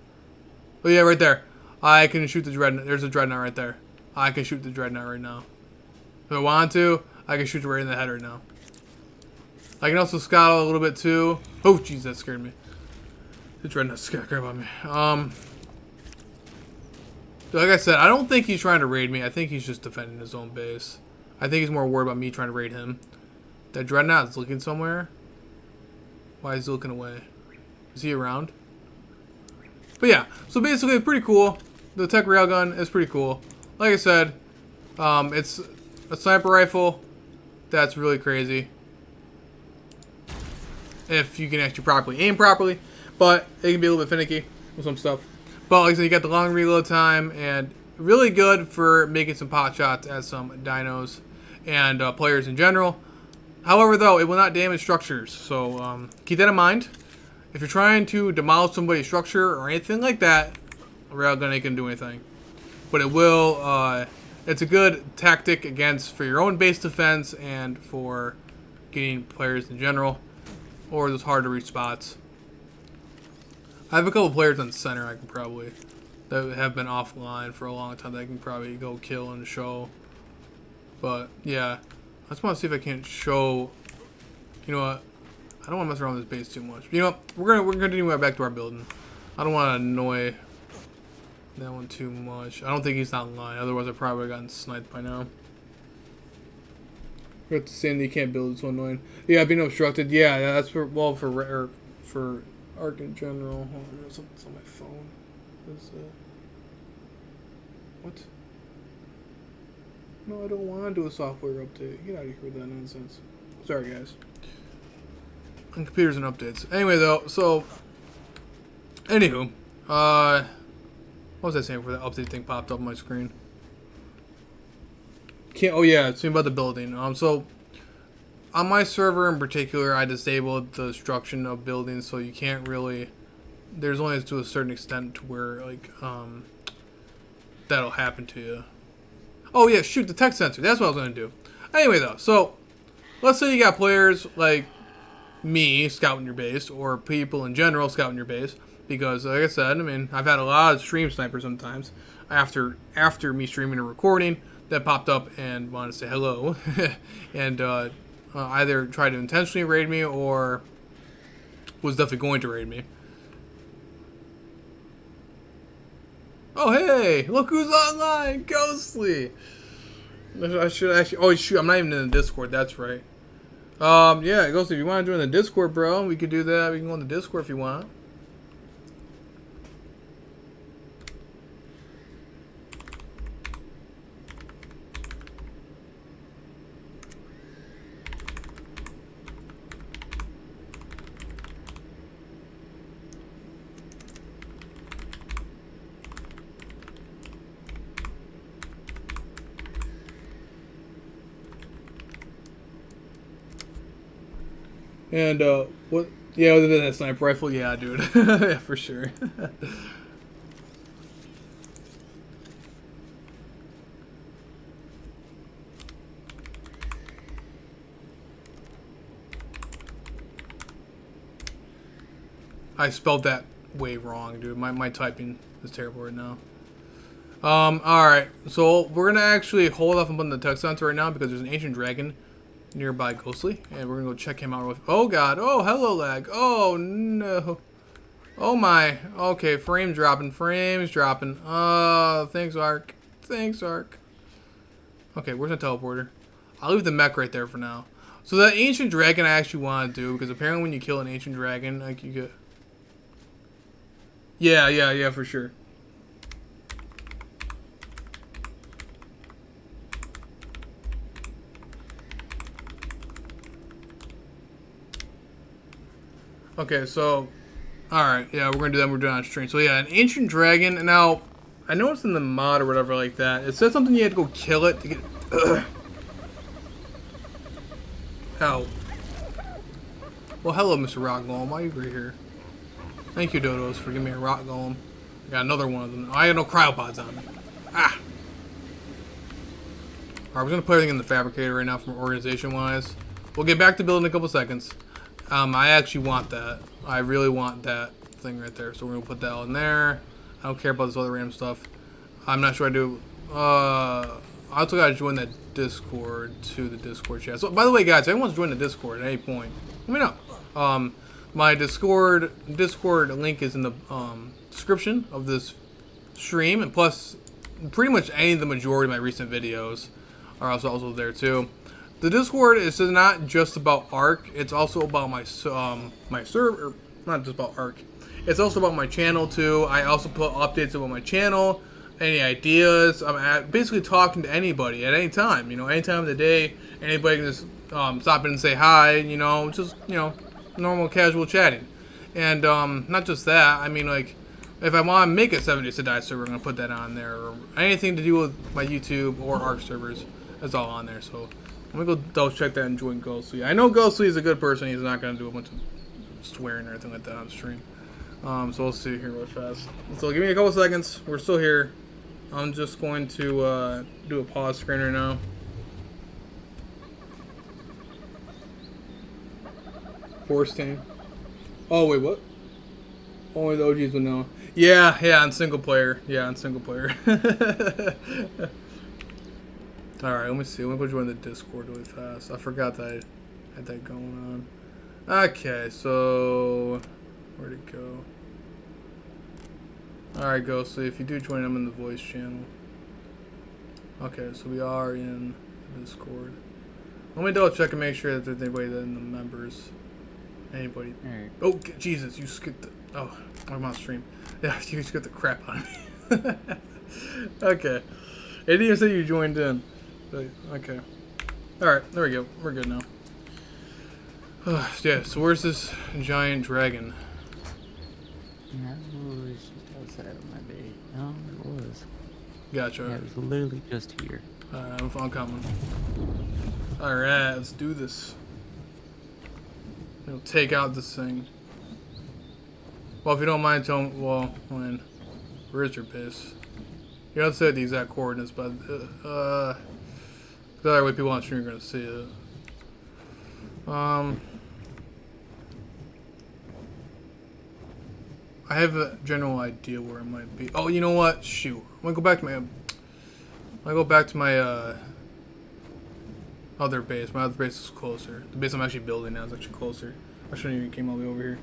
Oh yeah, right there. I can shoot the dreadnought. There's a dreadnought right there. I can shoot the dreadnought right now. If I want to, I can shoot it right in the head right now. I can also scout a little bit too. Oh jeez, that scared me. The dreadnought scared about me. Like I said, I don't think he's trying to raid me. I think he's just defending his own base. I think he's more worried about me trying to raid him. That dreadnought is looking somewhere. Why is he looking away? Is he around? But yeah, so basically pretty cool. The tech railgun is pretty cool. Like I said, it's a sniper rifle that's really crazy. If you can actually properly aim properly. But it can be a little bit finicky with some stuff. But like I said, you got the long reload time, and really good for making some pot shots at some dinos and players in general. However, though, it will not damage structures, so keep that in mind. If you're trying to demolish somebody's structure or anything like that, a railgun ain't gonna do anything. But it will. It's a good tactic for your own base defense and for getting players in general, or those hard to reach spots. I have a couple players on center I can probably, that have been offline for a long time, that I can probably go kill and show. But yeah, I just want to see if I can't show. You know what? I don't want to mess around with this base too much. You know what? We're gonna continue back to our building. I don't want to annoy that one too much. I don't think he's not online. Otherwise, I probably would have gotten sniped by now. You're saying that you can't build. It's so annoying. Yeah, being obstructed. Yeah, that's for Ark in general. Oh, there's something on my phone. What? No, I don't want to do a software update. Get out of here with that nonsense. Sorry, guys. And computers and updates. Anyway, though, so anywho, what was I saying before that update thing popped up on my screen? Oh yeah, it's about the building. So on my server in particular, I disabled the destruction of buildings, so you can't really. There's only to a certain extent to where like that'll happen to you. Oh yeah, shoot the tech sensor. That's what I was gonna do. Anyway though, so let's say you got players like me scouting your base or people in general scouting your base. Because, like I said, I mean, I've had a lot of stream snipers sometimes after me streaming or recording that popped up and wanted to say hello and either tried to intentionally raid me or was definitely going to raid me. Oh, hey, look who's online, Ghostly. I should actually, oh shoot, I'm not even in the Discord, that's right. Yeah, Ghostly, if you want to join the Discord, bro, we could do that. We can go on the Discord if you want. And, what? Yeah, other than that sniper rifle, yeah, dude. Yeah, for sure. I spelled that way wrong, dude. My typing is terrible right now. Alright. So, we're gonna actually hold off on the text center right now because there's an ancient dragon nearby Ghostly, and we're gonna go check him out with, oh god, oh hello lag, oh no, oh my, okay, frames dropping, oh, thanks Ark, okay, where's my teleporter? I'll leave the mech right there for now. So that ancient dragon I actually want to do, because apparently when you kill an ancient dragon, like you get, yeah, for sure. Okay, so, alright, yeah, we're gonna do that, we're doing on stream. So yeah, an ancient dragon, and now, I know it's in the mod or whatever like that. It says something you had to go kill it to get, Hell. Well, hello, Mr. Rock Golem, why are you right here? Thank you, Dodos, for giving me a Rock Golem. I got another one of them. I had no cryopods on me. Ah! Alright, we're gonna put everything in the fabricator right now from organization-wise. We'll get back to building in a couple seconds. I actually want that. I really want that thing right there. So we're gonna put that all in there. I don't care about this other random stuff. I'm not sure I do. I also gotta join that Discord to the Discord chat. So by the way, guys, if anyone wants to join the Discord at any point, let me know. My Discord link is in the description of this stream, and plus, pretty much the majority of my recent videos are also there too. The Discord is not just about Ark. It's also about my my server. Not just about Ark. It's also about my channel too. I also put updates about my channel, any ideas. I'm basically talking to anybody at any time. You know, any time of the day, anybody can just stop in and say hi. You know, just normal casual chatting. And not just that. I mean, like, if I want to make a 7 Days to Die server, I'm gonna put that on there. Or anything to do with my YouTube or Ark servers, that's all on there. So. I'm gonna go double check that and join Ghostly. I know Ghostly is a good person. He's not gonna do a bunch of swearing or anything like that on stream. So we'll see here real fast. So give me a couple seconds. We're still here. I'm just going to do a pause screen right now. Force team. Oh wait, what? Only the OGs would know. Yeah, on single player. Yeah, on single player. Alright, let me see. Let me go join the Discord really fast. I forgot that I had that going on. Okay, so where'd it go? Alright, Ghostly, if you do join, I'm in the voice channel. Okay, so we are in the Discord. Let me double check and make sure that there's anybody in the members. Anybody. Right. Oh, Jesus, you skipped the... Oh, I'm on stream. Yeah, you skipped the crap out of me. Okay. It didn't even say you joined in. Okay. Alright, there we go. We're good now. Yeah, so where's this giant dragon? That was outside of my base. No, it was. Gotcha. Yeah, it was literally just here. Alright, I'm coming. Alright, let's do this. We'll take out this thing. Well, if you don't mind telling, well, where is your base? You don't have to say the exact coordinates, but the other way people on stream are gonna see it. I have a general idea where it might be. Oh, you know what? Shoot. I'm gonna go back to my. Other base. My other base is closer. The base I'm actually building now is actually closer. I shouldn't even came all the way over here.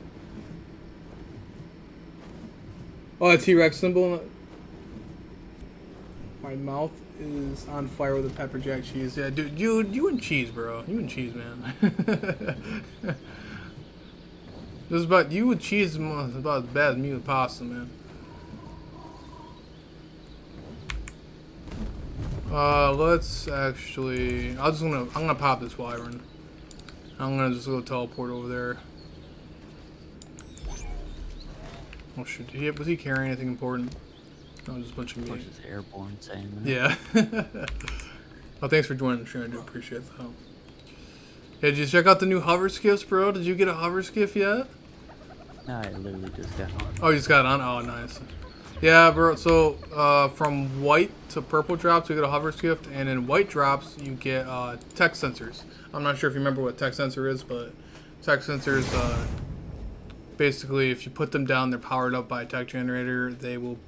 Oh, a T-Rex symbol. My mouth is on fire with a pepper jack cheese. Yeah, dude, you and cheese, bro. You and cheese, man. This is about you with cheese is about as bad as me with pasta, man. Let's actually. I'm gonna pop this wyvern. I'm gonna just go teleport over there. Oh shit! Was he carrying anything important? No, just a bunch of Of course, meat. it's airborne saying that. Yeah. Oh, thanks for joining the stream. I do appreciate that. Yeah, did you check out the new hover skiffs, bro? Did you get a hover skiff yet? No, I literally just got on. Oh, you just got it on? Oh, nice. Yeah, bro. So, from white to purple drops, you get a hover skiff, and in white drops, you get tech sensors. I'm not sure if you remember what tech sensor is, but tech sensors, basically, if you put them down, they're powered up by a tech generator. They will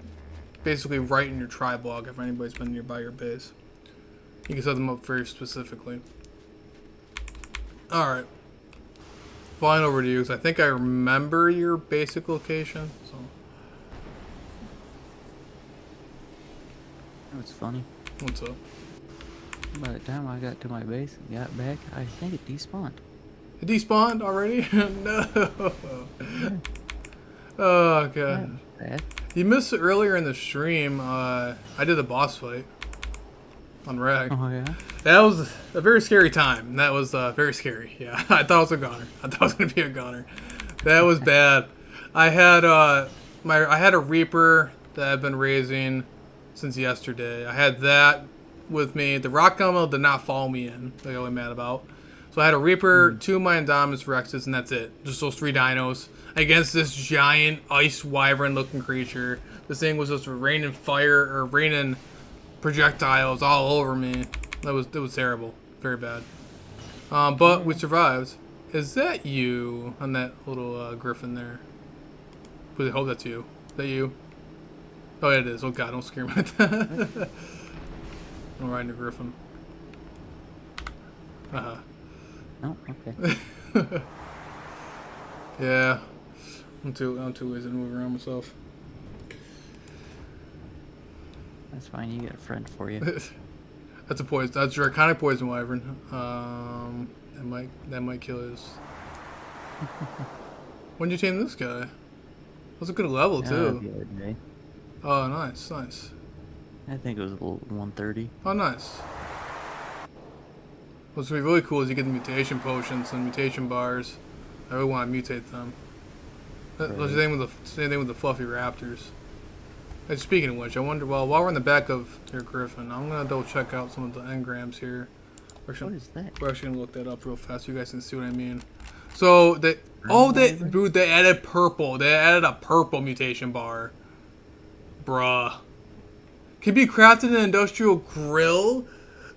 basically write in your tribe log if anybody's been nearby your base. You can set them up very specifically. Alright. Flying over to you, because I think I remember your basic location. So. You know what's funny? What's up? By the time I got to my base and got back, I think it despawned. It despawned already? No. Oh, God. Bad. You missed it earlier in the stream. I did a boss fight on Rag. Oh yeah. That was a very scary time. That was very scary. Yeah, I thought it was a goner. I thought it was gonna be a goner. That was bad. I had I had a Reaper that I've been raising since yesterday. I had that with me. The Rock Gummel did not follow me in. Like I was mad about. So I had a Reaper, 2 of my Indominus Rexes, and that's it. Just those 3 dinos against this giant ice wyvern looking creature. This thing was just raining fire or raining projectiles all over me. It was terrible, very bad. But we survived. Is that you on that little griffin there? I hope that's you. Is that you? Oh, yeah, it is. Oh God, don't scare me with that. I'm riding a griffin. Oh, okay. Yeah, I'm too lazy to move around myself. That's fine. You got a friend for you. That's a poison. That's draconic poison wyvern. That might kill his. When did you tame this guy? That's a good level too. The other day. Oh, nice, nice. I think it was a little 130. Oh, nice. What's gonna be really cool is you get the mutation potions and mutation bars. I really want to mutate them. That's the same thing with the fluffy raptors. And speaking of which, I wonder. Well, while we're in the back of your griffin, I'm gonna double check out some of the engrams here. What is that? We're actually gonna look that up real fast so you guys can see what I mean. So they dude, they added purple. They added a purple mutation bar. Bruh. Can be crafted in an industrial grill?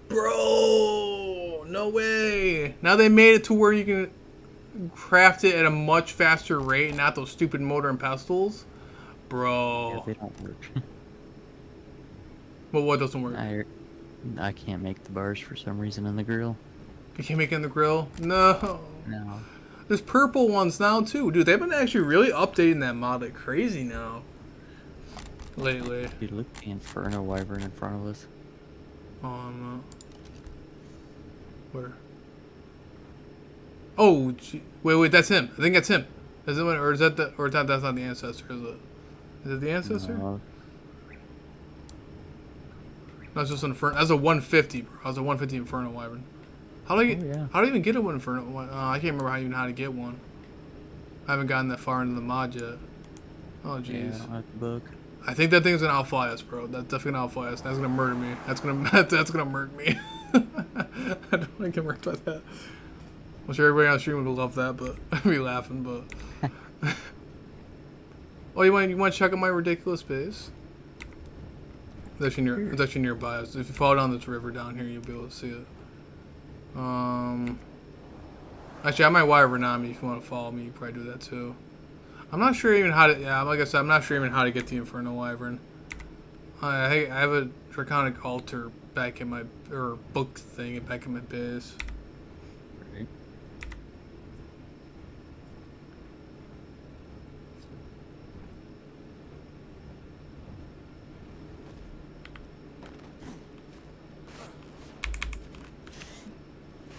Bro, no way. Now they made it to where you can craft it at a much faster rate, not those stupid mortar and pestles. Bro. Yeah, they don't work. Well, what doesn't work? I can't make the bars for some reason in the grill. You can't make it in the grill? No. No. There's purple ones now too. Dude, they've been actually really updating that mod like crazy now. Lately. Dude, look at the Inferno Wyvern in front of us. Oh, no. Where? Oh, gee. Wait, that's him. I think that's him. Is it, or is that that's not the ancestor, is it? Is it the ancestor? No. No, it's just an Inferno. That's a 150, bro. That's a 150 Inferno Wyvern. How do I get? Oh, yeah. How do I even get a one Inferno? I can't remember how to get one. I haven't gotten that far into the mod yet. Oh, jeez. Yeah, I don't like the book. I think that thing's gonna outfly us, bro. That's definitely gonna outfly us. That's gonna murder me. That's gonna murk me. I don't want to get murked by that. I'm sure everybody on stream would love that, but I'd be laughing. But oh, you want to check out my ridiculous base? It's actually nearby us. If you fall down this river down here, you'll be able to see it. Actually, I might wyvern on me if you want to follow me. You can probably do that too. I'm not sure even how to. Yeah, like I said, I'm not sure even how to get the Inferno Wyvern. I have a Draconic Altar back in my or book thing back in my base. Right.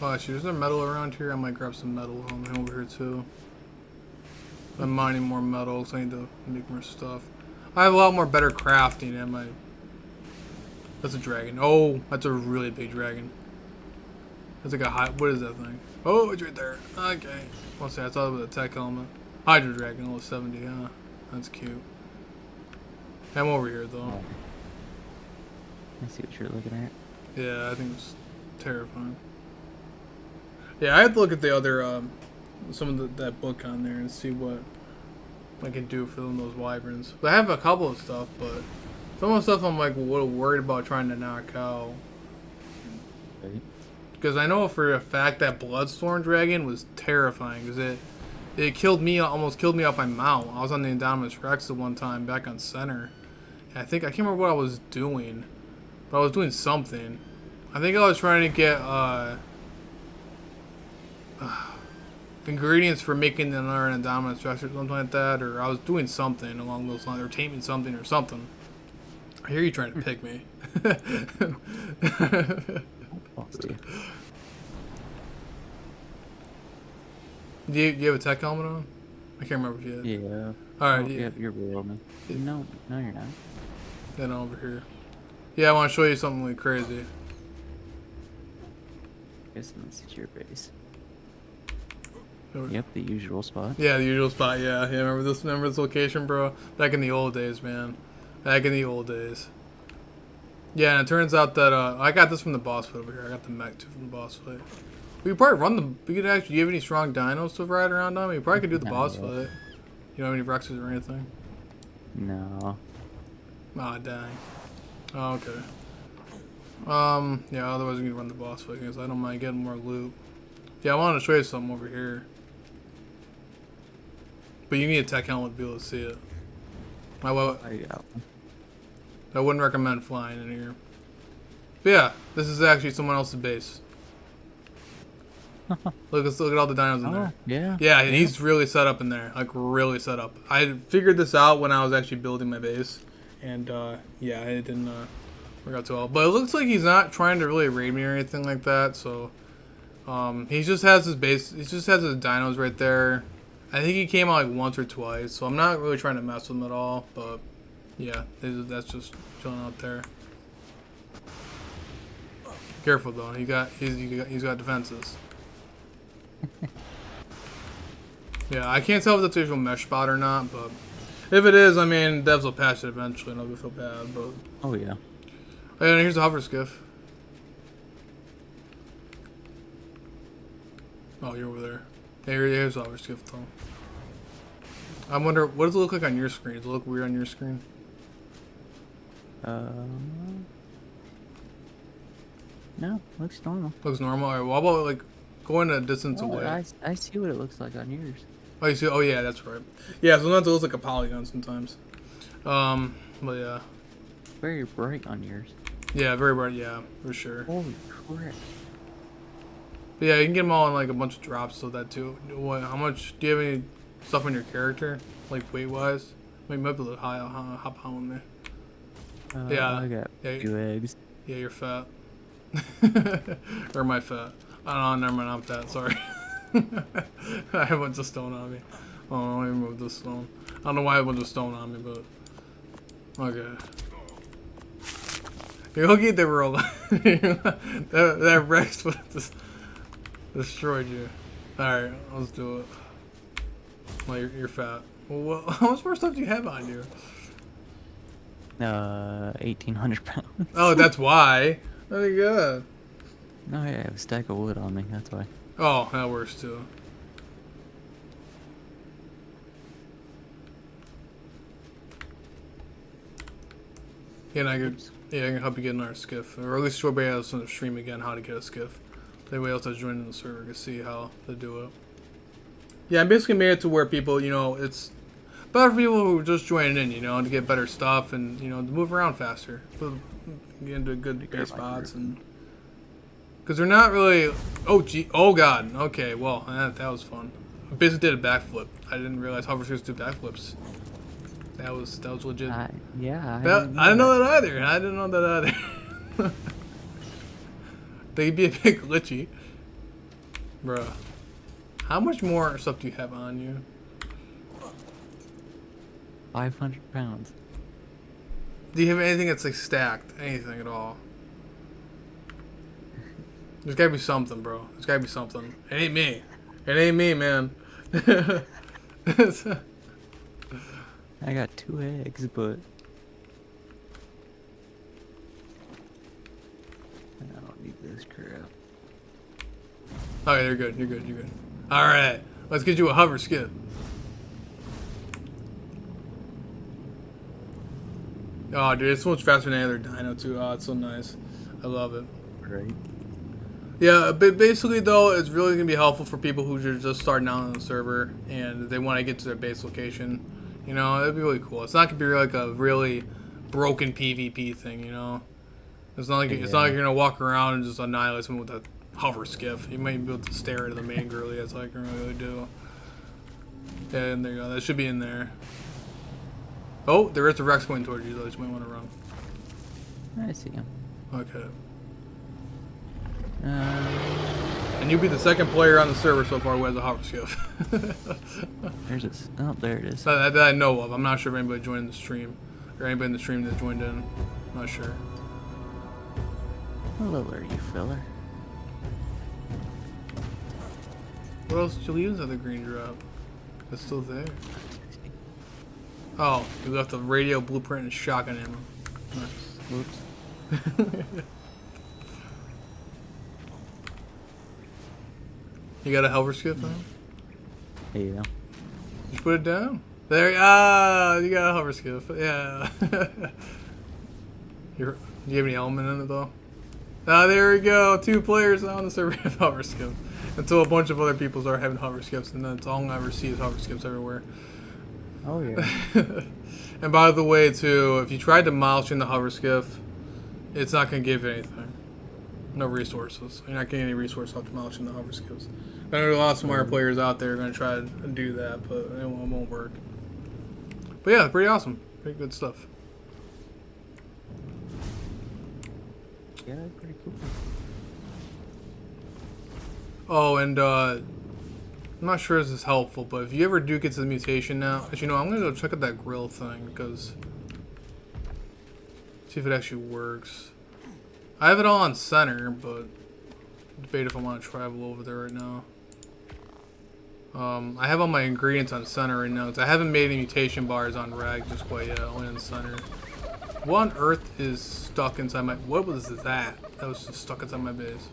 Oh, actually, there's no metal around here. I might grab some metal on me over here too. I'm mining more metal, so I need to make more stuff. I have a lot more better crafting at my. That's a dragon. Oh, that's a really big dragon. That's like a high. What is that thing? Oh, it's right there. Okay. I'll say I thought it was a tech helmet. Hydra dragon, level 70. Huh? That's cute. I'm over here though. Oh. I see what you're looking at. Yeah, I think it's terrifying. Yeah, I had to look at the other, some of that book on there and see what I can do for those wyverns. But I have a couple of stuff, but some of the stuff I'm like a little worried about trying to knock out. Right. Because I know for a fact that Bloodstorm Dragon was terrifying. Because it killed me, almost killed me off my mount. I was on the Indominus Rex at one time back on center. And I can't remember what I was doing. But I was doing something. I think I was trying to get, ingredients for making another Indominus Rex or something like that, or I was doing something along those lines, or taming something or something. I hear you trying to pick me. Lost you. Do you have a tech helmet on? I can't remember if you had. Yeah. Alright, Oh, yeah. yep, you're real me. No, no, you're not. Then over here. Yeah, I want to show you something like crazy. Guess this is your base. Over- Yep, the usual spot. Yeah, the usual spot. Yeah, remember this location, bro? Back in the old days, man. Back in the old days. Yeah, and it turns out that I got this from the boss fight over here. I got the mech too from the boss fight. We could probably run the. We could actually. Do you have any strong dinos to ride around on? We probably could do the Not boss yet. fight. You don't have any Rexes or anything? No. Ah, dang. Oh, okay. Yeah. Otherwise, we can run the boss fight because I don't mind getting more loot. Yeah, I wanted to show you something over here. But you need a tech helmet to be able to see it. I I got one. wouldn't recommend flying in here. But yeah, this is actually someone else's base. Look at all the dinos in there. Oh, yeah. Yeah, and he's really set up in there. Like, really set up. I figured this out when I was actually building my base. And, yeah, it didn't work out too well. But it looks like he's not trying to really raid me or anything like that. So, he just has his base. He just has his dinos right there. I think he came out like once or twice. So I'm not really trying to mess with him at all. But, yeah, that's just chilling out there. Careful, though. He's got defenses. Yeah, I can't tell if that's actual mesh spot or not, but if it is, I mean, devs will patch it eventually and it'll feel bad, but... Oh, yeah. And here's a hover skiff. Oh, you're over there. Here's a hover skiff, though. I wonder, what does it look like on your screen? Does it look weird on your screen? No, looks normal. Looks normal. Alright, well, how about, like, going a distance Oh, away? I see what it looks like on yours. Oh, you see? Oh, yeah, that's right. Yeah, sometimes it looks like a polygon sometimes. But yeah. Very bright on yours. Yeah, very bright, yeah, for sure. Holy crap. But yeah, you can get them all in like a bunch of drops so that too. What? How much? Do you have any stuff on your character, like weight wise? Maybe might be able to hop on with me. Yeah. I got Yeah. 2 eggs. Yeah, you're fat. Or am I fat? Oh, no, never mind. I'm fat. Sorry. I have a bunch of stone on me. Oh, let me move this stone. I don't know why I have a bunch of stone on me, but okay. You're lucky they were alive. that Rex would have just destroyed you. Alright, let's do it. Well, you're fat. Well, how much more stuff do you have on you? 1,800 pounds. Oh, that's why. Very good. No, I have a stack of wood on me, that's why. Oh, that works too. Yeah, and I can help you get another skiff. Or at least show everybody else on the stream again how to get a skiff. Anybody else that's joining the server can see how to do it. Yeah, I basically made it to where people, you know, it's better for people who are just joining in, you know, to get better stuff and, you know, to move around faster. Get into good base spots and... Because they're not really... Oh, gee. Oh, God. Okay, well, that was fun. I basically did a backflip. I didn't realize hover skiffs do backflips. That was legit. Yeah. I didn't know that either. I didn't know that either. They could be a bit glitchy. Bruh. How much more stuff do you have on you? 500 pounds. Do you have anything that's like stacked? Anything at all? There's gotta be something, bro. There's gotta be something. It ain't me. It ain't me, man. I got 2 eggs, but I don't need this crap. Okay, you're good. You're good. You're good. All right, let's get you a hover skiff. Oh, dude, it's so much faster than any other dino too. Oh, it's so nice. I love it. Right. Yeah, but basically though, it's really gonna be helpful for people who are just starting out on the server and they want to get to their base location. You know, it'd be really cool. It's not gonna be like a really broken PvP thing. You know, it's not like it's not like you're gonna walk around and just annihilate someone with a hover skiff. You might be able to stare into the main girly. That's all I can really do. Yeah, and there you go. That should be in there. Oh, there is a Rex going towards you, though. You might want to run. I see him. Okay. Uh, And you'll be the second player on the server so far who has a hover skiff. there's this. Oh, there it is. that I know of. I'm not sure if anybody joined the stream. Or anybody in the stream that joined in. I'm not sure. Hello there, you filler. What else did you leave inside the green drop? It's still there. Oh, you left a radio, blueprint, and shotgun ammo. Nice. Whoops. You got a hover skiff now? There you go. Just put it down. There, you got a hover skiff. Yeah. Do you have any element in it though? Ah, there we go. 2 players on the server have hover skiffs. Until a bunch of other people start having hover skiffs, and then it's all I ever see is hover skiffs everywhere. Oh yeah. And by the way, too, if you tried demolishing the hover skiff, it's not going to give you anything. No resources. You're not getting any resources off demolishing the hover skiffs. I know a lot of smarter players out there are going to try to do that, but it won't work. But yeah, pretty awesome. Pretty good stuff. Yeah, that's pretty cool. Oh, and I'm not sure if this is helpful, but if you ever do get to the mutation now, as you know, I'm going to go check out that grill thing, because see if it actually works. I have it all on center, but debate if I want to travel over there right now. I have all my ingredients on center right now, because I haven't made any mutation bars on rag just quite yet, only on center. What on earth is stuck inside my... What was that? That was just stuck inside my base.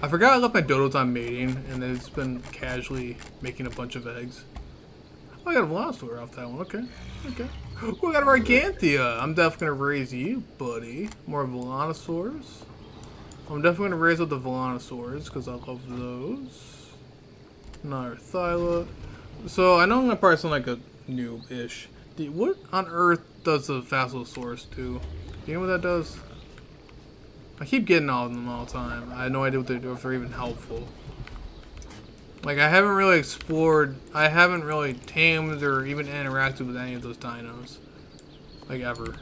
I forgot I left my dodos on mating, and it's been casually making a bunch of eggs. Oh, I got a Velociraptor off that one. Okay. Okay. Oh, I got a Gargantia. I'm definitely going to raise you, buddy. More Velociraptors. I'm definitely going to raise up the Velociraptors, because I love those. Another Thyla. So, I know I'm going to probably sound like a noob-ish. What on earth does the Fossilosaurus do? Do you know what that does? I keep getting all of them all the time. I have no idea what they do, if they're even helpful. Like, I haven't really explored, I haven't really tamed or even interacted with any of those dinos. Like, ever.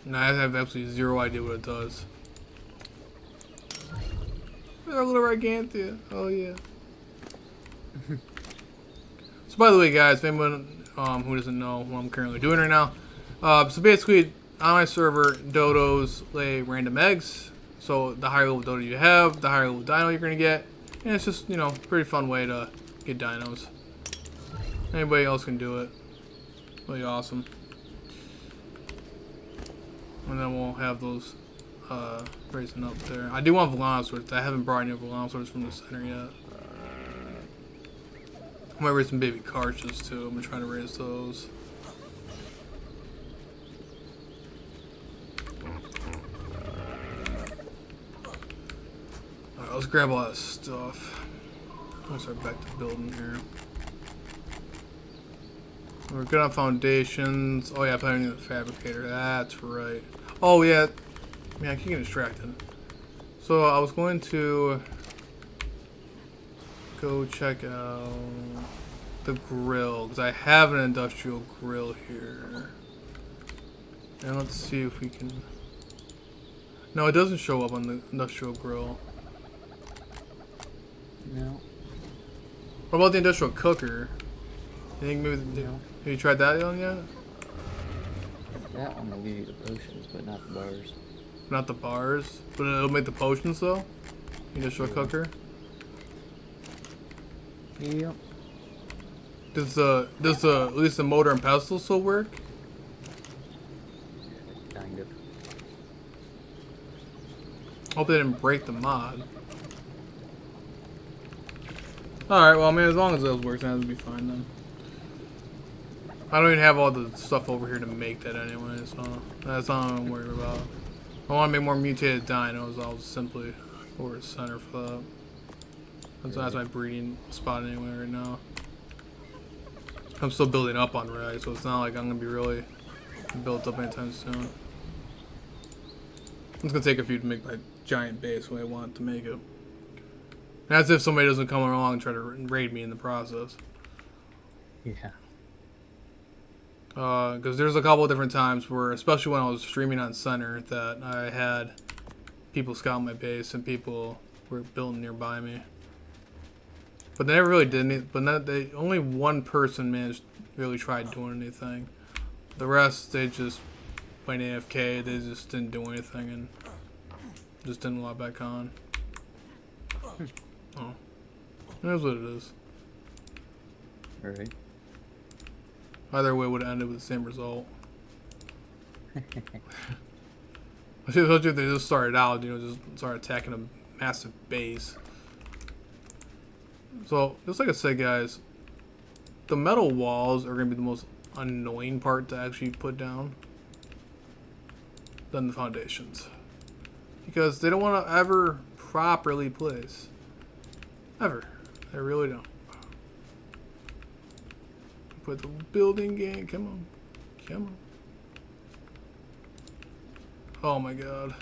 And I have absolutely zero idea what it does. They're a little Gigantia. Oh, yeah. So, by the way, guys, if anyone who doesn't know what I'm currently doing right now, so basically, on my server, dodos lay random eggs. So the higher level dodo you have, the higher level dino you're gonna get, and it's just, you know, pretty fun way to get dinos. Anybody else can do it. Really awesome. And then we'll have those raising up there. I do want Velociraptors. I haven't brought any Velociraptors from the center yet. I might raise some baby Karchas too. I'm gonna try to raise those. Alright, let's grab all that stuff. Let's start back to building here. We're good on foundations. Oh yeah, planning the fabricator. That's right. Oh yeah. Man, I keep getting distracted. So I was going to go check out the grill because I have an industrial grill here. And let's see if we can. No, it doesn't show up on the industrial grill. No. What about the industrial cooker? You think maybe No. have you tried that one yet? That one will give you the potions, but not the bars. Not the bars, but it'll make the potions though. Industrial cooker. Yep. Does at least the motor and pestle still work? Kind of. Hope they didn't break the mod. Alright, well I mean as long as those works then it'll be fine then. I don't even have all the stuff over here to make that anyway, so that's all I'm worried about. I want to make more mutated dinos, I'll simply over center for that. That's my breeding spot anyway right now. I'm still building up on Rag, so it's not like I'm going to be really built up anytime soon. It's going to take a few to make my giant base the way I want to make it. That's if somebody doesn't come along and try to raid me in the process. Yeah. Because there's a couple of different times where, especially when I was streaming on Center, that I had people scout my base and people were building nearby me. But they never really did anything. But only one person managed really tried doing anything. The rest, they just went AFK. They just didn't do anything and just didn't log back on. Oh, that's what it is. Alright. Either way would have ended with the same result. Especially if they just started out, just started attacking a massive base. So, just like I said, guys, the metal walls are going to be the most annoying part to actually put down than the foundations. Because they don't want to ever properly place. Ever. They really don't. Put the building game. Come on. Come on. Oh my god.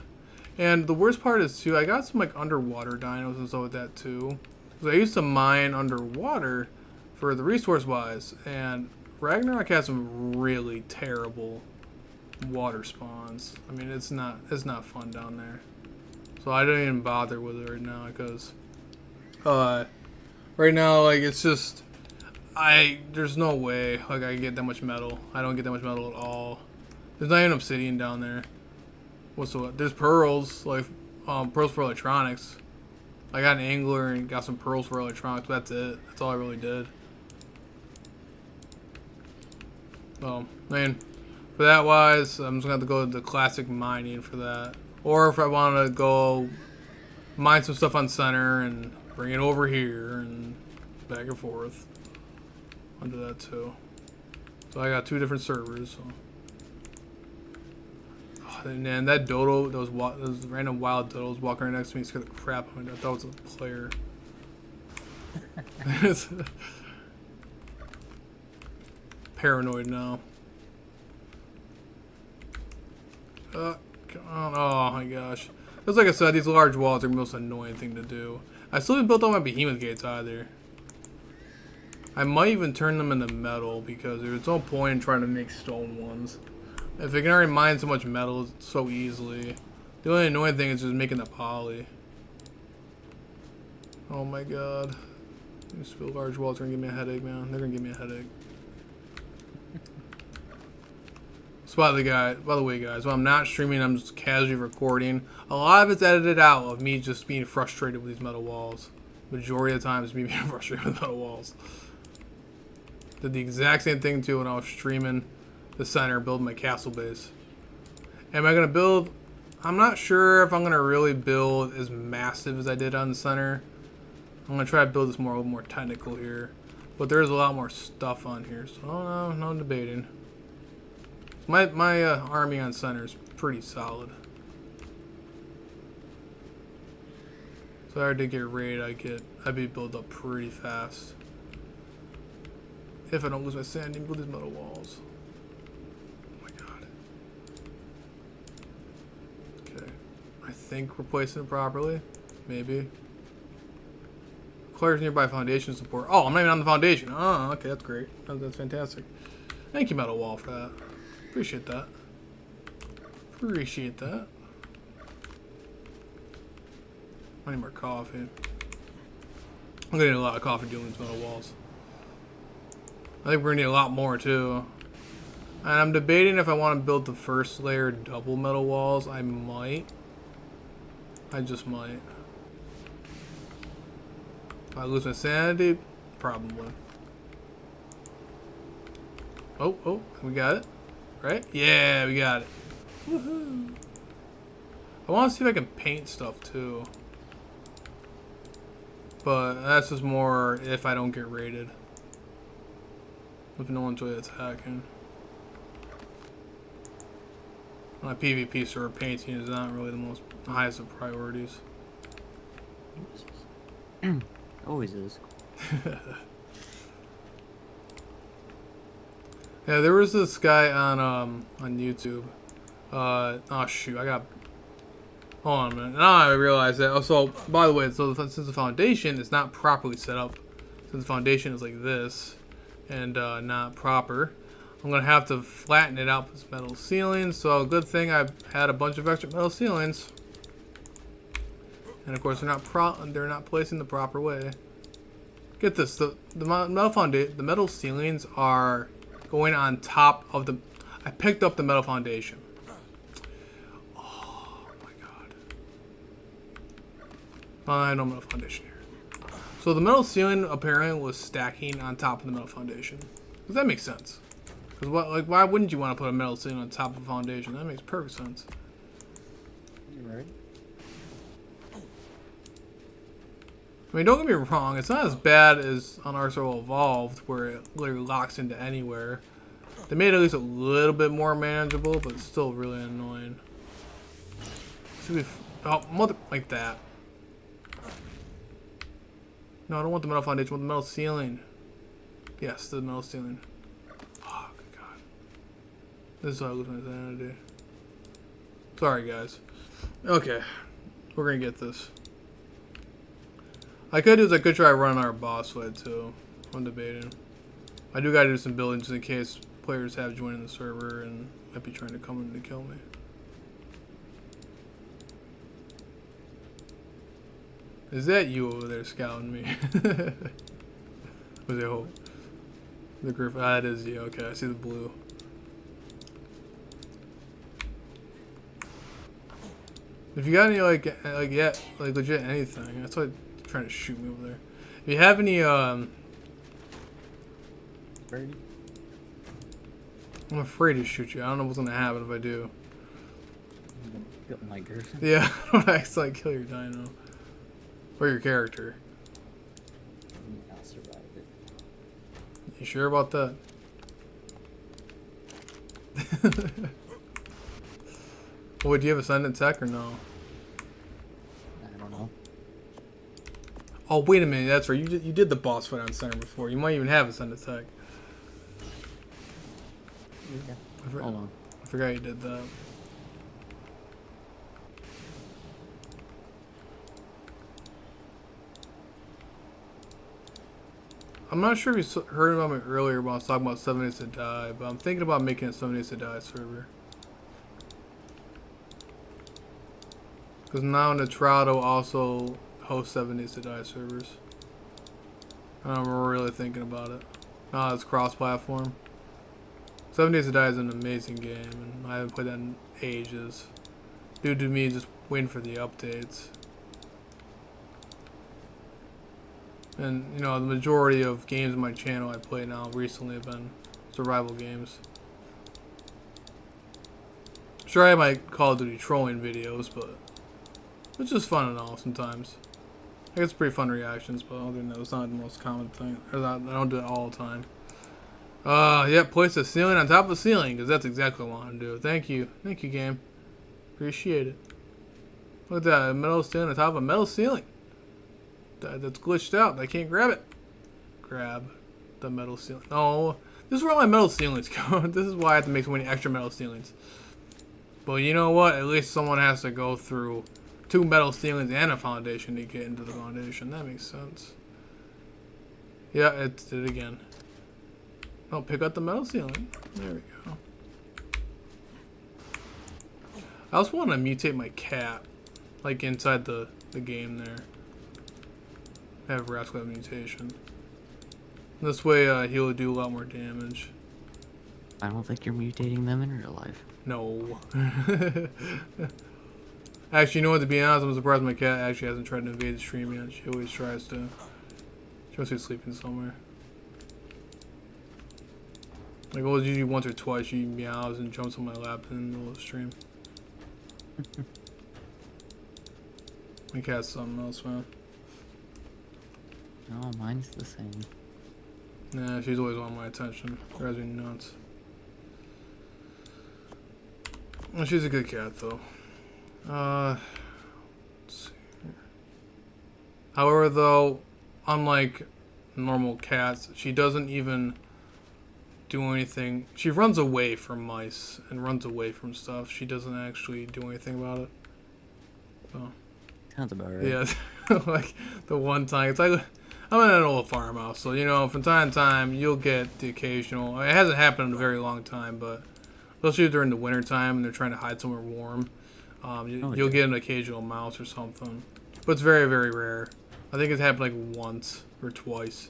And the worst part is, too, I got some, like, underwater dinos and stuff like that, too. Because I used to mine underwater for the resource-wise. And Ragnarok has some really terrible water spawns. I mean, it's not fun down there. So I don't even bother with it right now, because... right now, like, it's just... there's no way, like, I can get that much metal. I don't get that much metal at all. There's not even obsidian down there. There's pearls, like, pearls for electronics. I got an angler and got some pearls for electronics, but that's it. That's all I really did. So, I mean, for that wise, I'm just gonna have to go to the classic mining for that. Or if I want to go mine some stuff on Center and bring it over here and back and forth. I'll do that too. So I got two different servers. So. Oh, and then that dodo, those random wild dodos walking right next to me scared the crap out of me. I thought it was a player. Paranoid now. Come on. Oh my gosh. Just like I said, these large walls are the most annoying thing to do. I still haven't built all my behemoth gates either. I might even turn them into metal because there's no point in trying to make stone ones. If they can already mine so much metal so easily. The only annoying thing is just making the poly. Oh my god. These still large walls are gonna give me a headache, man. They're gonna give me a headache. So by the way, guys, when I'm not streaming, I'm just casually recording. A lot of it's edited out of me just being frustrated with these metal walls. Majority of the time, it's me being frustrated with metal walls. Did the exact same thing too when I was streaming the Center, building my castle base. Am I gonna build? I'm not sure if I'm gonna really build as massive as I did on the Center. I'm gonna try to build this a little more technical here, but there's a lot more stuff on here, so no debating. My army on Center is pretty solid. So if I did get raid, I'd be built up pretty fast. If I don't lose my sanity and build these metal walls. Oh my god. Okay. I think we're placing it properly. Maybe. Requires nearby foundation support. Oh, I'm not even on the foundation. Oh, okay, that's great. That's fantastic. Thank you, metal wall, for that. Appreciate that. Appreciate that. I need more coffee. I'm gonna need a lot of coffee doing these metal walls. I think we're gonna need a lot more too. And I'm debating if I want to build the first layer double metal walls. I might. I just might. If I lose my sanity, probably. Oh, we got it. Right? Yeah, we got it. Woohoo. I want to see if I can paint stuff too. But that's just more if I don't get raided. If no one's really attacking. My PvP server, painting is not really the highest of priorities. Always is. Yeah, there was this guy on YouTube. Oh shoot, I got. Hold on a minute. Now I realize that. Oh, so by the way, so since the foundation is not properly set up, since the foundation is like this and not proper, I'm gonna have to flatten it out with this metal ceiling. So good thing I had a bunch of extra metal ceilings. And of course, they're not placed in the proper way. Get this: the metal ceilings are going on top of the. I picked up the metal foundation. Oh my god! I no metal foundation here. So the metal ceiling apparently was stacking on top of the metal foundation. Does that make sense? Because why wouldn't you want to put a metal ceiling on top of a foundation? That makes perfect sense. You're right. I mean, don't get me wrong, it's not as bad as on Arsenal Evolved, where it literally locks into anywhere. They made it at least a little bit more manageable, but it's still really annoying. Like that. No, I don't want the metal foundation, I want the metal ceiling. Yes, the metal ceiling. Oh, good god. This is how I lose my sanity. Sorry, guys. Okay, we're gonna get this. I could try running our boss fight too. I'm debating. I do gotta do some building just in case players have joined the server and might be trying to come in to kill me. Is that you over there scouting me? Was it hope? The griffin. Ah, it is you. Okay, I see the blue. If you got any legit anything, that's why. Trying to shoot me over there. If you have any Birdie? I'm afraid to shoot you. I don't know what's gonna happen if I do. Kill my griffin? Yeah, I don't accidentally kill your dino. Or your character. I'll survive it. You sure about that? Well, do you have Ascendant Tech or no? I don't know. Oh, wait a minute. That's right. You did the boss fight on center before. You might even have Ascendant Tech. Yeah. Hold on. I forgot you did that. I'm not sure if you heard about me earlier when I was talking about 7 Days to Die, but I'm thinking about making a 7 Days to Die server. Because now Nitrado also hosts 7 Days to Die servers. I'm really thinking about it. Now it's cross-platform. 7 Days to Die is an amazing game, and I haven't played that in ages. Due to me just waiting for the updates. And, you know, the majority of games on my channel I play now recently have been survival games. Sure, I have my Call of Duty trolling videos, but it's just fun and all sometimes. I get some pretty fun reactions, but other than that, it's not the most common thing. I don't do it all the time. Yeah, place a ceiling on top of the ceiling, because that's exactly what I want to do. Thank you. Thank you, game. Appreciate it. Look at that, a metal ceiling on top of a metal ceiling. That's glitched out. I can't grab it. Grab the metal ceiling. No, this is where all my metal ceilings go. This is why I have to make so many extra metal ceilings. But you know what? At least someone has to go through 2 metal ceilings and a foundation to get into the foundation. That makes sense. Yeah, it did it again. Oh, pick up the metal ceiling. There we go. I also want to mutate my cat, like inside the game there. Have Rascal mutation. This way, he'll do a lot more damage. I don't think you're mutating them in real life. No. Actually, you know what? To be honest, I'm surprised my cat actually hasn't tried to invade the stream yet. She always tries to. She must be sleeping somewhere. Like, well, usually once or twice she meows and jumps on my lap in the middle of the stream. My cat's something else, man. No, mine's the same. Nah, she's always on my attention. Drives me nuts. Well, she's a good cat, though. Let's see here. However, though, unlike normal cats, she doesn't even do anything. She runs away from mice and runs away from stuff. She doesn't actually do anything about it. So. Sounds about right. Yeah, like the one time. It's like I'm in an old farmhouse, so you know, from time to time you'll get the occasional. It hasn't happened in a very long time, but especially during the winter time and they're trying to hide somewhere warm, you'll get an occasional mouse or something. But it's very, very rare. I think it's happened like once or twice.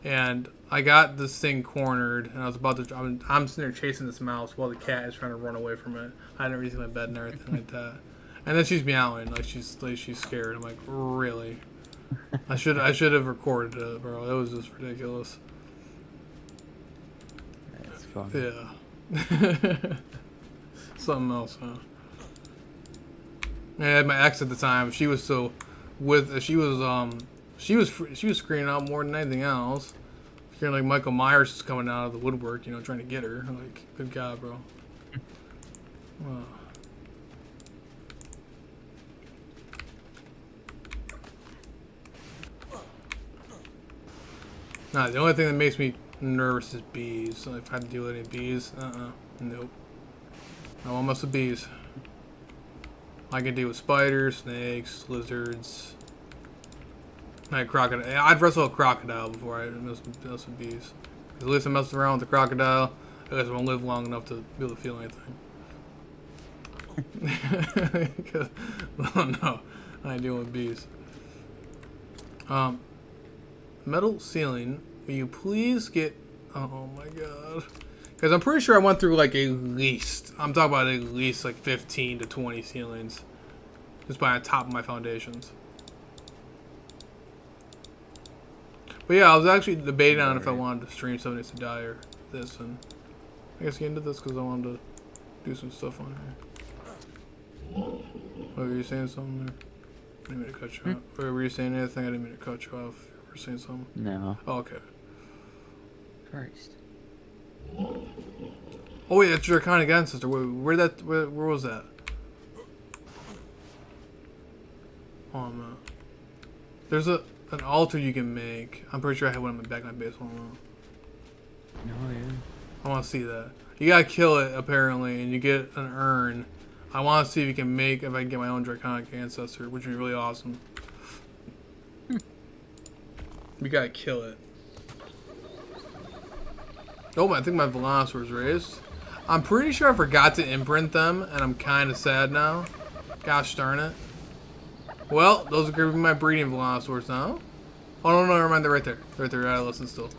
And I got this thing cornered, and I was about to. I'm sitting there chasing this mouse while the cat is trying to run away from it. I hadn't reached my bed and everything like that. And then she's meowing like she's scared. I'm like, really? I should have recorded it, bro. That was just ridiculous. That's fun. Yeah. Something else, huh? And my ex at the time, she was screaming out more than anything else. Feeling like Michael Myers is coming out of the woodwork, you know, trying to get her. Like, good God, bro. Wow. Nah, the only thing that makes me nervous is bees. So if I have to deal with any bees, nope. I won't mess with bees. I can deal with spiders, snakes, lizards. Like crocodile. I'd wrestle a crocodile before I mess with bees. At least I messed around with the crocodile. I guess I won't live long enough to be able to feel anything. Oh no, I ain't dealing with bees. Metal ceiling. Will you please get? Oh my god. Because I'm pretty sure I went through like I'm talking about at least like 15 to 20 ceilings. Just by the top of my foundations. But yeah, I was actually debating on if I wanted to stream 7 Days to Die or this. And I guess get into this because I wanted to do some stuff on here. Oh, were you saying something there? I didn't mean to cut you off. Or were you saying anything? I didn't mean to cut you off. You were saying something? No. Oh, okay. Christ. Oh wait, that's Draconic Ancestor. Where was that? Oh man. There's an altar you can make. I'm pretty sure I have one in my back of my base. Hold on. No, yeah. I want to see that. You gotta kill it apparently, and you get an urn. I want to see if I can get my own Draconic Ancestor, which would be really awesome. We gotta kill it. Oh, I think my Velociraptor's raised. I'm pretty sure I forgot to imprint them, and I'm kind of sad now. Gosh darn it. Well, those are going to be my breeding Velociraptors now. Oh, no, never mind. They're right there. They're right there. I listen still.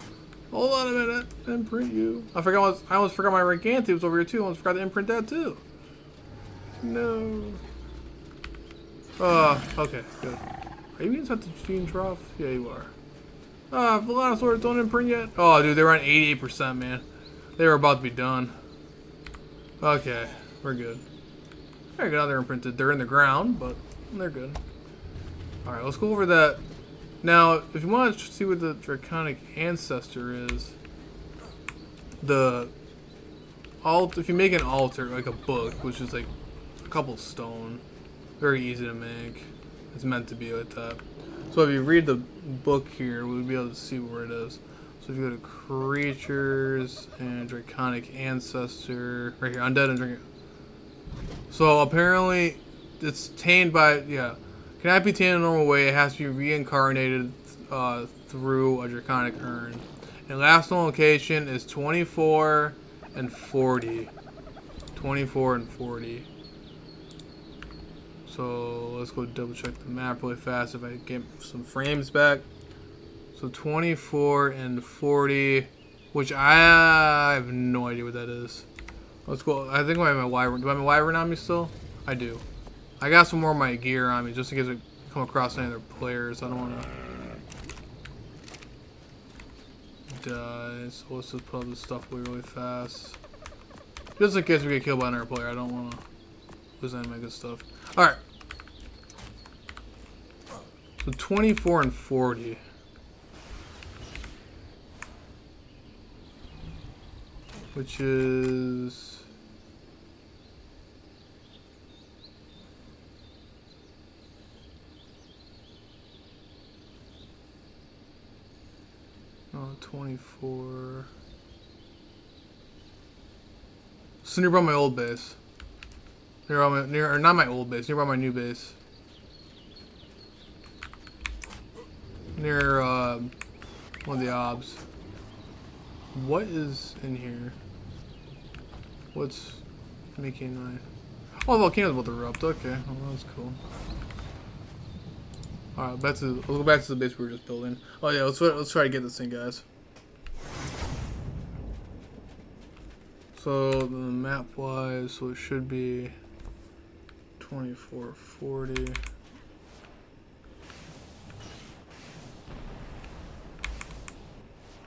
Hold on a minute. Imprint you. I almost forgot my Raganthe was over here, too. I almost forgot to imprint that, too. No. Okay. Good. Are you inside the gene trough? Yeah, you are. Velociraptors don't imprint yet. Oh, dude, they were on 88%, man. They were about to be done. Okay, we're good. There you go, they're imprinted. They're in the ground, but they're good. Alright, let's go over that. Now, if you want to see what the Draconic Ancestor is, if you make an altar, like a book, which is like a couple stone, very easy to make. It's meant to be like that. So if you read the book here, we'll be able to see where it is. So if you go to creatures and draconic ancestor, right here, undead and draconic. So apparently, it's tamed by cannot be tamed in a normal way. It has to be reincarnated through a draconic urn. And last known location is 24 and 40. 24 and 40. So let's go double check the map really fast if I get some frames back. So 24 and 40, which I have no idea what that is. Let's go. I think I have my wyvern. Do I have my wyvern on me still? I do. I got some more of my gear on me just in case I come across any other players. I don't want to die. So let's just put all this stuff away really fast. Just in case we get killed by another player. I don't want to lose any of my good stuff. Alright. So 24 and 40. Which is... Oh, 24... So nearby my old base. Or not my old base, nearby my new base. Near one of the obs. What is in here? What's making my... Oh, the volcano's about to erupt. Okay, well, that's cool. Alright, we'll go back to the base we were just building. Oh yeah, let's try to get this thing, guys. So the map wise, so it should be 2440.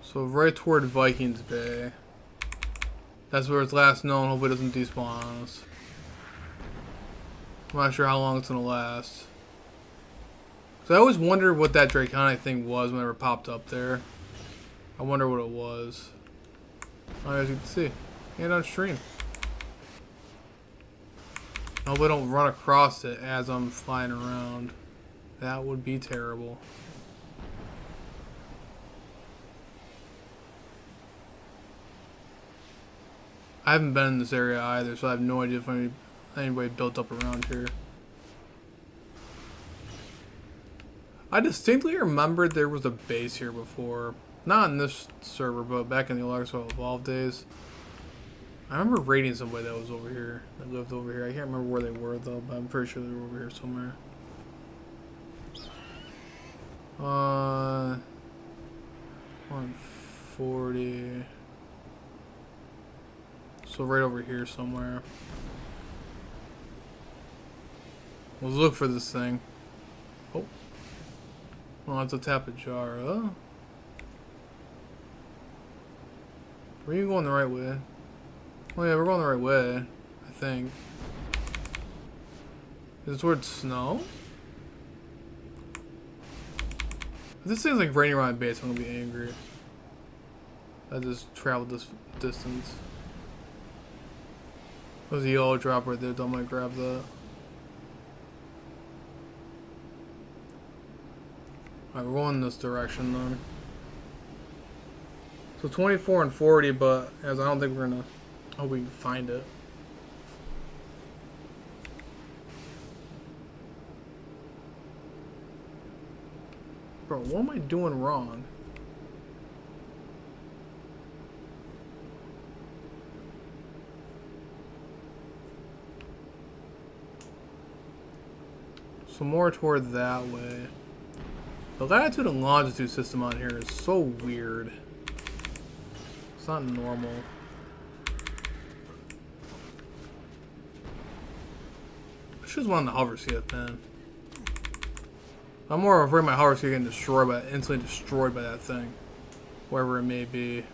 So right toward Vikings Bay. That's where it's last known. Hopefully it doesn't despawn on us. I'm not sure how long it's gonna last. So I always wondered what that draconic thing was whenever it popped up there. I wonder what it was. Oh, as you can see, and on stream. I hope I don't run across it as I'm flying around. That would be terrible. I haven't been in this area either, so I have no idea if anybody built up around here. I distinctly remembered there was a base here before. Not in this server, but back in the Arxo Evolved days. I remember raiding somebody that was over here, that lived over here. I can't remember where they were though, but I'm pretty sure they were over here somewhere. 140. So right over here somewhere. Let's look for this thing. Oh. Well, that's a Tapejara. Are you going the right way? Oh yeah, we're going the right way, I think. Is it towards snow? If this thing's like raining around my base, I'm gonna be angry. I just traveled this distance. There's a yellow drop right there, don't mind grab that. Alright, we're going in this direction then. So 24 and 40, but as I don't think we're gonna... Oh, we can find it. Bro, what am I doing wrong? So more toward that way. The latitude and longitude system on here is so weird. It's not normal. I should just want the hover skip, man. I'm more afraid my hover skip getting destroyed by instantly destroyed by that thing. Wherever it may be.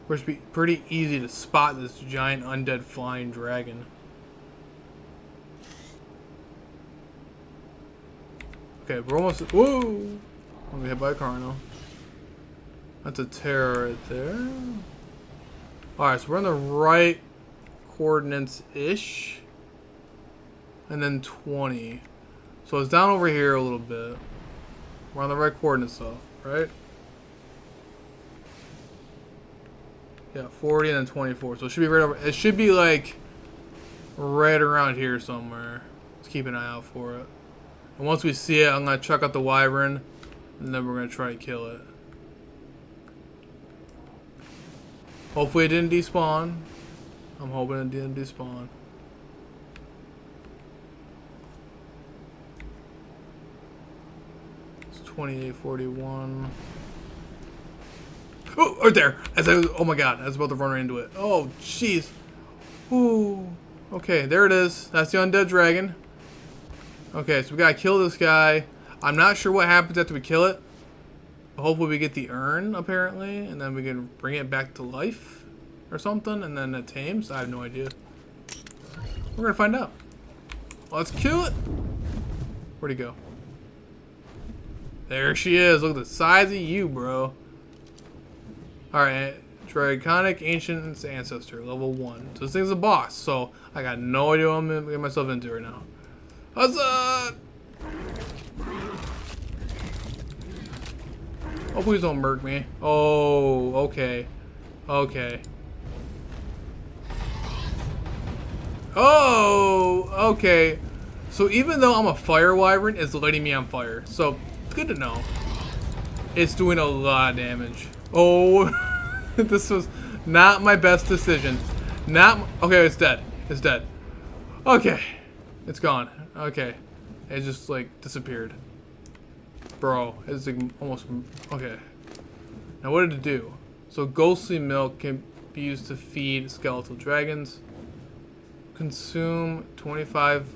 Which would be pretty easy to spot this giant undead flying dragon. Okay, we're almost... Whoa! I'm gonna hit by a Carno. That's a terror right there. Alright, so we're in the right coordinates-ish. and then 20. So it's down over here a little bit. We're on the right coordinates though, right? Yeah, 40 and then 24. So it should be right over. It should be like right around here somewhere. Let's keep an eye out for it. And once we see it, I'm gonna check out the wyvern, and then we're gonna try to kill it. Hopefully it didn't despawn. I'm hoping it didn't despawn. It's 2841. Oh, right there! Oh my god, I was about to run right into it. Oh, jeez. Ooh. Okay, there it is. That's the undead dragon. Okay, so we gotta kill this guy. I'm not sure what happens after we kill it. Hopefully we get the urn, apparently, and then we can bring it back to life or something, and then it tames. I have no idea. We're gonna find out. Let's kill it. Where'd he go? There she is. Look at the size of you, bro. Alright, Draconic Ancient Ancestor, level 1. So this thing's a boss, so I got no idea what I'm gonna get myself into right now. Huzzah! Oh, please don't murk me. Oh, okay. Okay. Oh, okay. So even though I'm a fire wyvern, it's lighting me on fire. So, it's good to know. It's doing a lot of damage. Oh, this was not my best decision. Okay, it's dead. It's dead. Okay. It's gone. Okay. It just, like, disappeared. Bro, it's like almost... Okay. Now, what did it do? So, ghostly milk can be used to feed skeletal dragons. Consume 25...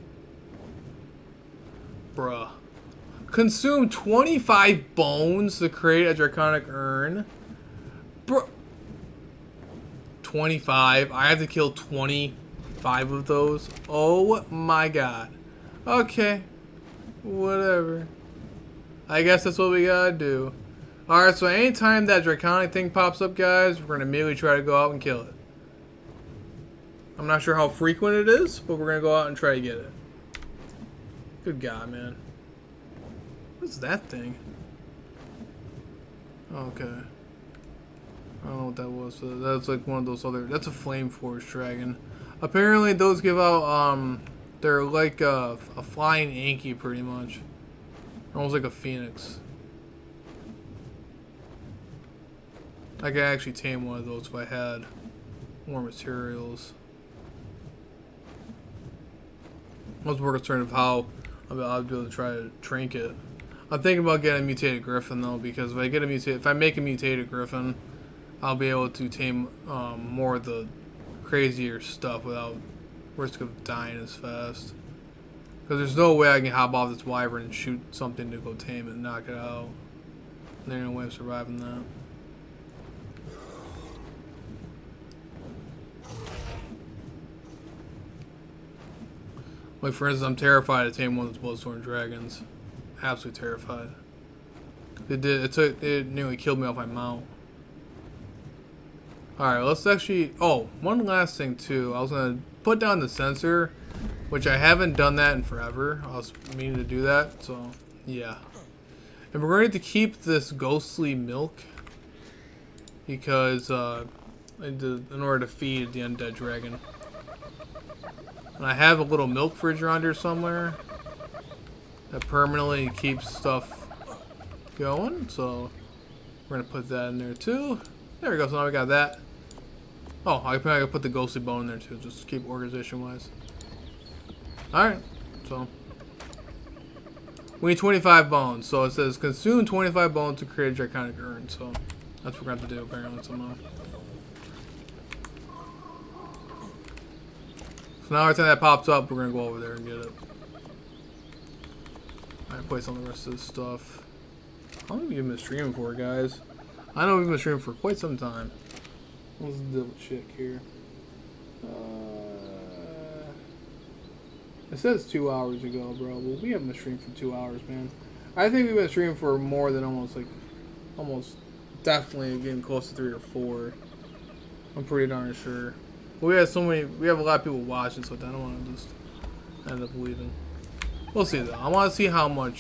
Bruh. Consume 25 bones to create a draconic urn. Bro. 25. I have to kill 25 of those. Oh my god. Okay. Whatever. I guess that's what we gotta do. Alright, so anytime that draconic thing pops up, guys, we're gonna immediately try to go out and kill it. I'm not sure how frequent it is, but we're gonna go out and try to get it. Good God, man. What's that thing? Okay. I don't know what that was. So that's like one of those other... That's a Flame Force dragon. Apparently those give out, they're like a flying Anki, pretty much. Almost like a phoenix. I could actually tame one of those if I had more materials. I was more concerned of how I'll be able to try to trank it. I'm thinking about getting a mutated griffin though, because if I make a mutated griffin, I'll be able to tame more of the crazier stuff without risk of dying as fast. Because there's no way I can hop off this wyvern and shoot something to go tame it and knock it out. There's no way of surviving that. Like, for instance, I'm terrified to tame one of those Bloodthorn dragons. Absolutely terrified. It nearly killed me off my mount. Alright, let's actually... Oh, one last thing, too. I was going to put down the sensor, which I haven't done that in forever. I was meaning to do that, so, yeah. And we're going to keep this ghostly milk, because, in order to feed the undead dragon. And I have a little milk fridge around here somewhere that permanently keeps stuff going, so we're going to put that in there, too. There we go, so now we got that. Oh, I can put the ghostly bone in there too, just to keep organization wise. Alright, so we need 25 bones, so it says consume 25 bones to create a draconic urn, so that's what we're going to have to do apparently somehow. So now every time that pops up, we're going to go over there and get it. Alright, place on the rest of this stuff. How long have you been streaming for, guys? I know we've been streaming for quite some time. Let's double check here. It says 2 hours ago, bro. Well, we haven't been streaming for 2 hours, man. I think we've been streaming for more than almost definitely getting close to 3 or 4. I'm pretty darn sure. But we have a lot of people watching, so I don't want to just end up leaving. We'll see though. I want to see how much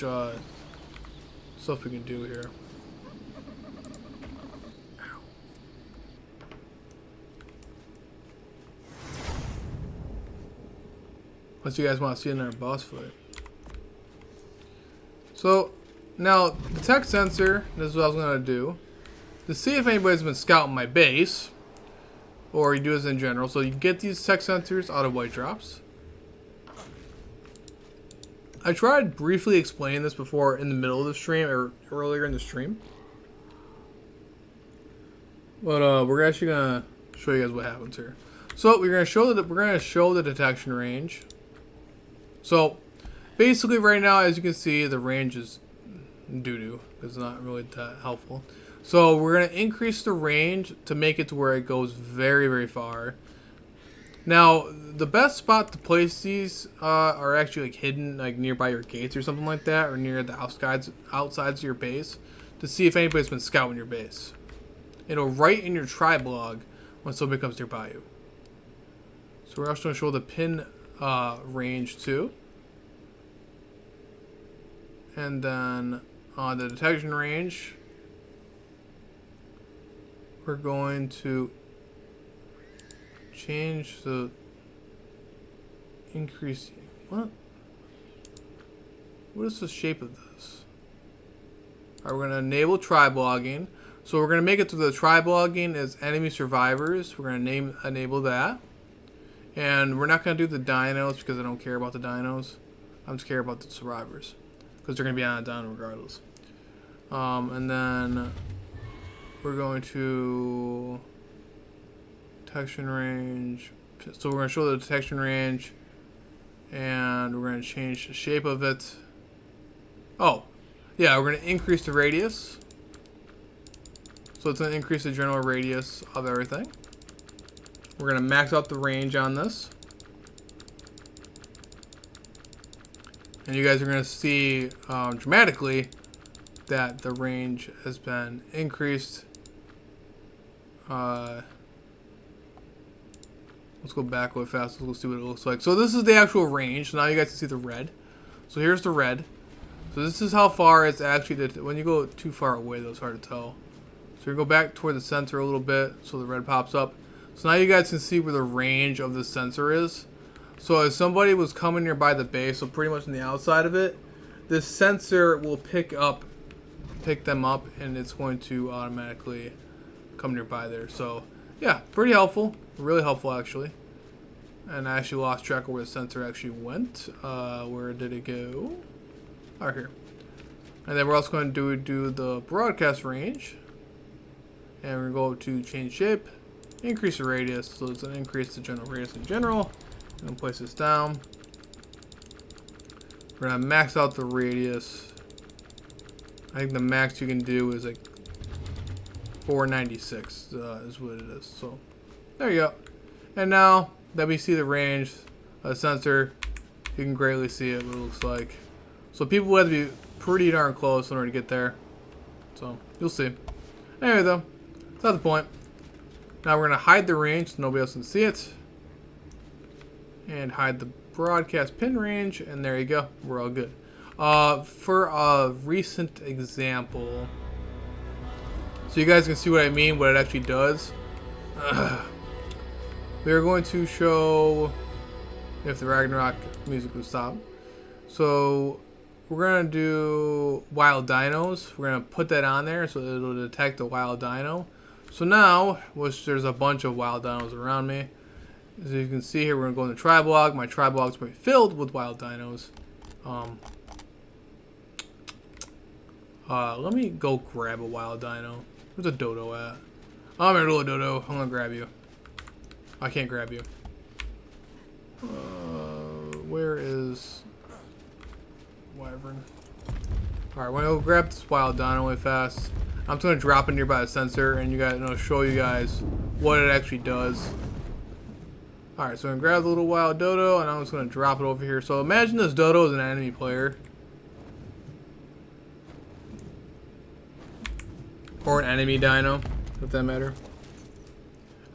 stuff we can do here. Unless you guys want to see another boss fight. So, now, the tech sensor, this is what I was going to do. To see if anybody's been scouting my base, or you do this in general. So you get these tech sensors out of white drops. I tried briefly explaining this before in the middle of the stream, or earlier in the stream. But we're actually going to show you guys what happens here. So we're going to show the detection range. So, basically right now, as you can see, the range is doo-doo. It's not really that helpful. So, we're going to increase the range to make it to where it goes very, very far. Now, the best spot to place these are actually like hidden like nearby your gates or something like that, or near the outsides of your base, to see if anybody's been scouting your base. It'll write in your tribe log when somebody comes nearby you. So, we're also going to show the pin range too. And then on the detection range, we're going to change the increase. What is the shape of this? Alright, we're going to enable tribe logging. So we're going to make it to the tribe logging as enemy survivors. We're going to enable that. And we're not going to do the dinos because I don't care about the dinos. I just care about the survivors, because they're going to be on a dino regardless. And then we're going to detection range. So we're going to show the detection range, and we're going to change the shape of it. Oh, yeah, we're going to increase the radius. So it's going to increase the general radius of everything. We're going to max out the range on this. And you guys are going to see dramatically that the range has been increased. Let's go back really fast. Let's see what it looks like. So this is the actual range. So now you guys can see the red. So here's the red. So this is how far it's actually, when you go too far away, though, it's hard to tell. So you go back toward the sensor a little bit so the red pops up. So now you guys can see where the range of the sensor is. So if somebody was coming nearby the base, so pretty much on the outside of it, this sensor will pick them up, and it's going to automatically come nearby there. So yeah, pretty helpful, really helpful actually. And I actually lost track of where the sensor actually went. Where did it go? Right here. And then we're also going to do the broadcast range, and we're going to go to change shape, increase the radius. So it's going to increase the general radius in general. I'm going to place this down. We're going to max out the radius. I think the max you can do is like 496 is what it is. So there you go. And now that we see the range of the sensor, you can greatly see it, what it looks like. So people will have to be pretty darn close in order to get there. So you'll see. Anyway though, that's not the point. Now we're going to hide the range so nobody else can see it. And hide the broadcast pin range, and there you go. We're all good. For a recent example, so you guys can see what I mean, what it actually does. We're going to show if the Ragnarok music will stop. So we're going to do wild dinos. We're going to put that on there so it'll detect a wild dino. So now, which there's a bunch of wild dinos around me. As you can see here, we're going to go in the tribe log. My tribe log is going to be filled with wild dinos. Let me go grab a wild dino. Where's a dodo at? I'm here, little dodo. I'm going to grab you. I can't grab you. Where is Wyvern? Alright, we're going to go grab this wild dino really fast. I'm just going to drop it nearby the sensor, and I'll show you guys what it actually does. Alright, so I'm going to grab the little wild dodo, and I'm just going to drop it over here. So imagine this dodo is an enemy player. Or an enemy dino, if that matter.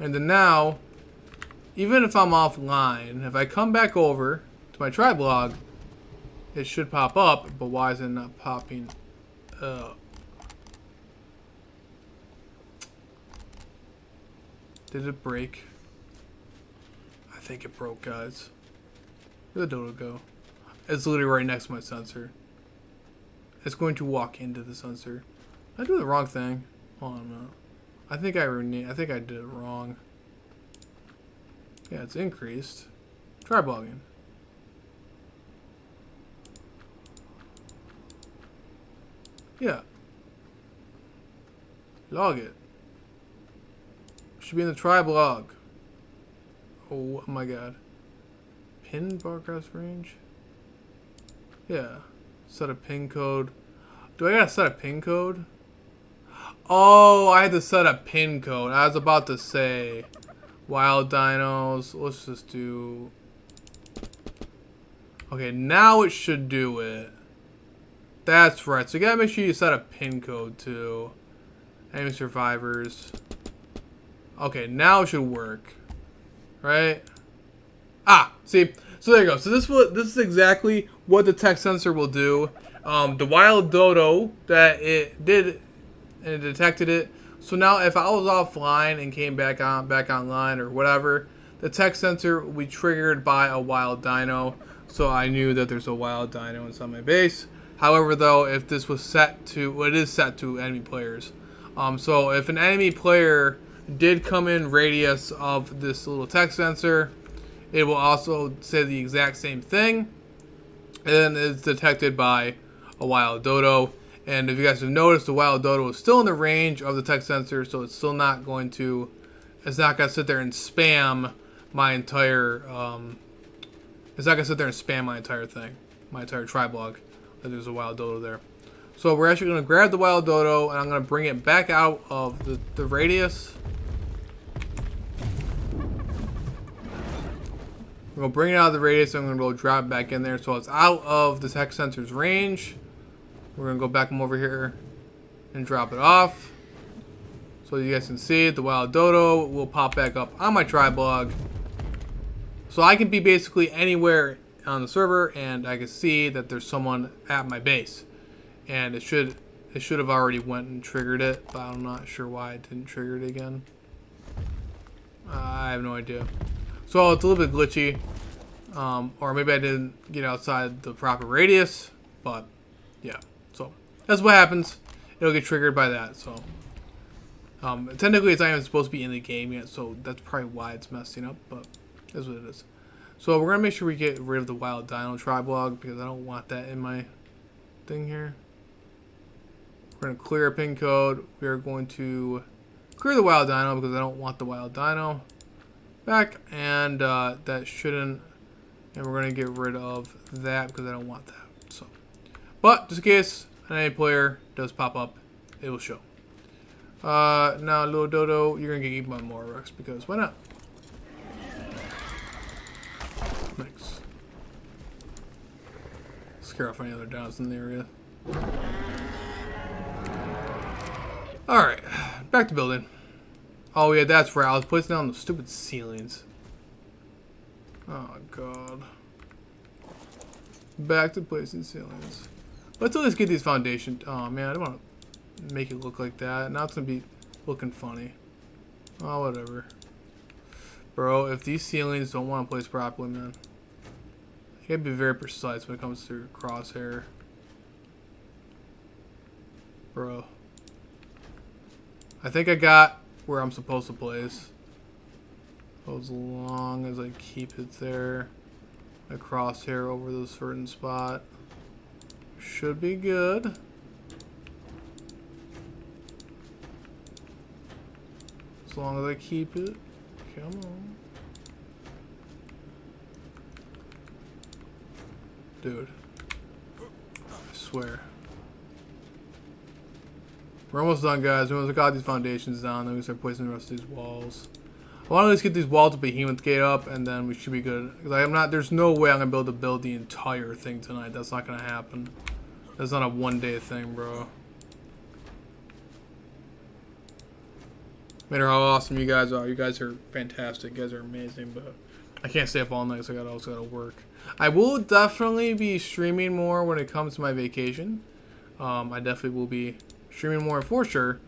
And then now, even if I'm offline, if I come back over, to my tribe log, it should pop up, but why is it not popping up? Did it break? I think it broke, guys. Where'd the dodo go? It's literally right next to my sensor. It's going to walk into the sensor. Did I do the wrong thing? Hold on a minute. I think I did it wrong. Yeah, it's increased. Try logging. Yeah. Log it. Should be in the tribe log. Oh my god. Pin broadcast range? Yeah. Set a pin code. Do I gotta set a pin code? Oh, I had to set a pin code. I was about to say wild dinos. Let's just do... Okay, now it should do it. That's right. So you gotta make sure you set a pin code too. Enemy survivors. Okay, now it should work. Right? Ah, see? So there you go. So this is exactly what the tech sensor will do. The wild dodo that it did, and it detected it. So now if I was offline and came back online or whatever, the tech sensor will be triggered by a wild dino. So I knew that there's a wild dino inside my base. However, though, if this was set to, well, it is set to enemy players. So if an enemy player did come in radius of this little tech sensor, it will also say the exact same thing, and it's detected by a wild dodo. And if you guys have noticed, the wild dodo is still in the range of the tech sensor, so it's still not going to, it's not going to sit there and spam my entire, it's not going to sit there and spam my entire thing, my entire tribe log, that there's a wild dodo there. So we're actually going to grab the wild dodo, and I'm going to bring it back out of the radius. We're going to bring it out of the radius, and I'm going to drop it back in there so it's out of the tech sensor's range. We're going to go back over here and drop it off. So you guys can see the wild dodo will pop back up on my tribe log. So I can be basically anywhere on the server, and I can see that there's someone at my base. And it should have already went and triggered it, but I'm not sure why it didn't trigger it again. I have no idea. So it's a little bit glitchy, or maybe I didn't get outside the proper radius, but yeah. So that's what happens. It'll get triggered by that. So technically it's not even supposed to be in the game yet, so that's probably why it's messing up, but that's what it is. So we're gonna make sure we get rid of the wild dino tribe log because I don't want that in my thing here. We're gonna clear a pin code. We are going to clear the wild dino because I don't want the wild dino back, and that shouldn't, and we're gonna get rid of that because I don't want that. So, but just in case an enemy player does pop up, it will show. Now little dodo, you're gonna get eaten by more Rex because why not? Nice. Scare off any other dinos in the area. Alright, back to building. Oh yeah, that's right. I was placing down the stupid ceilings. Oh god. Back to placing ceilings. Let's at least get these foundations. Oh man, I don't want to make it look like that. Now it's gonna be looking funny. Oh, whatever. Bro, if these ceilings don't want to place properly, man. You gotta be very precise when it comes to crosshair. Bro. I think I got where I'm supposed to place. As long as I keep it there. My crosshair over this certain spot. Should be good. As long as I keep it. Come on. Dude. I swear. We're almost done, guys. We almost got these foundations down, then we start placing the rest of these walls. I want to at least get these walls to Behemoth Gate up, and then we should be good. Because there's no way I'm going to be able to build the entire thing tonight. That's not going to happen. That's not a one-day thing, bro. No matter how awesome you guys are fantastic. You guys are amazing, but I can't stay up all night, so I also gotta work. I will definitely be streaming more when it comes to my vacation. I definitely will be streaming more for sure.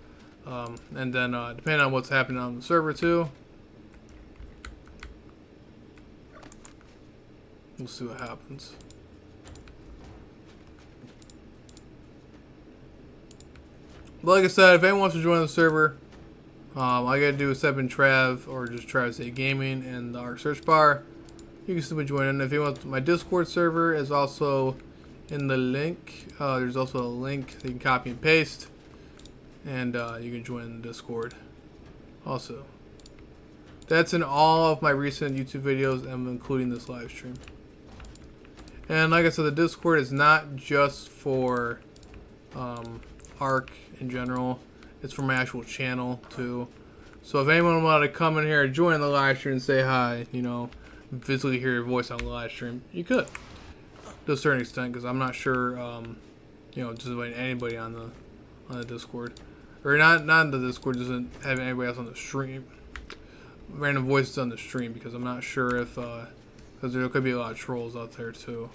And then depending on what's happening on the server too, we'll see what happens. But like I said, if anyone wants to join the server, all I gotta do is type in Trav or just Travis A Gaming in the Arc search bar. You can simply join in. If you want, my Discord server is also in the link. There's also a link that you can copy and paste, and you can join the Discord. Also, that's in all of my recent YouTube videos, and including this live stream. And like I said, the Discord is not just for Arc in general. It's for my actual channel too. So if anyone wanted to come in here and join the live stream and say hi, you know, physically hear your voice on the live stream, you could, to a certain extent, because I'm not sure, you know, just about anybody on the Discord, or not the Discord, doesn't have anybody else on the stream, random voices on the stream, because I'm not sure if, because there could be a lot of trolls out there too.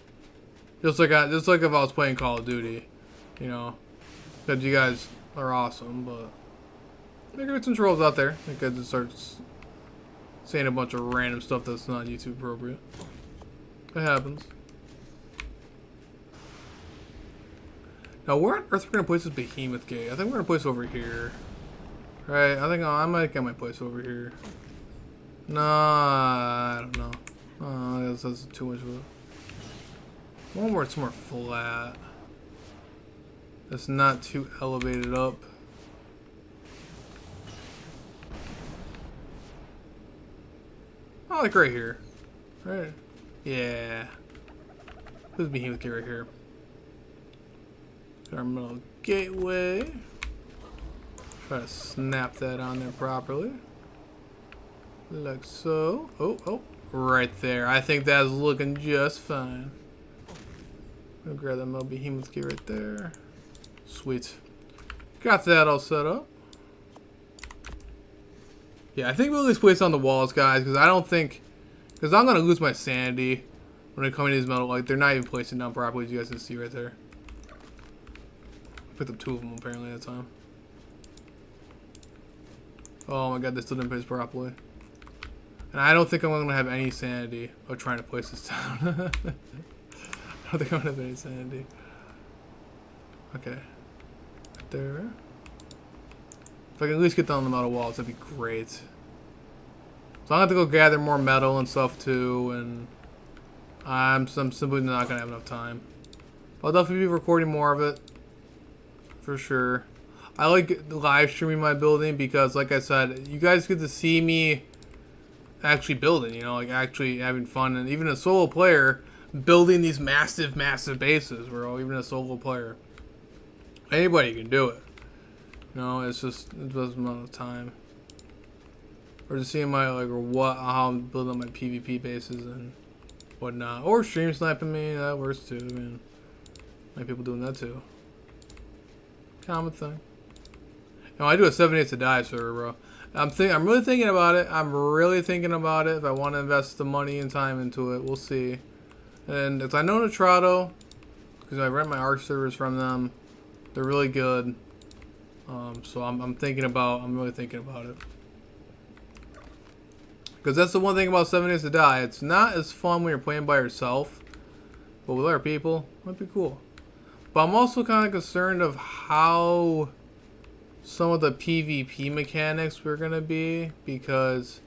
Just like if I was playing Call of Duty, you know, because you guys are awesome, but there could be some trolls out there that could just start saying a bunch of random stuff that's not YouTube appropriate. It happens. Now, where on earth are we gonna place this behemoth gate? I think we're gonna place it over here. Right? I think I might get my place over here. Nah, I don't know. Oh, I guess that's too much of a... One more, it's more flat. It's not too elevated up. Oh, like right here. Right. Yeah. This is behemoth gate right here. Got our middle gateway. Try to snap that on there properly. Like so. Oh. Right there. I think that's looking just fine. I'll grab that middle behemoth gate right there. Sweet. Got that all set up. Yeah, I think we'll at least place on the walls, guys, because I don't think... Because I'm going to lose my sanity when it comes to these metal. Like, they're not even placing down properly, as you guys can see right there. I picked up 2 of them, apparently, that time. Oh my god, they still didn't place properly. And I don't think I'm going to have any sanity of trying to place this down. I don't think I'm going to have any sanity. Okay. Right there. If I can at least get down the metal walls, that'd be great. So I'm going to have to go gather more metal and stuff too, and I'm simply not going to have enough time. I'll definitely be recording more of it, for sure. I like live streaming my building because, like I said, you guys get to see me actually building, you know, like actually having fun, and even a solo player building these massive bases, bro, even a solo player. Anybody can do it. No, it's just it doesn't amount of time. Or just seeing my how I'm building my PvP bases and whatnot. Or stream sniping me, that works too. I mean, like people doing that too. Common thing. No, I do a 7 days to die server, bro. I'm really thinking about it. I'm really thinking about it. If I want to invest the money and time into it, we'll see. And if I know Nitrado, because I rent my Arc servers from them, they're really good. So I'm really thinking about it. Because that's the one thing about 7 Days to Die. It's not as fun when you're playing by yourself, but with other people, it might be cool. But I'm also kind of concerned of how some of the PvP mechanics were gonna be, because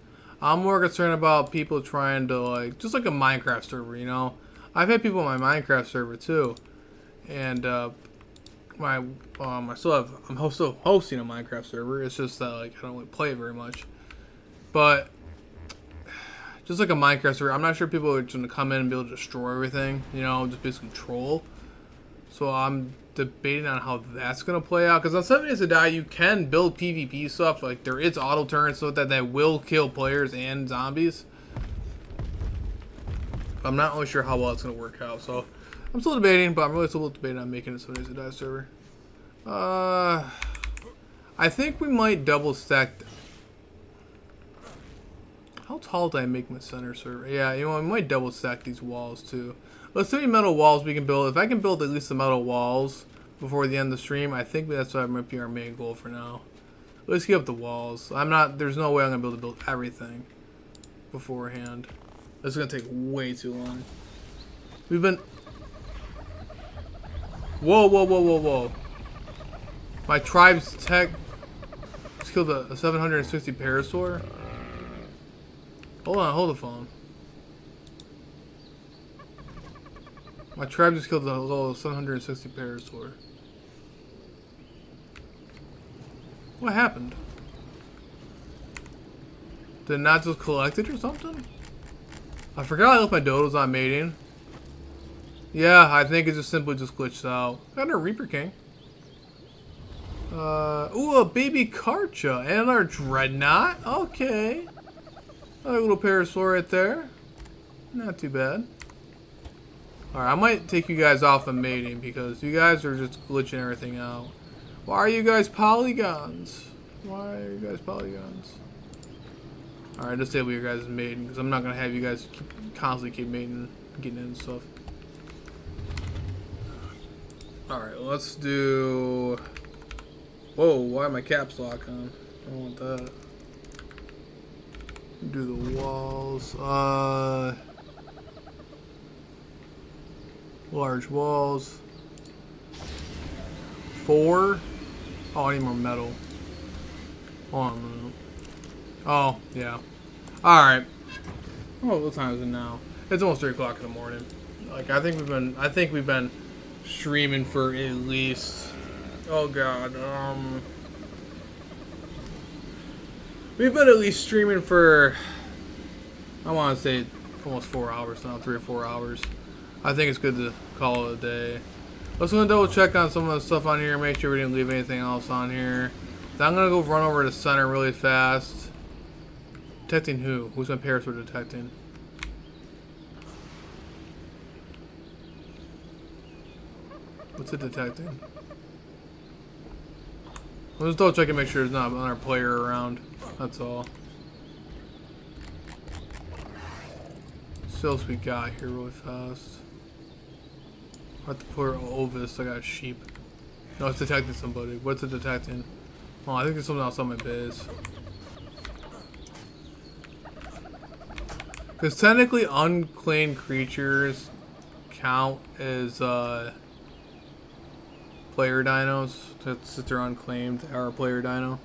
I'm more concerned about people trying to just like a Minecraft server, you know. I've had people on my Minecraft server too, and I'm still hosting a Minecraft server. It's just that I don't really play it very much. But just like a Minecraft server, I'm not sure people are just gonna come in and be able to destroy everything, you know, just basically troll. So I'm debating on how that's gonna play out. Because on 7 Days to Die, you can build PvP stuff. Like there is auto turns so that will kill players and zombies. I'm not really sure how well it's gonna work out. So I'm still debating, but I'm really still debating on making a 7 Days to Die server. I think we might double stack. How How tall did I make my center server? Yeah, you know, I might double stack these walls too. Let's see how many metal walls we can build. If I can build at least the metal walls before the end of the stream, I think that's what might be our main goal for now. Let's get up the walls. There's no way I'm gonna be able to build everything beforehand. That's gonna take way too long. We've been... Whoa, whoa, whoa, whoa, whoa. My tribe's tech just killed a 760 parasaur. Hold on, hold the phone. My tribe just killed a little 760 parasaur. What happened? Did it not just collect it or something? I forgot I left my dodos on mating. Yeah, I think it just simply just glitched out. Got a Reaper King. Ooh, a baby Karcha and our Dreadnought. Okay. Another little parasaur right there. Not too bad. Alright, I might take you guys off of mating because you guys are just glitching everything out. Why are you guys polygons? Why are you guys polygons? Alright, disable your guys' mating because I'm not going to have you guys constantly keep mating, getting in and stuff. Alright, let's do... Whoa, why my caps lock on? I don't want that. Do the walls. Large walls. 4. Oh, I need more metal. Hold on a minute. Oh, yeah. Alright. Oh, what time is it now? It's almost 3 o'clock in the morning. Like, I think we've been streaming for at least... Oh god, we've been at least streaming for, I want to say, almost 4 hours now, 3 or 4 hours. I think it's good to call it a day. Let's go double check on some of the stuff on here, make sure we didn't leave anything else on here. Then I'm going to go run over to center really fast. Detecting who? Who's my parasaur detecting? What's it detecting? Let's double check and make sure there's not another player around. That's all. What else we got here really fast? I have to put Ovis. I got sheep. No, it's detecting somebody. What's it detecting? Oh, I think there's something else on my base. Because technically unclaimed creatures count as player dinos. Since they're unclaimed, our player dino.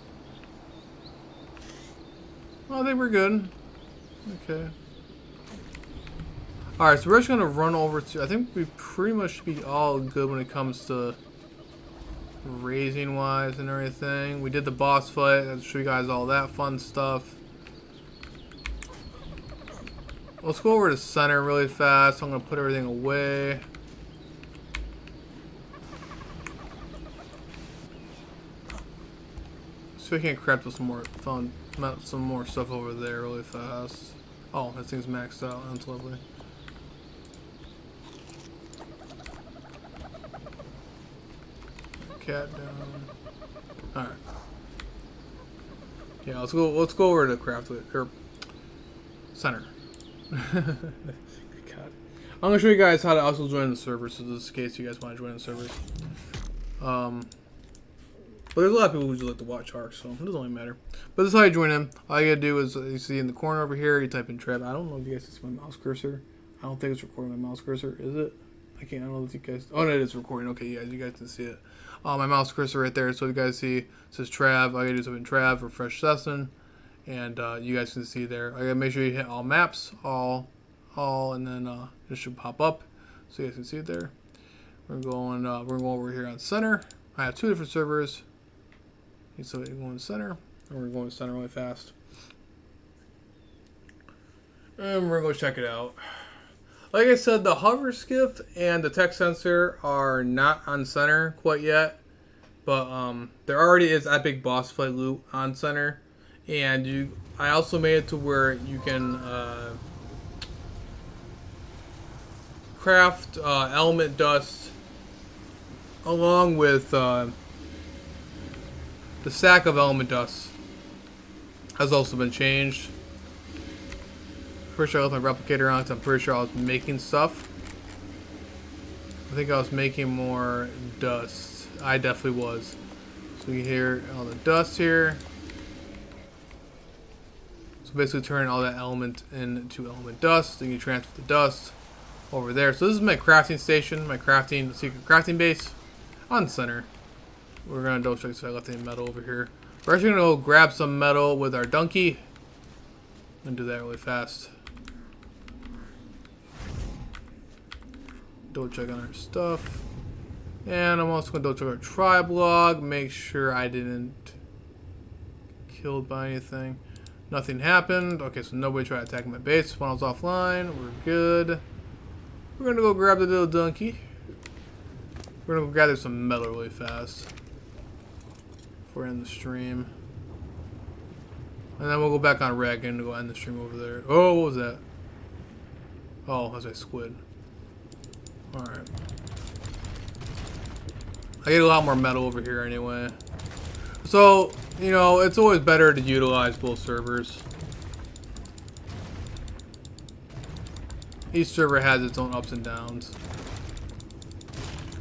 Well, I think we're good. Okay. Alright, so we're just gonna run over to... I think we pretty much should be all good when it comes to raising wise and everything. We did the boss fight. I'll show you guys all that fun stuff. Let's go over to center really fast. I'm gonna put everything away. So we can craft with some more stuff over there really fast. Oh, that thing's maxed out. That's lovely. Cat down. All right. Yeah, let's go over to craft with or center. Good God. I'm gonna show you guys how to also join the server, so this is in case you guys want to join the server. But there's a lot of people who just like to watch Ark, so it doesn't really matter. But this is how you join in. All you gotta do is, you see in the corner over here, you type in Trev. I don't know if you guys can see my mouse cursor. I don't think it's recording my mouse cursor. Is it? I don't know if you guys... Oh, no, it is recording. Okay, yeah, you guys can see it. My mouse cursor right there. So you guys see, it says Trav. All you gotta do is type in Trav or Fresh Session. And you guys can see there. I gotta make sure you hit all maps, all, and then it should pop up. So you guys can see it there. We're going over here on center. I have 2 different servers. So we're going to center, and we're going to center really fast. And we're going to check it out. Like I said, the hover skiff and the tech sensor are not on center quite yet. But there already is epic boss fight loot on center. And I also made it to where you can craft element dust along with... the stack of element dust has also been changed. Pretty sure I left my replicator on because I'm pretty sure I was making stuff. I think I was making more dust. I definitely was. So you hear all the dust here. So basically turn all that element into element dust. Then you transfer the dust over there. So this is my crafting station, my secret crafting base on the center. We're gonna double check so I left any metal over here. We're actually gonna go grab some metal with our donkey and do that really fast. Double check on our stuff. And I'm also gonna double check our tribe log, make sure I didn't killed by anything. Nothing happened. Okay, so nobody tried attacking my base when I was offline. We're good. We're gonna go grab the little donkey. We're gonna go gather some metal really fast before we end the stream. And then we'll go back on Reg and go end the stream over there. Oh, what was that? Oh, that's a squid. Alright. I get a lot more metal over here anyway. So, you know, it's always better to utilize both servers. Each server has its own ups and downs.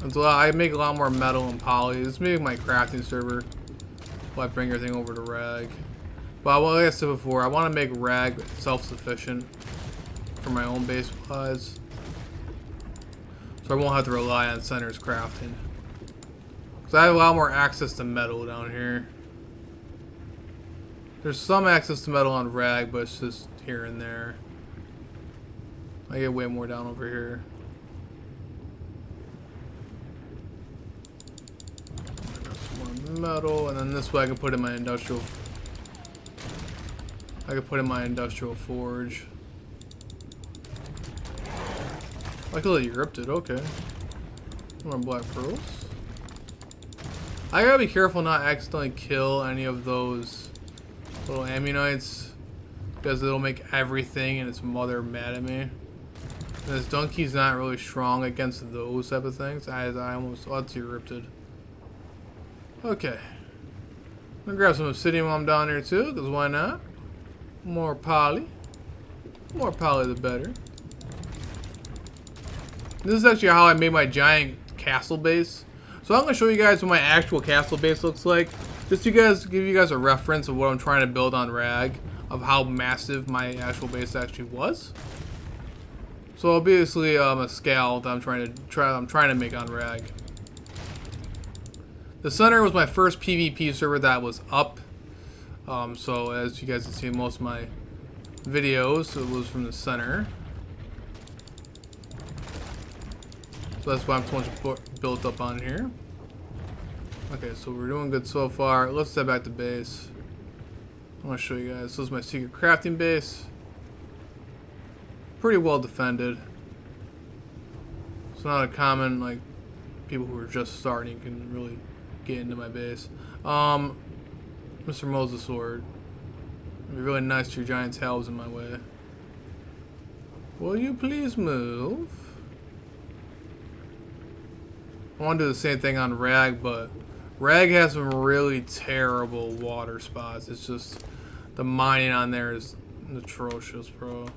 And so I make a lot more metal and poly. This may be my crafting server while I bring everything over to Rag. But like I said before, I want to make Rag self-sufficient for my own base supplies. So I won't have to rely on Center's crafting. Because I have a lot more access to metal down here. There's some access to metal on Rag, but it's just here and there. I get way more down over here. I got some more metal, and then this way I can put in my industrial. I can put in my industrial forge. I could let you ripped it. Okay. More black pearls. I gotta be careful not accidentally kill any of those little ammonites because it'll make everything and its mother mad at me. And this donkey's not really strong against those type of things. I almost let's see ripped it. Okay. I'm gonna grab some obsidian while I'm down here too, because why not? More poly. More poly the better. This is actually how I made my giant castle base. So I'm going to show you guys what my actual castle base looks like. Just to give you guys a reference of what I'm trying to build on Rag. Of how massive my actual base actually was. So obviously a scale that I'm trying to make on Rag. The center was my first PvP server that was up. So as you guys can see in most of my videos, it was from the center. So that's why I'm so much built up on here. Okay, so we're doing good so far. Let's step back to base. I want to show you guys. This is my secret crafting base. Pretty well defended. It's not a common, like, people who are just starting can really get into my base. Mr. Mosasaur, it'd be really nice to your giant tails in my way. Will you please move? I want to do the same thing on Rag, but Rag has some really terrible water spots. It's just the mining on there is atrocious, bro.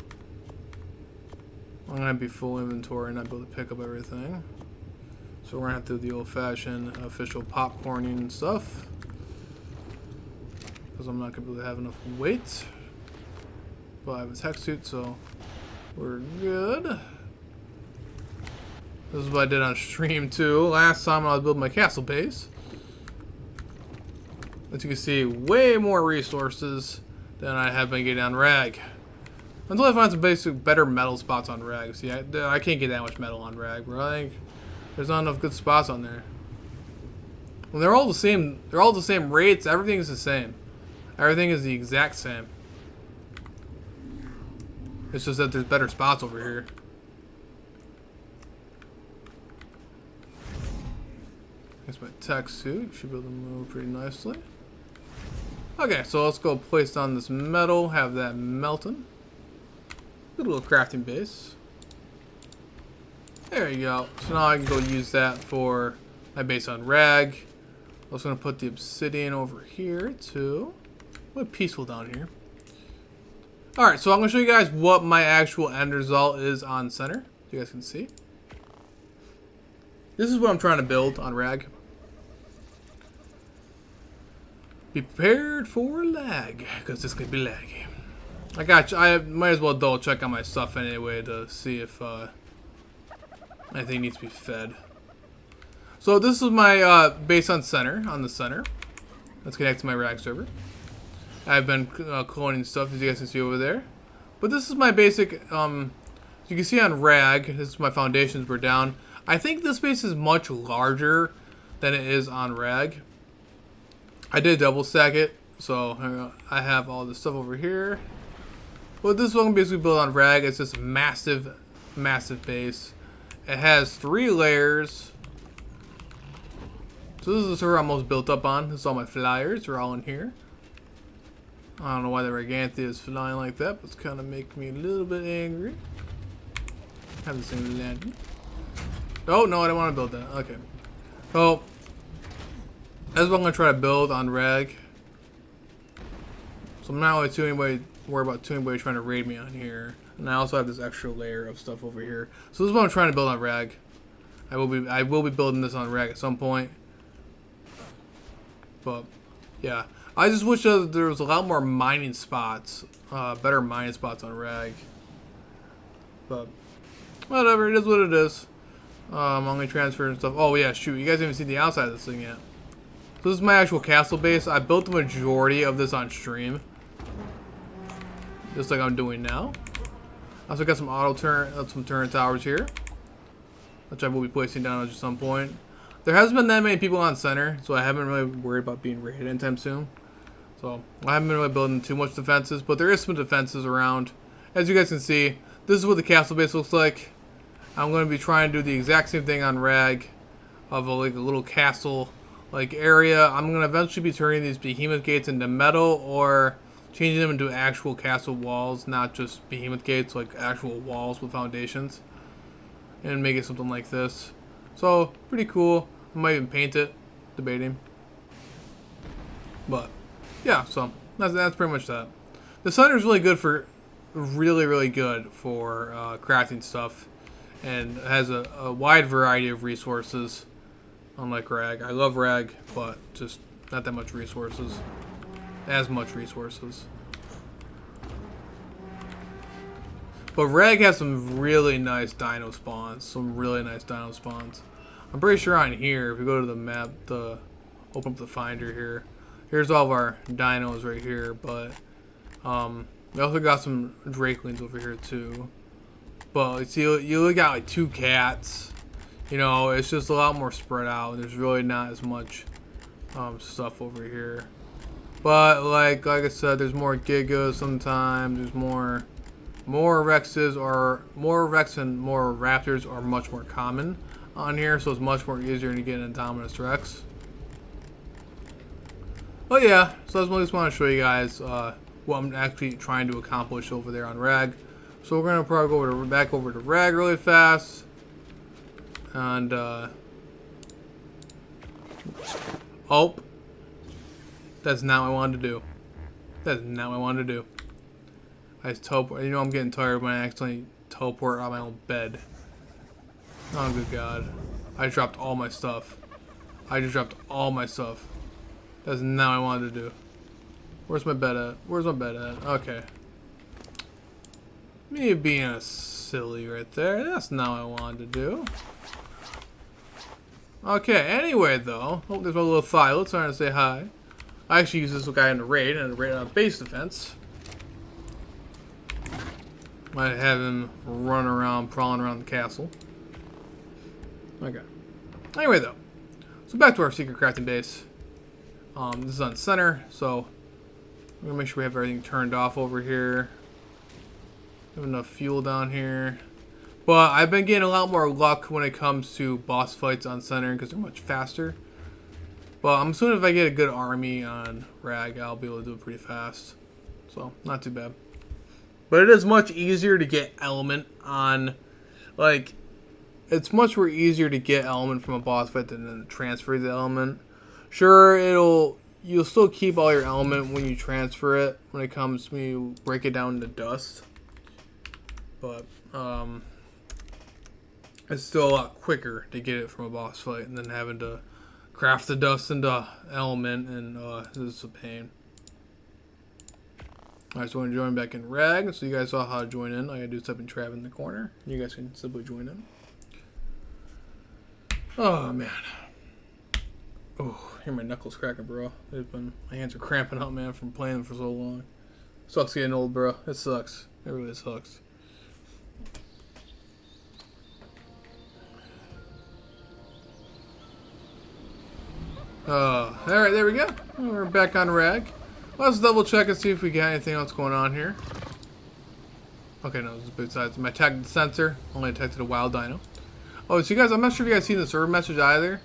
I'm gonna be full inventory and not be able to pick up everything. So we're gonna have to do the old-fashioned official popcorning and stuff. Because I'm not gonna be able to have enough weight. But I have a tech suit, so we're good. This is what I did on stream too. Last time I was building my castle base. As you can see, way more resources than I have been getting on Rag. Until I find some basic better metal spots on Rag. See, I can't get that much metal on Rag, bro. I think there's not enough good spots on there. Well, they're all the same. They're all the same rates. Everything is the same. Everything is the exact same. It's just that there's better spots over here. Here's my tech suit. Should be able to move pretty nicely. Okay, so let's go place down this metal. Have that melting. Good little crafting base. There you go. So now I can go use that for my base on Rag. I'm also going to put the obsidian over here too. What peaceful down here. Alright, so I'm going to show you guys what my actual end result is on center. So you guys can see. This is what I'm trying to build on Rag. Be prepared for lag, because this could be laggy. I might as well double check on my stuff anyway to see if anything needs to be fed. So this is my base on the center. Let's connect to my Rag server. I've been cloning stuff, as you guys can see over there. But this is my basic, as you can see on Rag, this is my foundations were down. I think this base is much larger than it is on Rag. I did double stack it, so I have all this stuff over here. But this is what I'm basically built on Rag. It's this massive, massive base. It has 3 layers. So this is the server I'm most built up on. This is all my flyers. They're all in here. I don't know why the Reganthia is flying like that, but it's kind of making me a little bit angry. Have this thing landing. Oh, no, I don't want to build that. Okay. So, that's what I'm going to try to build on Rag. So I'm not really worried about anybody trying to raid me on here. And I also have this extra layer of stuff over here. So this is what I'm trying to build on Rag. I will be building this on Rag at some point. But, yeah. I just wish there was a lot more mining spots, better mining spots on Rag. But whatever, it is what it is. Only transfer and stuff. Oh yeah, shoot, you guys haven't seen the outside of this thing yet. So this is my actual castle base. I built the majority of this on stream, just like I'm doing now. I also got some turret towers here, which I will be placing down at some point. There hasn't been that many people on center, so I haven't really worried about being raided anytime soon. So I haven't been really building too much defenses, but there is some defenses around. As you guys can see, this is what the castle base looks like. I'm going to be trying to do the exact same thing on Rag, of a little castle like area. I'm going to eventually be turning these behemoth gates into metal or changing them into actual castle walls, not just behemoth gates, like actual walls with foundations, and make it something like this. So pretty cool. I might even paint it, debating. But yeah, so that's pretty much that. The center is really good for, really good for crafting stuff, and has a wide variety of resources. Unlike Rag, I love Rag, but just not that much resources. As much resources. But Rag has some really nice dino spawns. I'm pretty sure on here, if we go to the map, open up the finder here. Here's all of our dinos right here, but we also got some Drakelings over here too. But see, you look at like 2 cats. You know, it's just a lot more spread out. There's really not as much stuff over here. But like I said, there's more Gigas sometimes. There's more Rexes, or more Rex and more Raptors are much more common on here, so it's much more easier to get an Indominus Rex. But yeah, so I just want to show you guys what I'm actually trying to accomplish over there on Rag. So we're gonna probably go back over to Rag really fast, and oh, that's not what I wanted to do. That's not what I wanted to do. I just teleport. You know, I'm getting tired when I accidentally teleport on my own bed. Oh good God! I dropped all my stuff. I just dropped all my stuff. That's not what I wanted to do. Where's my bed at? Where's my bed at? Okay. Me being a silly right there. That's not what I wanted to do. Okay, anyway though. Oh, there's my little Philo trying to say hi. I actually use this guy in the raid, and a raid on base defense. Might have him run around, crawling around the castle. Okay. Anyway though. So back to our secret crafting base. This is on center, so we're gonna make sure we have everything turned off over here. Have enough fuel down here. But I've been getting a lot more luck when it comes to boss fights on center because they're much faster. But I'm assuming if I get a good army on Rag, I'll be able to do it pretty fast. So, not too bad. But it is much easier to get element on, like, it's much more easier to get element from a boss fight than to transfer the element. Sure, you'll still keep all your element when you transfer it. When it comes to you break it down into dust, but it's still a lot quicker to get it from a boss fight than having to craft the dust into element, and this is a pain. Alright, so I'm going to join back in Rag. So you guys saw how to join in. All I gotta do is type in Trav in the corner. You guys can simply join in. Oh man. Oh, I hear my knuckles cracking, bro. My hands are cramping up, man, from playing for so long. Sucks getting old, bro. It sucks. It really sucks. Alright, there we go. We're back on Rag. Let's double check and see if we got anything else going on here. Okay, no, this is besides my tag sensor. Only detected a wild dino. Oh, so you guys, I'm not sure if you guys seen the server message either.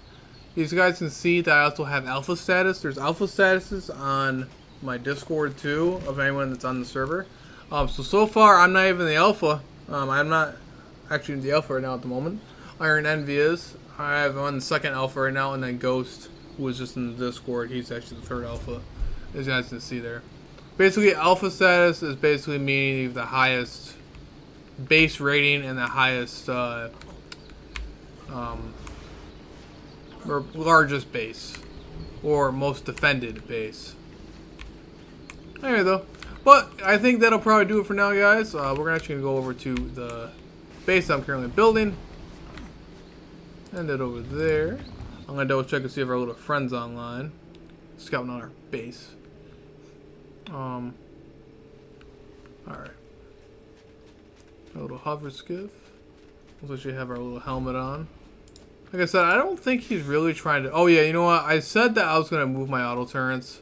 You guys can see that I also have alpha status. There's alpha statuses on my Discord too, of anyone that's on the server. So far, I'm not even the alpha. I'm not actually in the alpha right now at the moment. Iron Envy is. I have on the second alpha right now, and then Ghost, who was just in the Discord, he's actually the third alpha. As you guys can see there. Basically, alpha status is basically meaning the highest base rating and the highest or largest base, or most defended base. Anyway, though, but I think that'll probably do it for now, guys. We're actually gonna go over to the base I'm currently building, and it over there. I'm gonna double check and see if our little friend's online, scouting on our base. Alright. A little hover skiff. Looks like we have our little helmet on. Like I said, I don't think he's really trying to... Oh yeah, you know what? I said that I was going to move my auto turrets.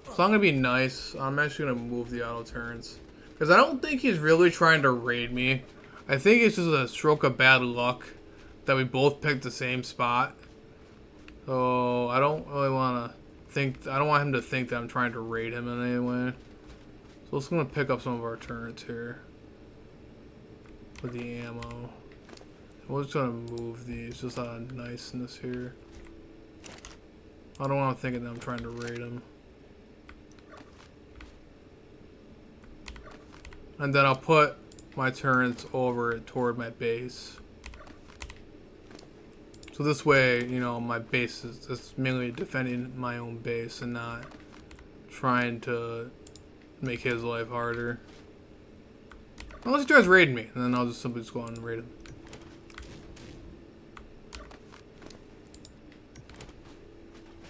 So I'm going to be nice. I'm actually going to move the auto turrets. Because I don't think he's really trying to raid me. I think it's just a stroke of bad luck that we both picked the same spot. So I don't really want to think... I don't want him to think that I'm trying to raid him in any way. So let's going to pick up some of our turrets here. With the ammo. We're just going to move these just out of niceness here. I don't want to think that I'm trying to raid him. And then I'll put my turrets over toward my base. So this way, you know, my base is mainly defending my own base and not trying to make his life harder. Unless he tries raiding me, and then I'll just simply go on and raid him.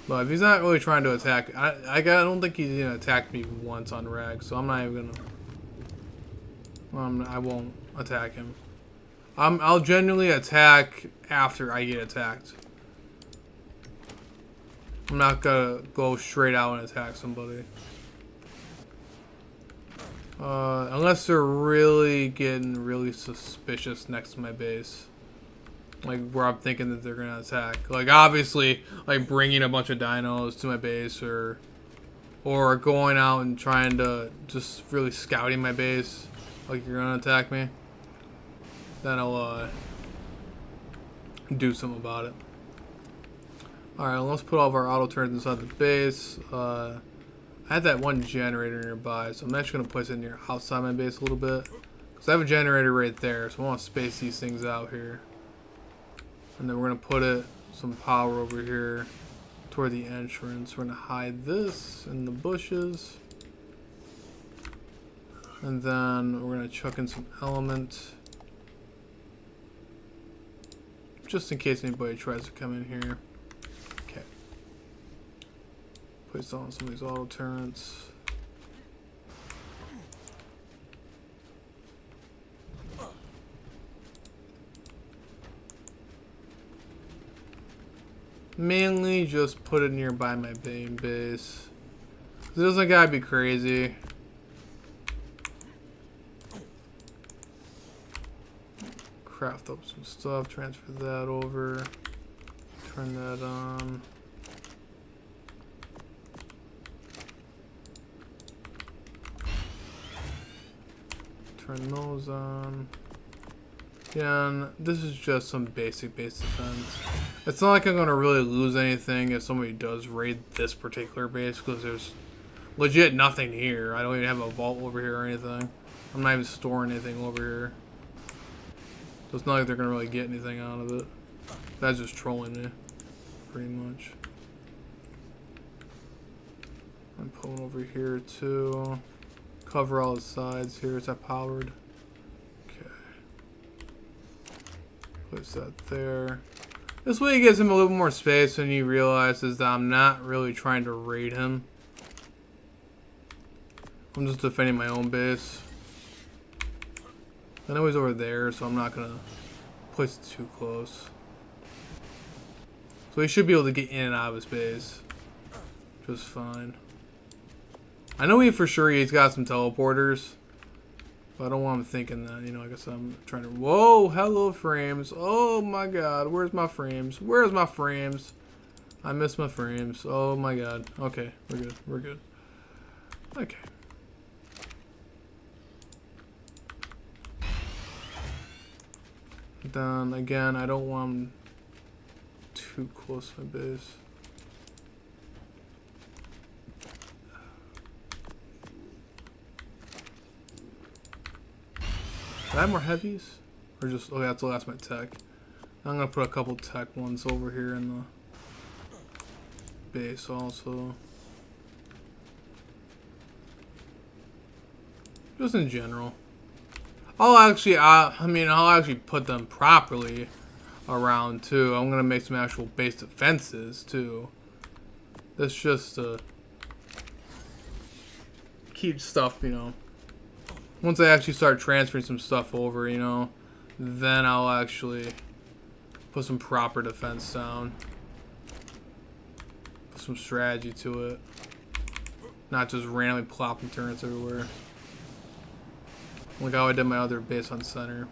But if he's not really trying to attack, I don't think he's gonna attack me once on Rag, so I'm not even gonna. I won't attack him. I'll genuinely attack after I get attacked. I'm not gonna go straight out and attack somebody. Unless they're really getting really suspicious next to my base. Like, where I'm thinking that they're gonna attack. Like, obviously, like, bringing a bunch of dinos to my base, or going out and trying to just really scouting my base. Like, you're gonna attack me. Then I'll, do something about it. Alright, let's put all of our auto turrets inside the base. I had that one generator nearby, so I'm actually going to place it near outside my base a little bit. Because I have a generator right there, so I want to space these things out here. And then we're going to put some power over here toward the entrance. We're going to hide this in the bushes. And then we're going to chuck in some element. Just in case anybody tries to come in here. Okay. Place on some of these auto turrets. Mainly just put it nearby my main base. It doesn't gotta be crazy. Craft up some stuff, transfer that over, turn that on. Turn those on. Again, this is just some basic base defense. It's not like I'm gonna really lose anything if somebody does raid this particular base, because there's legit nothing here. I don't even have a vault over here or anything. I'm not even storing anything over here. So it's not like they're gonna really get anything out of it. That's just trolling me, pretty much. I'm pulling over here too. Cover all the sides here. Is that powered? Okay. Place that there. This way it gives him a little more space and he realizes that I'm not really trying to raid him. I'm just defending my own base. I know he's over there, so I'm not gonna place it too close. So he should be able to get in and out of his base just fine. I know he for sure he's got some teleporters, but I don't want him thinking that, you know, I guess I'm trying to... Whoa, hello frames. Oh my god, where's my frames? Where's my frames? I missed my frames. Oh my god. Okay, we're good. We're good. Okay. Then again, I don't want him too close to my base. Do I have more heavies? Or just, oh, that's the last my tech. I'm gonna put a couple tech ones over here in the base also. Just in general. I'll actually put them properly around too. I'm gonna make some actual base defenses too. That's just to keep stuff, you know. Once I actually start transferring some stuff over, you know, then I'll actually put some proper defense down. Put some strategy to it. Not just randomly plopping turrets everywhere. Like how I did my other base on center.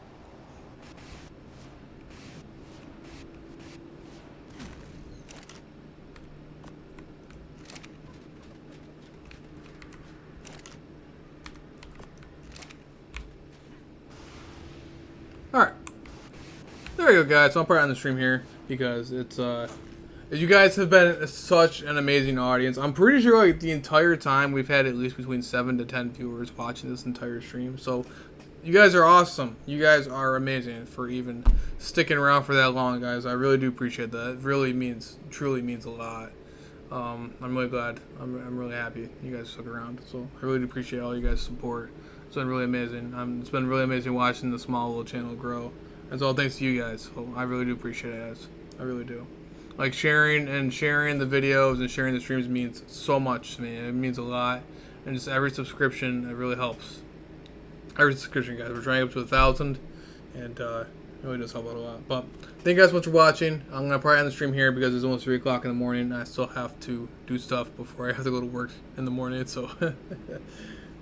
Alright. There you go, guys. So I'm probably on the stream here because it's you guys have been such an amazing audience. I'm pretty sure like the entire time we've had at least between 7 to 10 viewers watching this entire stream. So you guys are awesome. You guys are amazing for even sticking around for that long, guys. I really do appreciate that. It really truly means a lot. I'm really glad. I'm really happy you guys stuck around. So I really do appreciate all you guys' support. It's been really amazing. It's been really amazing watching the small little channel grow. It's all thanks to you guys. So I really do appreciate it, guys. I really do. Like sharing the videos and sharing the streams means so much to me. It means a lot. And just every subscription, it really helps. Every subscription, guys. We're trying up to 1,000. And it really does help out a lot. But thank you guys so much for watching. I'm going to probably end the stream here because it's almost 3 o'clock in the morning. And I still have to do stuff before I have to go to work in the morning. So...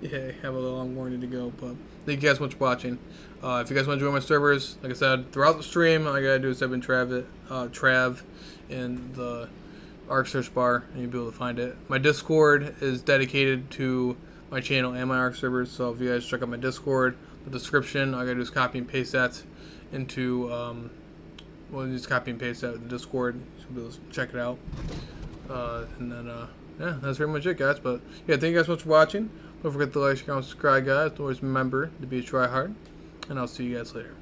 yeah, I have a long morning to go, but thank you guys so much for watching. If you guys want to join my servers, like I said, throughout the stream, all I gotta do is type in Trav in the Ark search bar, and you'll be able to find it. My Discord is dedicated to my channel and my Ark servers, so if you guys check out my Discord, the description, all I gotta do is copy and paste that into, just copy and paste that in the Discord, so you'll be able to check it out. And then, yeah, that's pretty much it, guys. But yeah, thank you guys so much for watching. Don't forget to like, share, and subscribe, guys. Always remember to be a tryhard. And I'll see you guys later.